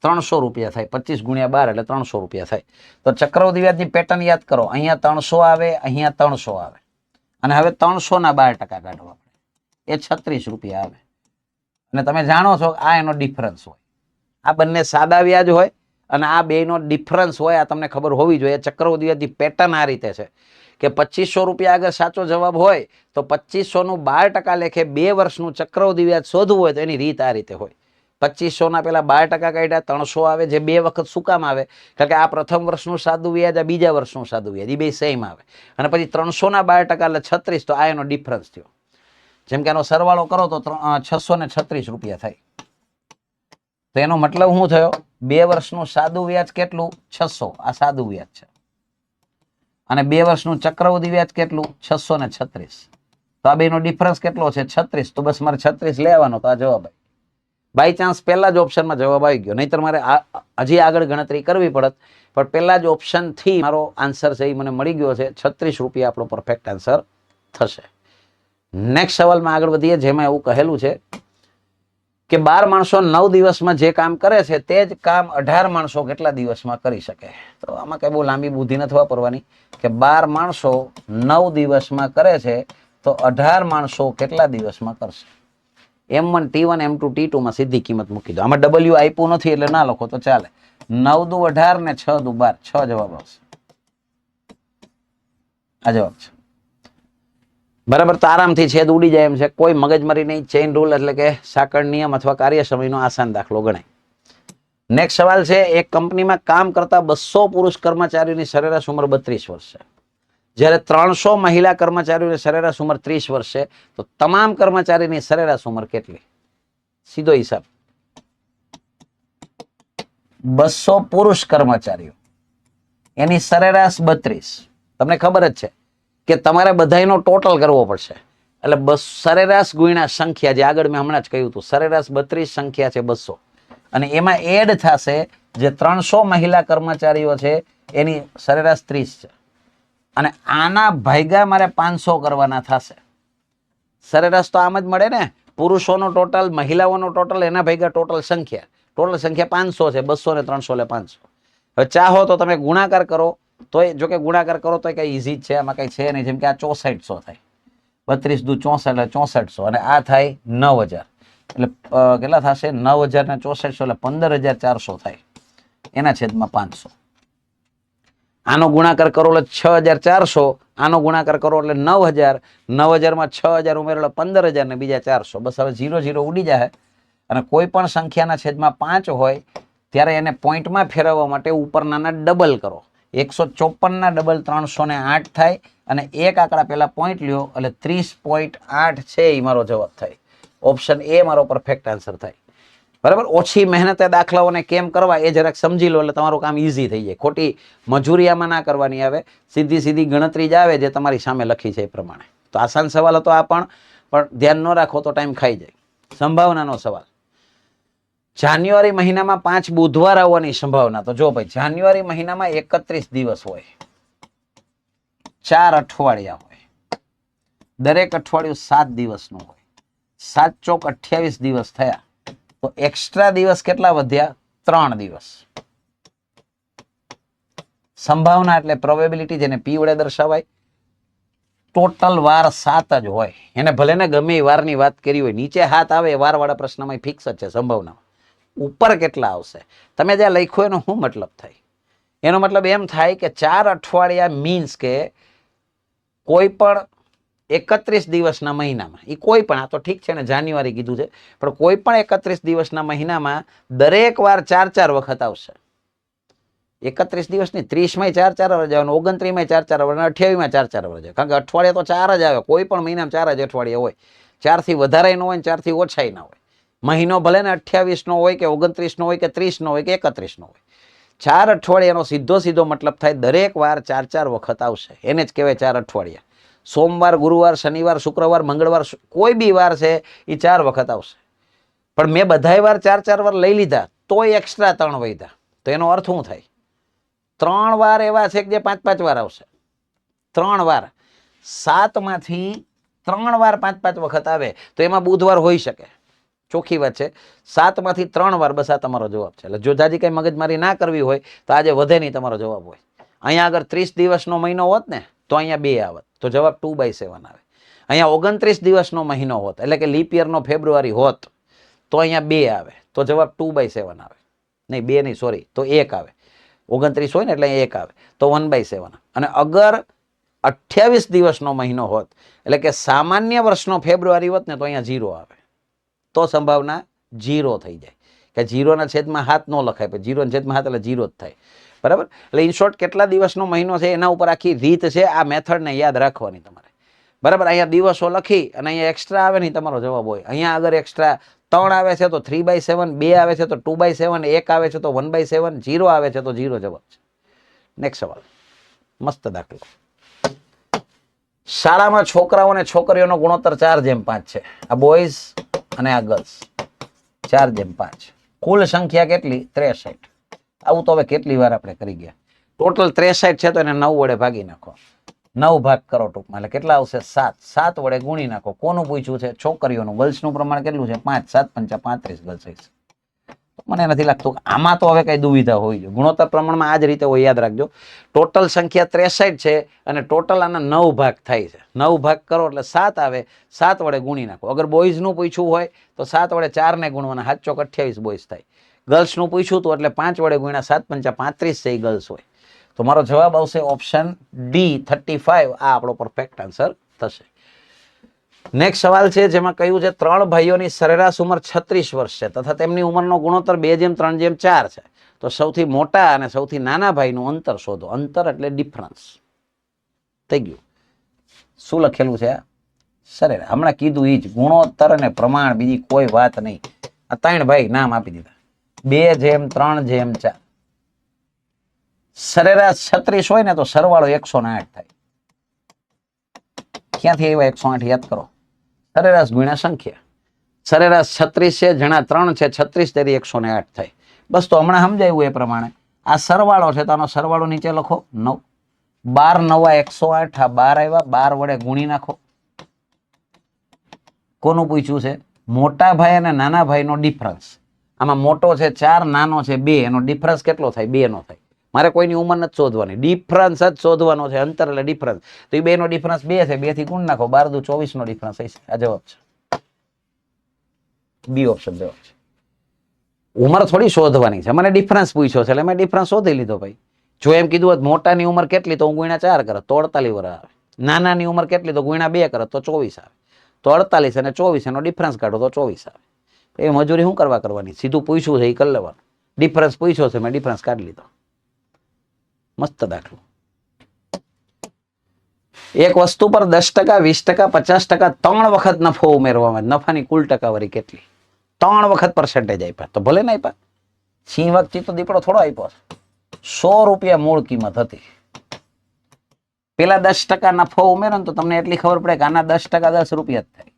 300 રૂપિયા થાય. 25 ગુણ્યા 12 એટલે 300 રૂપિયા થાય. તો ચક્રવૃદ્ધિ વ્યાજની પેટર્ન યાદ કરો. અહીંયા 300 આવે, અહીંયા 300 આવે, અને હવે 300 ના 12% કાઢવા પડે, એ 36 રૂપિયા આવે. અને તમે જાણો છો આ એનો ડિફરન્સ હોય. આ બંને સાદા વ્યાજ હોય અને આ બેનો ડિફરન્સ હોય. આ તમને ખબર હોવી જોઈએ. ચક્રવૃદ્ધિ વ્યાજની પેટર્ન આ રીતે છે કે 2500 રૂપિયા આગળ સાચો જવાબ હોય તો 2500 નું 12% લેખે 2 વર્ષનું ચક્રવૃદ્ધિ વ્યાજ શોધવું હોય તો એની રીત આ રીતે હોય. 2500 ના પેલા 12% કાઢ્યા, 300 આવે, જે 2 વખત શું કામ આવે? કારણ કે આ પ્રથમ વર્ષનું સાદું વ્યાજ, આ બીજા વર્ષનું સાદું વ્યાજ, એ બે સેમ આવે. અને પછી 300 ના 12% એટલે 36, તો આ એનો ડિફરન્સ થયો. જેમ કે આનો સરવાળો કરો તો 636 રૂપિયા થાય. તો એનો મતલબ શું થયો? 2 વર્ષનું સાદું વ્યાજ કેટલું? 600. આ સાદું વ્યાજ છે. અને 2 વર્ષનું ચક્રવૃદ્ધિ વ્યાજ કેટલું? 636. તો આ બેનો ડિફરન્સ કેટલો છે? 36. તો બસ મારે 36 લેવાનો. તો આ જવાબ આવી. બાય ચાન્સ પહેલા જ ઓપ્શનમાં જવાબ આવી ગયો, નહીતર મારે હજી આગળ ગણતરી કરવી પડત. પણ પહેલા જ ઓપ્શનથી મારો આન્સર છે એ મને મળી ગયો છે. 36 રૂપિયા આપણો પરફેક્ટ આન્સર થશે. નેક્સ્ટ સવાલમાં આગળ વધીએ, જેમાં એવું કહેલું છે કે 12 માણસો 9 દિવસમાં જે કામ કરે છે તે જ કામ 18 માણસો કેટલા દિવસમાં કરી શકે? તો આમાં કઈ બહુ લાંબી બુદ્ધિ નથી વાપરવાની કે 12 માણસો 9 દિવસમાં કરે છે તો 18 માણસો કેટલા દિવસમાં કરશે? M1 T1 M2 T2 માં સીધી કિંમત મૂકી દો. આમાં W આપ્યું નથી એટલે ના લખો તો ચાલે. 9 દુ 18 ને 6 દુ 12, 6 જવાબ આવશે. આ જવાબ છે બરાબર. તો આરામથી છેદ ઉડી જાય એમ છે, કોઈ મગજમારી નહીં. ચેઇન રૂલ એટલે કે સાંકળ નિયમ અથવા કાર્ય સમયનો આસાન દાખલો ગણાય. નેક્સ્ટ સવાલ છે, એક કંપનીમાં કામ કરતા 200 પુરુષ કર્મચારીઓની સરેરાશ ઉંમર 32 વર્ષ છે, જ્યારે 300 મહિલા કર્મચારીઓની સરેરાશ ઉંમર 30 વર્ષ છે. તો તમામ કર્મચારીની સરેરાશ ઉંમર કેટલી? સીધો હિસાબ. 200 પુરુષ કર્મચારીઓ, એની સરેરાશ 32. તમને ખબર જ છે કે તમારે બધાનો ટોટલ કરવો પડશે. એટલે સરેરાશ ગુણ્યા સંખ્યા, જે આગળ મેં હમણાં જ કહ્યું હતું, સરેરાશ 32 સંખ્યા છે 200, અને એમાં એડ થશે જે 300 મહિલા કર્મચારીઓ છે એની સરેરાશ 30 છે, અને આના ભાગ્યા મારે 500 કરવાના થશે. સરેરાશ તો આમ જ મળે ને, પુરુષોનો ટોટલ, મહિલાઓનો ટોટલ, એના ભાગ્યા ટોટલ સંખ્યા. ટોટલ સંખ્યા 500 છે. 200 ને 300 એટલે 500. હવે ચાહો તો તમે ગુણાકાર કરો, તોય જો કે ગુણાકાર કરો તો કઈ ઈઝી જ છે, આમાં કઈ છે નહીં. જેમ કે આ 6400 થાય, 32 દુ 64 એટલે 6400, અને આ થાય 9000 એટલે કેટલા થશે? 9000 ને 6400 એટલે 15400 થાય. એના છેદમાં 500. આનો ગુણાકાર કરો એટલે 6400, આનો ગુણાકાર કરો એટલે 9000, 9000 માં 6000 ઉમેરો એટલે 15000 ને બીજા 400. બસ હવે 0 0 ઉડી જાય. અને કોઈ પણ સંખ્યાના છેદમાં 5 હોય ત્યારે એને પોઈન્ટમાં ફેરવવા માટે ઉપરનાના ડબલ કરો. 154 ના ડબલ 308 થાય, અને એક આંકડા પહેલા પોઈન્ટ લ્યો એટલે 30.8 છે એ મારો જવાબ થાય. ઓપ્શન એ મારો પરફેક્ટ આન્સર થાય. બરાબર. ઓછી મહેનતે દાખલાઓને કેમ કરવા એ જરાક સમજી લો એટલે તમારું કામ ઈઝી થઈ જાય. ખોટી મજૂરિયામાં ના કરવાની આવે, સીધી સીધી ગણતરી જ આવે જે તમારી સામે લખી છે એ પ્રમાણે. તો આસાન સવાલ હતો આ, પણ ધ્યાન ન રાખો તો ટાઈમ ખાઈ જાય. સંભાવનાનો સવાલ. જાન્યુઆરી મહિનામાં 5 બુધવાર આવવાની સંભાવના. તો જો ભાઈ, જાન્યુઆરી મહિનામાં 31 દિવસ હોય, 4 અઠવાડિયા હોય, દરેક અઠવાડિયું 7 દિવસનું હોય, 7 ચોક 28 દિવસ થયા. તો એક્સ્ટ્રા દિવસ કેટલા વધ્યા? 3 દિવસ. સંભાવના એટલે પ્રોબેબિલિટી, જેને P વડે દર્શાવાય. ટોટલ વાર 7 જ હોય, એને ભલે ને ગમે એ વારની વાત કરી હોય, નીચે 7 આવે વાર વાળા પ્રશ્નમાં ફિક્સ જ છે સંભાવના. ઉપર કેટલા આવશે તમે જ્યાં લખ્યો એનો શું મતલબ થાય? એનો મતલબ એમ થાય કે 4 અઠવાડિયા મીન્સ કે કોઈ પણ 31 દિવસના મહિનામાં, એ કોઈ પણ, આ તો ઠીક છે ને જાન્યુઆરી કીધું છે, પણ કોઈ પણ 31 દિવસના મહિનામાં દરેક વાર 4 વખત આવશે. 31 દિવસની 30 માં 4 વાર જાય, 29 માં 4 વાર, 28 માં 4 વાર જાય. કારણ કે અઠવાડિયા તો 4 જ આવે, કોઈ પણ મહિનામાં 4 જ અઠવાડિયા હોય. 4 થી વધારે ન હોય ને 4 થી ઓછા ના હોય. મહિનો ભલે ને 28 નો હોય કે 29 નો હોય કે 30 નો હોય કે 31 નો હોય, 4 અઠવાડિયાનો સીધો મતલબ થાય દરેક વાર 4 વખત આવશે. એને જ કહેવાય 4 અઠવાડિયા. સોમવાર, ગુરુવાર, શનિવાર, શુક્રવાર, મંગળવાર, કોઈ બી વાર છે એ 4 વખત આવશે. પણ મેં બધાય વાર 4 વાર લઈ લીધા તોય એક્સ્ટ્રા 3 વધ્યા. તો એનો અર્થ શું થાય? 3 વાર એવા છે કે જે 5 વાર આવશે. 3 વાર 7 માંથી 3 વાર 5 વખત આવે તો એમાં બુધવાર હોઈ શકે. ચોખ્ખી વાત છે. 7 માંથી 3 વાર, બસ આ તમારો જવાબ છે. એટલે જો જાજી કઈ મગજમારી ના કરવી હોય તો આજે વધે નહીં તમારો જવાબ હોય. અહીંયા આગળ 30 દિવસનો મહિનો હોત ને તો અહીંયા 2 આવત, તો જવાબ 2/7 આવે. અહીંયા 29 દિવસનો મહિનો હોત એટલે કે લીપ યરનો ફેબ્રુઆરી હોત તો અહીંયા 2 આવે, તો જવાબ 2/7 આવે. નહીં 2 નહીં, સોરી, તો 1 આવે. 29 હોય ને એટલે 1 આવે, તો 1/7. અને અગર 28 દિવસનો મહિનો હોત એટલે કે સામાન્ય વર્ષનો ફેબ્રુઆરી હોત ને તો અહીંયા 0 આવે, તો સંભાવના 0 થઈ જાય. કે 0 છેદમાં 7 ન લખાય, પણ 0 છેદમાં 7 એટલે 0 જ થાય. બરાબર? એટલે ઇન શોર્ટ કેટલા દિવસનો મહિનો છે એના ઉપર આખી રીત છે. આ મેથડને યાદ રાખવાની તમારે. બરાબર? અહીંયા દિવસો લખી અને અહીંયા એક્સ્ટ્રા આવે નહીં તમારો જવાબ હોય. અહીંયા અગર એક્સ્ટ્રા 3 આવે છે તો 3/7, 2 આવે છે તો 2/7, 1 આવે છે તો 1/7, 0 આવે છે તો 0 જવાબ છે. નેક્સ્ટ સવાલ, મસ્ત દાખલો. શાળામાં છોકરાઓ અને છોકરીઓનો ગુણોત્તર 4:5 છે. આ બોયઝ અને આ ગર્લ્સ. 4:5. કુલ સંખ્યા કેટલી? 63. આવું તો હવે કેટલી વાર આપણે કરી ગયા. ટોટલ 63 છે તો એને 9 વડે ભાગી નાખો. 9 ભાગ કરો ટૂંકમાં, એટલે કેટલા આવશે? 7. 7 વડે ગુણી નાખો. કોનું પૂછ્યું છે? છોકરીઓનું. ગર્લ્સનું પ્રમાણ કેટલું છે? 5. 7 × 5 = 35 ગર્લ્સ હશે. મને નથી લાગતું આમાં તો હવે કઈ દુવિધા હોવી જોઈએ. ગુણોત્તર પ્રમાણમાં આ જ રીતે હોય, યાદ રાખજો. ટોટલ સંખ્યા 63 છે અને ટોટલ આના 9 ભાગ થાય છે. 9 ભાગ કરો એટલે 7 આવે. 7 વડે ગુણી નાખો. અગર બોયઝનું પૂછ્યું હોય તો 7 વડે 4 ને ગુણવાના, 7 ચોક 28 બોયઝ થાય. ગર્લ્સનું પૂછ્યું હતું એટલે 5 વડે ગુણ્યા 7 × 35 છે એ ગર્લ્સ હોય. તો મારો જવાબ આવશે ઓપ્શન ડી 35. આ આપણો પરફેક્ટ આન્સર થશે. નેક્સ્ટ સવાલ છે જેમાં કહ્યું છે 3 ભાઈઓની સરેરાશ ઉંમર 36 વર્ષ છે તથા તેમની ઉંમરનો ગુણોત્તર 2:3:4 છે. તો સૌથી મોટા અને સૌથી નાના ભાઈનું અંતર શોધો. અંતર એટલે ડિફરન્સ. થઈ ગયું. શું લખેલું છે? સરેરાશ. હમણાં કીધું ઈ જ, ગુણોત્તર અને પ્રમાણ, બીજી કોઈ વાત નહીં. આ 3 ભાઈ નામ આપી દીધા. 2:3:4. સરેરાશ 36 હોય ને તો સરવાળો 108 થાય. ક્યાંથી આવ્યા 108? યાદ કરો. સરેરાશ ગુણ્યા સંખ્યા. સરેરાશ 36 છે, જણા 3 છે, 36 તેથી 108 થાય. બસ તો હમણાં સમજાયું એ પ્રમાણે. આ સરવાળો છે તો આનો સરવાળો નીચે લખો 9. 12 × 9 = 108. આ 12 આવ્યા. 12 વડે ગુણી નાખો. કોનું પૂછ્યું છે? મોટા ભાઈ અને નાના ભાઈનો ડિફરન્સ. આમાં મોટો છે 4, નાનો છે 2. એનો ડિફરન્સ કેટલો થાય? 2 નો થાય. મારે કોઈની ઉંમર નથી શોધવાની, ડિફરન્સ જ શોધવાનો છે. અંતર એટલે ડિફરન્સ. તો એ 2 નો ડિફરન્સ 2 છે. 2 થી ગુણ નાખો. 12 × 24 નો ડિફરન્સ હશે. આ જવાબ છે. બી ઓપ્શન જવાબ છે. ઉંમર થોડી શોધવાની છે, મને ડિફરન્સ પૂછ્યો છે એટલે મેં ડિફરન્સ શોધી લીધો ભાઈ. જો એમ કીધું હોત મોટાની ઉંમર કેટલી તો હું ગુણ્યા 4 કરત તો 48 વર્ષ આવે. નાનાની ઉંમર કેટલી તો ગુણ્યા 2 કરત તો 24 આવે. તો 48 અને 24 એનો ડિફરન્સ કાઢો તો 24 આવે. એ મજૂરી શું કરવાની? સીધું પૂછ્યું છે એ કરી લેવાનું. ડિફરન્સ પૂછ્યો છે, મેં ડિફરન્સ કાઢી લીધો. મસ્ત દાખલો. એક વસ્તુ પર 10%, 20%, 50% 3 વખત નફો ઉમેરવામાં નફાની કુલ ટકાવારી કેટલી? 3 વખત પરસેન્ટેજ આપ્યા તો ભલે ને આપ્યા. સિંહ વખત તો દીપડો થોડો આપ્યો. 100 રૂપિયા મૂળ કિંમત હતી. પેલા 10% નફો ઉમેરો ને તો તમને એટલી ખબર પડે કે આના 10% 10 રૂપિયા જ થાય.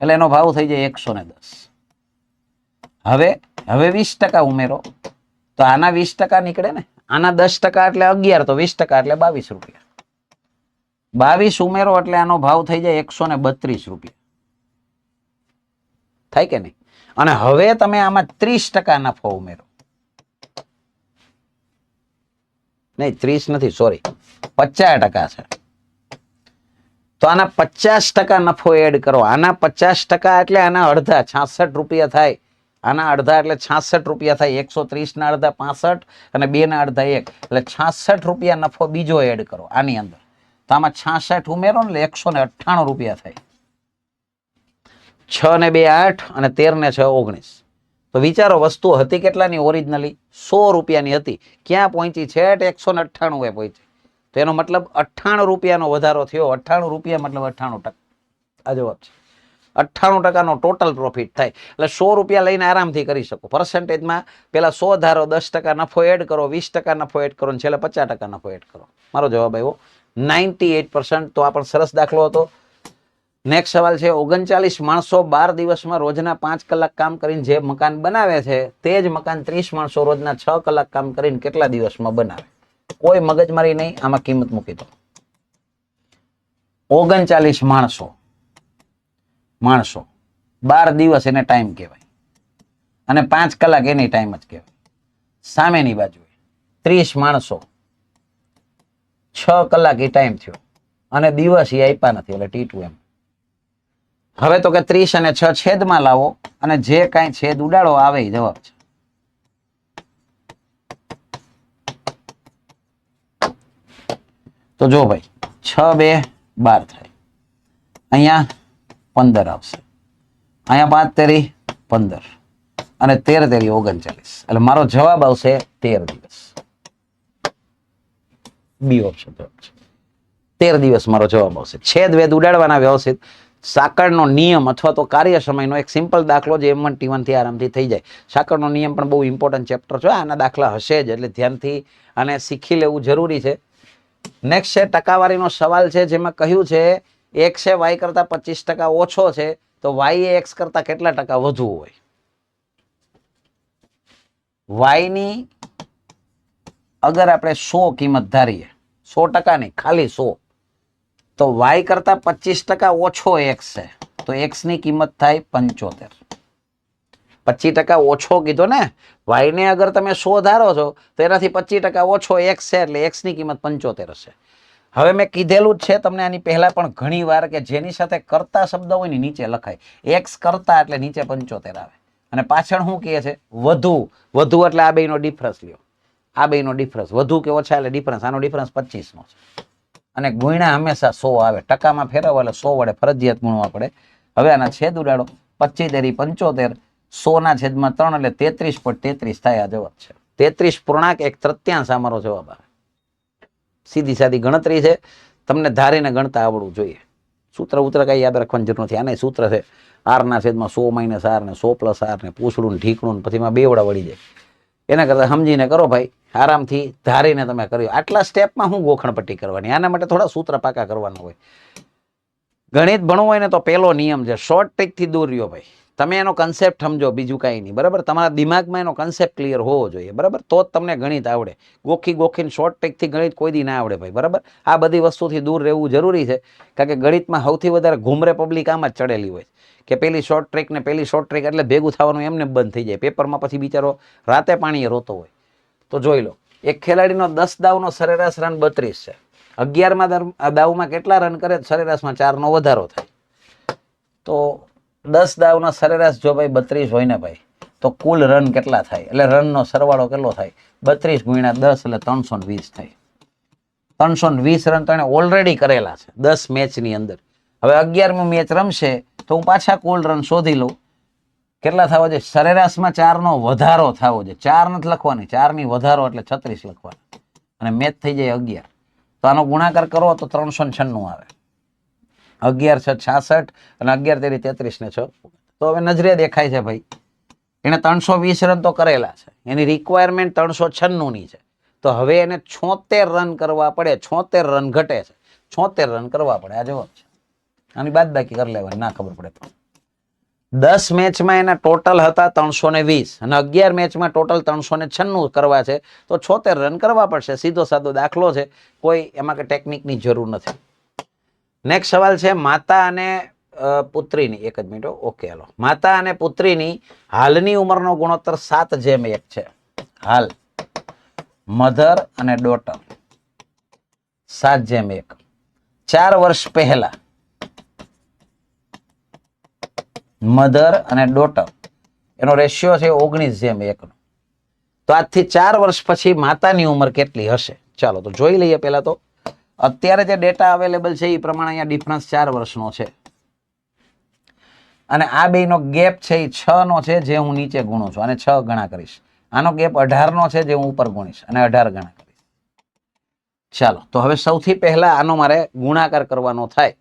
એટલે એનો ભાવ થઈ જાય 110. હવે 20% ઉમેરો તો આના 20% નીકળે ને. આના 10% એટલે 11, તો 20% એટલે 22 રૂપિયા. 22 ઉમેરો એટલે આનો ભાવ થઈ જાય 132 રૂપિયા. થાય કે નહીં? અને હવે તમે આમાં 30% નફો ઉમેરો. નહીં 30 નથી, સોરી 50% છે. તો આના 50% નફો એડ કરો. આના 50% એટલે આના અડધા 66 રૂપિયા થાય. આના અડધા એટલે 66 રૂપિયા થાય. 130 ના અડધા 65 અને 2 ના અડધા 1 એટલે 66 રૂપિયા નફો બીજો એડ કરો આની અંદર. તો આમાં 66 ઉમેરો ને એટલે 198 રૂપિયા થાય. 6 ને 2 8 અને 13 ને 6 19. તો વિચારો વસ્તુ હતી કેટલાની? ઓરિજિનલી 100 રૂપિયાની હતી. ક્યાં પહોંચી? છે 198 એ પહોંચી. તો એનો મતલબ 98 રૂપિયાનો વધારો થયો. 98 રૂપિયા મતલબ 98%. આ જવાબ છે. 98%નો ટોટલ પ્રોફિટ થાય. એટલે 100 રૂપિયા લઈને આરામથી કરી શકો. પર્સન્ટેજમાં પેલા 100 ધારો, 10% નફો એડ કરો, 20% નફો એડ કરો, છેલ્લે 50% નફો એડ કરો. મારો જવાબ આવ્યો 98%. તો આ પણ સરસ દાખલો હતો. નેક્સ્ટ સવાલ છે 39 માણસો 12 દિવસમાં રોજના 5 કલાક કામ કરીને જે મકાન બનાવે છે તે જ મકાન 30 માણસો રોજના 6 કલાક કામ કરીને કેટલા દિવસમાં બનાવે? કોઈ મગજમારી નહીં, આમાં કિંમત મૂકી દો. 39 માણસો 12 દિવસ એને ટાઈમ કહેવાય અને 5 કલાક એની ટાઈમ જ કહેવાય. સામેની બાજુએ 30 માણસો 6 કલાક એ ટાઈમ થયો અને દિવસ એ આપ્યા નથી, એટલે T2 એમ. હવે તો કે 30 અને 6 છેદમાં લાવો અને જે કાંઈ છેદ ઉડાડો આવે એ જવાબ છે. તો જો ભાઈ 6 2 12 થાય, અહીંયા 15 આવશે, અહીંયા 5 તેરી 15 અને 13 તેરી 39, એટલે મારો જવાબ આવશે 13 દિવસ. બી ઓપ્શન જવાબ છે 13 દિવસ મારો જવાબ આવશે. છેદ વેદ ઉડાડવાના વ્યવસ્થિત. સાંકળનો નિયમ અથવા તો કાર્ય સમયનો એક સિમ્પલ દાખલો જે M1 T1 થી આરામથી થઈ જાય. સાંકળનો નિયમ પણ બહુ ઇમ્પોર્ટન્ટ ચેપ્ટર છે, આના દાખલા હશે જ, એટલે ધ્યાનથી આને શીખી લેવું જરૂરી છે. નેક્સ્ટ છે ટકાવારીનો સવાલ છે, જેમાં કહ્યું છે x એ y કરતા 25% ઓછો છે તો y એ x કરતા કેટલા ટકા વધુ હોય? y ની અગર આપણે 100 કિંમત ધારીએ, 100% નહીં, ખાલી 100, તો y કરતા 25% ઓછો x છે તો x ની કિંમત થાય 75. 25% ઓછો કીધો ને, y ને અગર તમે 100 ધારો છો તો એનાથી 25% ઓછો x છે એટલે x ની કિંમત 75 હશે. હવે મેં કીધેલું જ છે તમને આની પહેલા પણ ઘણી વાર કે જેની સાથે કરતા શબ્દ હોય ને નીચે લખાય, x કરતા એટલે નીચે 75 આવે અને પાછળ શું કહે છે? વધુ. વધુ એટલે આ બેનો ડિફરન્સ લ્યો, આ બેનો ડિફરન્સ, વધુ કે ઓછા એટલે ડિફરન્સ, આનો ડિફરન્સ 25 નો છે અને ગુણ્યા હંમેશા 100 આવે. ટકામાં ફેરવવા એટલે 100 વડે ફરજિયાત ગુણવા પડે. હવે આના છેદ ઉડાડો, 25 તેરી 75, 100 ના છેદમાં 3 એટલે 33.33 થાય. આ જવાબ છે 33.1/3 આ મારો જવાબ આવે. સીધી સાદી ગણતરી છે, તમને ધારીને ગણતા આવડવું જોઈએ. સૂત્ર ઉત્ર કઈ યાદ રાખવાની જરૂર નથી. આને સૂત્ર છે r ના છેદમાં 100 - r ને 100 + r ને પૂછડું ને ઢીકણું ને પછી બેવડા વળી જાય. એના કરતા સમજીને કરો ભાઈ, આરામથી ધારીને તમે કર્યો. આટલા સ્ટેપમાં હું ગોખણપટ્ટી કરવાની? આના માટે થોડા સૂત્ર પાકા કરવાના હોય. ગણિત ભણવું હોય ને તો પહેલો નિયમ છે શોર્ટ ટ્રિક થી દૂર રહ્યો ભાઈ. તમે એનો કન્સેપ્ટ સમજો, બીજું કાંઈ નહીં, બરાબર? તમારા દિમાગમાં એનો કન્સેપ્ટ ક્લિયર હોવો જોઈએ, બરાબર? તો જ તમને ગણિત આવડે. ગોખીને શોર્ટ ટ્રિકથી ગણિત કોઈ દી ના આવડે ભાઈ, બરાબર? આ બધી વસ્તુથી દૂર રહેવું જરૂરી છે, કારણ કે ગણિતમાં સૌથી વધારે ઘૂમરે પબ્લિક આમાં જ ચડેલી હોય કે પેલી શોર્ટ ટ્રિક ને પેલી શોર્ટ ટ્રિક એટલે ભેગું થવાનું એમને બંધ થઈ જાય. પેપરમાં પછી બિચારો રાતે પાણીએ રોતો હોય. તો જોઈ લો, એક ખેલાડીનો 10 દાવનો સરેરાશ રન 32 છે. 11મા દાવમાં કેટલા રન કરે? સરેરાશમાં 4 નો વધારો થાય. તો 10 દાવના સરેરાશ જો ભાઈ 32 હોય ને ભાઈ, તો કુલ રન કેટલા થાય? એટલે રનનો સરવાળો કેટલો થાય? 32 × 10 એટલે 320 થાય. 320 રન તો એને ઓલરેડી કરેલા છે 10 મેચની અંદર. હવે 11મી મેચ રમશે તો હું પાછા કુલ રન શોધી લઉં. કેટલા થવા જોઈએ? સરેરાશમાં 4 નો વધારો થવો જોઈએ. 4 નથી લખવાની, 4 ની વધારો એટલે 36 લખવાના અને મેચ થઈ જાય 11. તો આનો ગુણાકાર કરો તો 396 આવે. 11 × 6 = 66 અને 11 તેરી 33 ને 6. તો હવે નજરે દેખાય છે ભાઈ, એને 320 રન તો કરેલા છે, એની રિક્વાયરમેન્ટ 396 ની છે. તો હવે એને 76 રન કરવા પડે. 76 રન ઘટે છે, 76 રન કરવા પડે. આ જવાબ છે. આની બાદબાકી કરી લેવાની, ના ખબર પડે તો. 10 મેચમાં એના ટોટલ હતા 320 અને 11 મેચમાં ટોટલ 396 કરવા છે, તો 76 રન કરવા પડશે. સીધો સાદો દાખલો છે, કોઈ એમાં કે ટેકનિકની જરૂર નથી. નેક્સ્ટ સવાલ છે માતા અને પુત્રીની. એક જ મિનિટ, ઓકે હાલો. માતા અને પુત્રીની હાલની ઉંમરનો ગુણોત્તર 7:1 છે. હાલ મધર અને ડોટર 7:1. 4 વર્ષ પહેલા મધર અને ડોટર એનો રેશિયો છે 19:1 નો. તો આજથી 4 વર્ષ પછી માતાની ઉંમર કેટલી હશે? ચાલો તો જોઈ લઈએ. પહેલા તો અત્યારે જે ડેટા અવેલેબલ છે એ પ્રમાણે અહીંયા ડિફરન્સ 4 વર્ષનો છે અને આ બેનો ગેપ છે એ 6 નો છે, જે હું નીચે ગુણું છું અને 6 ગણા કરીશ. આનો ગેપ 18 નો છે, જે હું ઉપર ગુણીશ અને 18 ગણા કરીશ. ચાલો તો હવે સૌથી પહેલા આનો મારે ગુણાકાર કરવાનો થાય.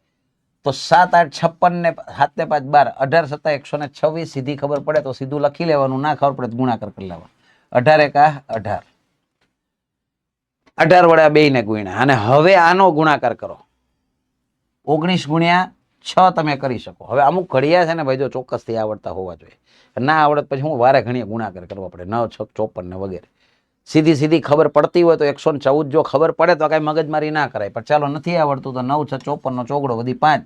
તો 7 8 56 ને 7 ને 5 12, 18 7 126. સીધી ખબર પડે તો સીધું લખી લેવાનું, ના ખબર પડે તો ગુણાકાર કરી લેવાનું. 18 × 18, 18 વડે 2 ને ગુણ્યા અને હવે આનો ગુણાકાર કરો. 19 × 6 તમે કરી શકો. હવે અમુક ઘડિયા છે ને ભાઈ, જો ચોક્કસથી આવડતા હોવા જોઈએ. ના આવડત પછી હું વારે ઘણીએ ગુણાકાર કરવા પડે, 9 6 54 ને વગેરે. સીધી ખબર પડતી હોય તો 114 જો ખબર પડે તો કઈ મગજમારી ના કરાય. પણ ચાલો નથી આવડતું તો 9 6 54 નો ચોગડો વધી 5,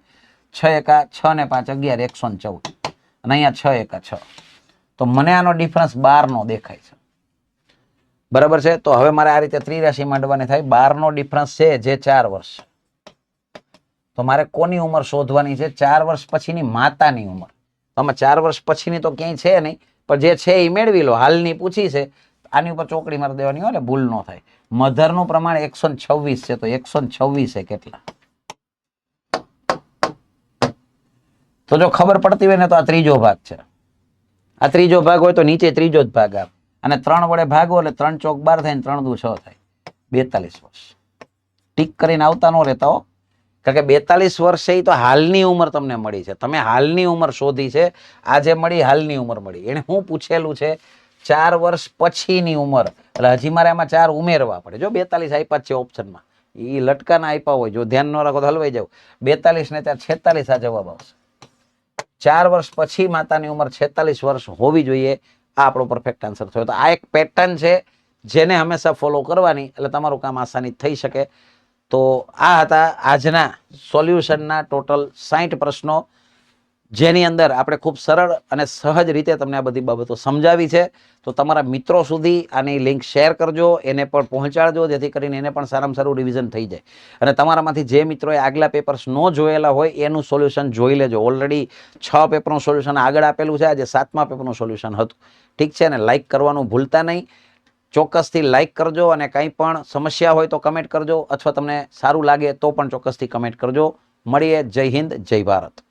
6 એકા 6 ને 5 11, 114 અને અહીંયા 6 એકા 6. તો મને આનો ડિફરન્સ 12 નો દેખાય છે. બરાબર છે. તો હવે મારે આ રીતે ત્રિરાશી માંડવાની થાય. 12 નો ડિફરન્સ છે જે 4 વર્ષ. તો મારે કોની ઉંમર શોધવાની છે? 4 વર્ષ પછીની માતાની ઉંમર. આમાં 4 વર્ષ પછીની તો ક્યાંય છે નહીં, પણ જે છે એ મેળવી લો. હાલની પૂછી છે, આની ઉપર ચોકડી મારી દેવાની હોય ને, ભૂલ ન થાય. મધરનું પ્રમાણ 126 છે, તો 126 છે કેટલા? તો જો ખબર પડતી હોય ને તો આ ત્રીજો ભાગ છે. આ ત્રીજો ભાગ હોય તો નીચે ત્રીજો જ ભાગ આવે, અને 3 વડે ભાગો એટલે 3 ચોક 12 થાય ને 3 દુ 6 થાય. 42 વર્ષ. ટીક કરીને આવતા ન રહેતા હો, કારણ કે 42 વર્ષ છે એ તો હાલની ઉંમર તમને મળી છે. તમે હાલની ઉંમર શોધી છે. આજે મળી હાલની ઉંમર મળી. એને શું પૂછેલું છે? 4 વર્ષ પછીની ઉંમર. એટલે હજી મારે આમાં 4 ઉમેરવા પડે. જો 42 આપ્યા છે ઓપ્શનમાં, એ લટકાના આપ્યા હોય, જો ધ્યાન ન રાખો તો હલવાઈ જાવ. 42 ને 46 આ જવાબ આવશે. 4 વર્ષ પછી માતાની ઉંમર 46 વર્ષ હોવી જોઈએ. આ આપણો પરફેક્ટ આન્સર થયો. તો આ એક પેટર્ન છે જેને હંમેશા ફોલો કરવાની, એટલે તમારું કામ આસાની થઈ શકે. તો આ હતા આજના સોલ્યુશનના ટોટલ 60 પ્રશ્નો, જેની અંદર આપણે ખૂબ સરળ અને સહજ રીતે તમને આ બધી બાબતો સમજાવી છે. તો તમારા મિત્રો સુધી આની લિંક શેર કરજો, એને પણ પહોંચાડજો, જેથી કરીને એને પણ સારામાં સારું રિવિઝન થઈ જાય. અને તમારામાંથી જે મિત્રોએ આગલા પેપર્સ ન જોયેલા હોય એનું સોલ્યુશન જોઈ લેજો. ઓલરેડી 6 પેપરનું સોલ્યુશન આગળ આપેલું છે, આજે 7મા પેપરનું સોલ્યુશન હતું. ઠીક છે ને? લાઇક કરવાનું ભૂલતા નહીં. ચોક્કસથી લાઇક કરજો, અને કંઈ પણ સમસ્યા હોય તો કમેન્ટ કરજો, અથવા તમને સારું લાગે તો પણ ચોક્કસથી કમેન્ટ કરજો. મળીએ. જય હિન્દ, જય ભારત.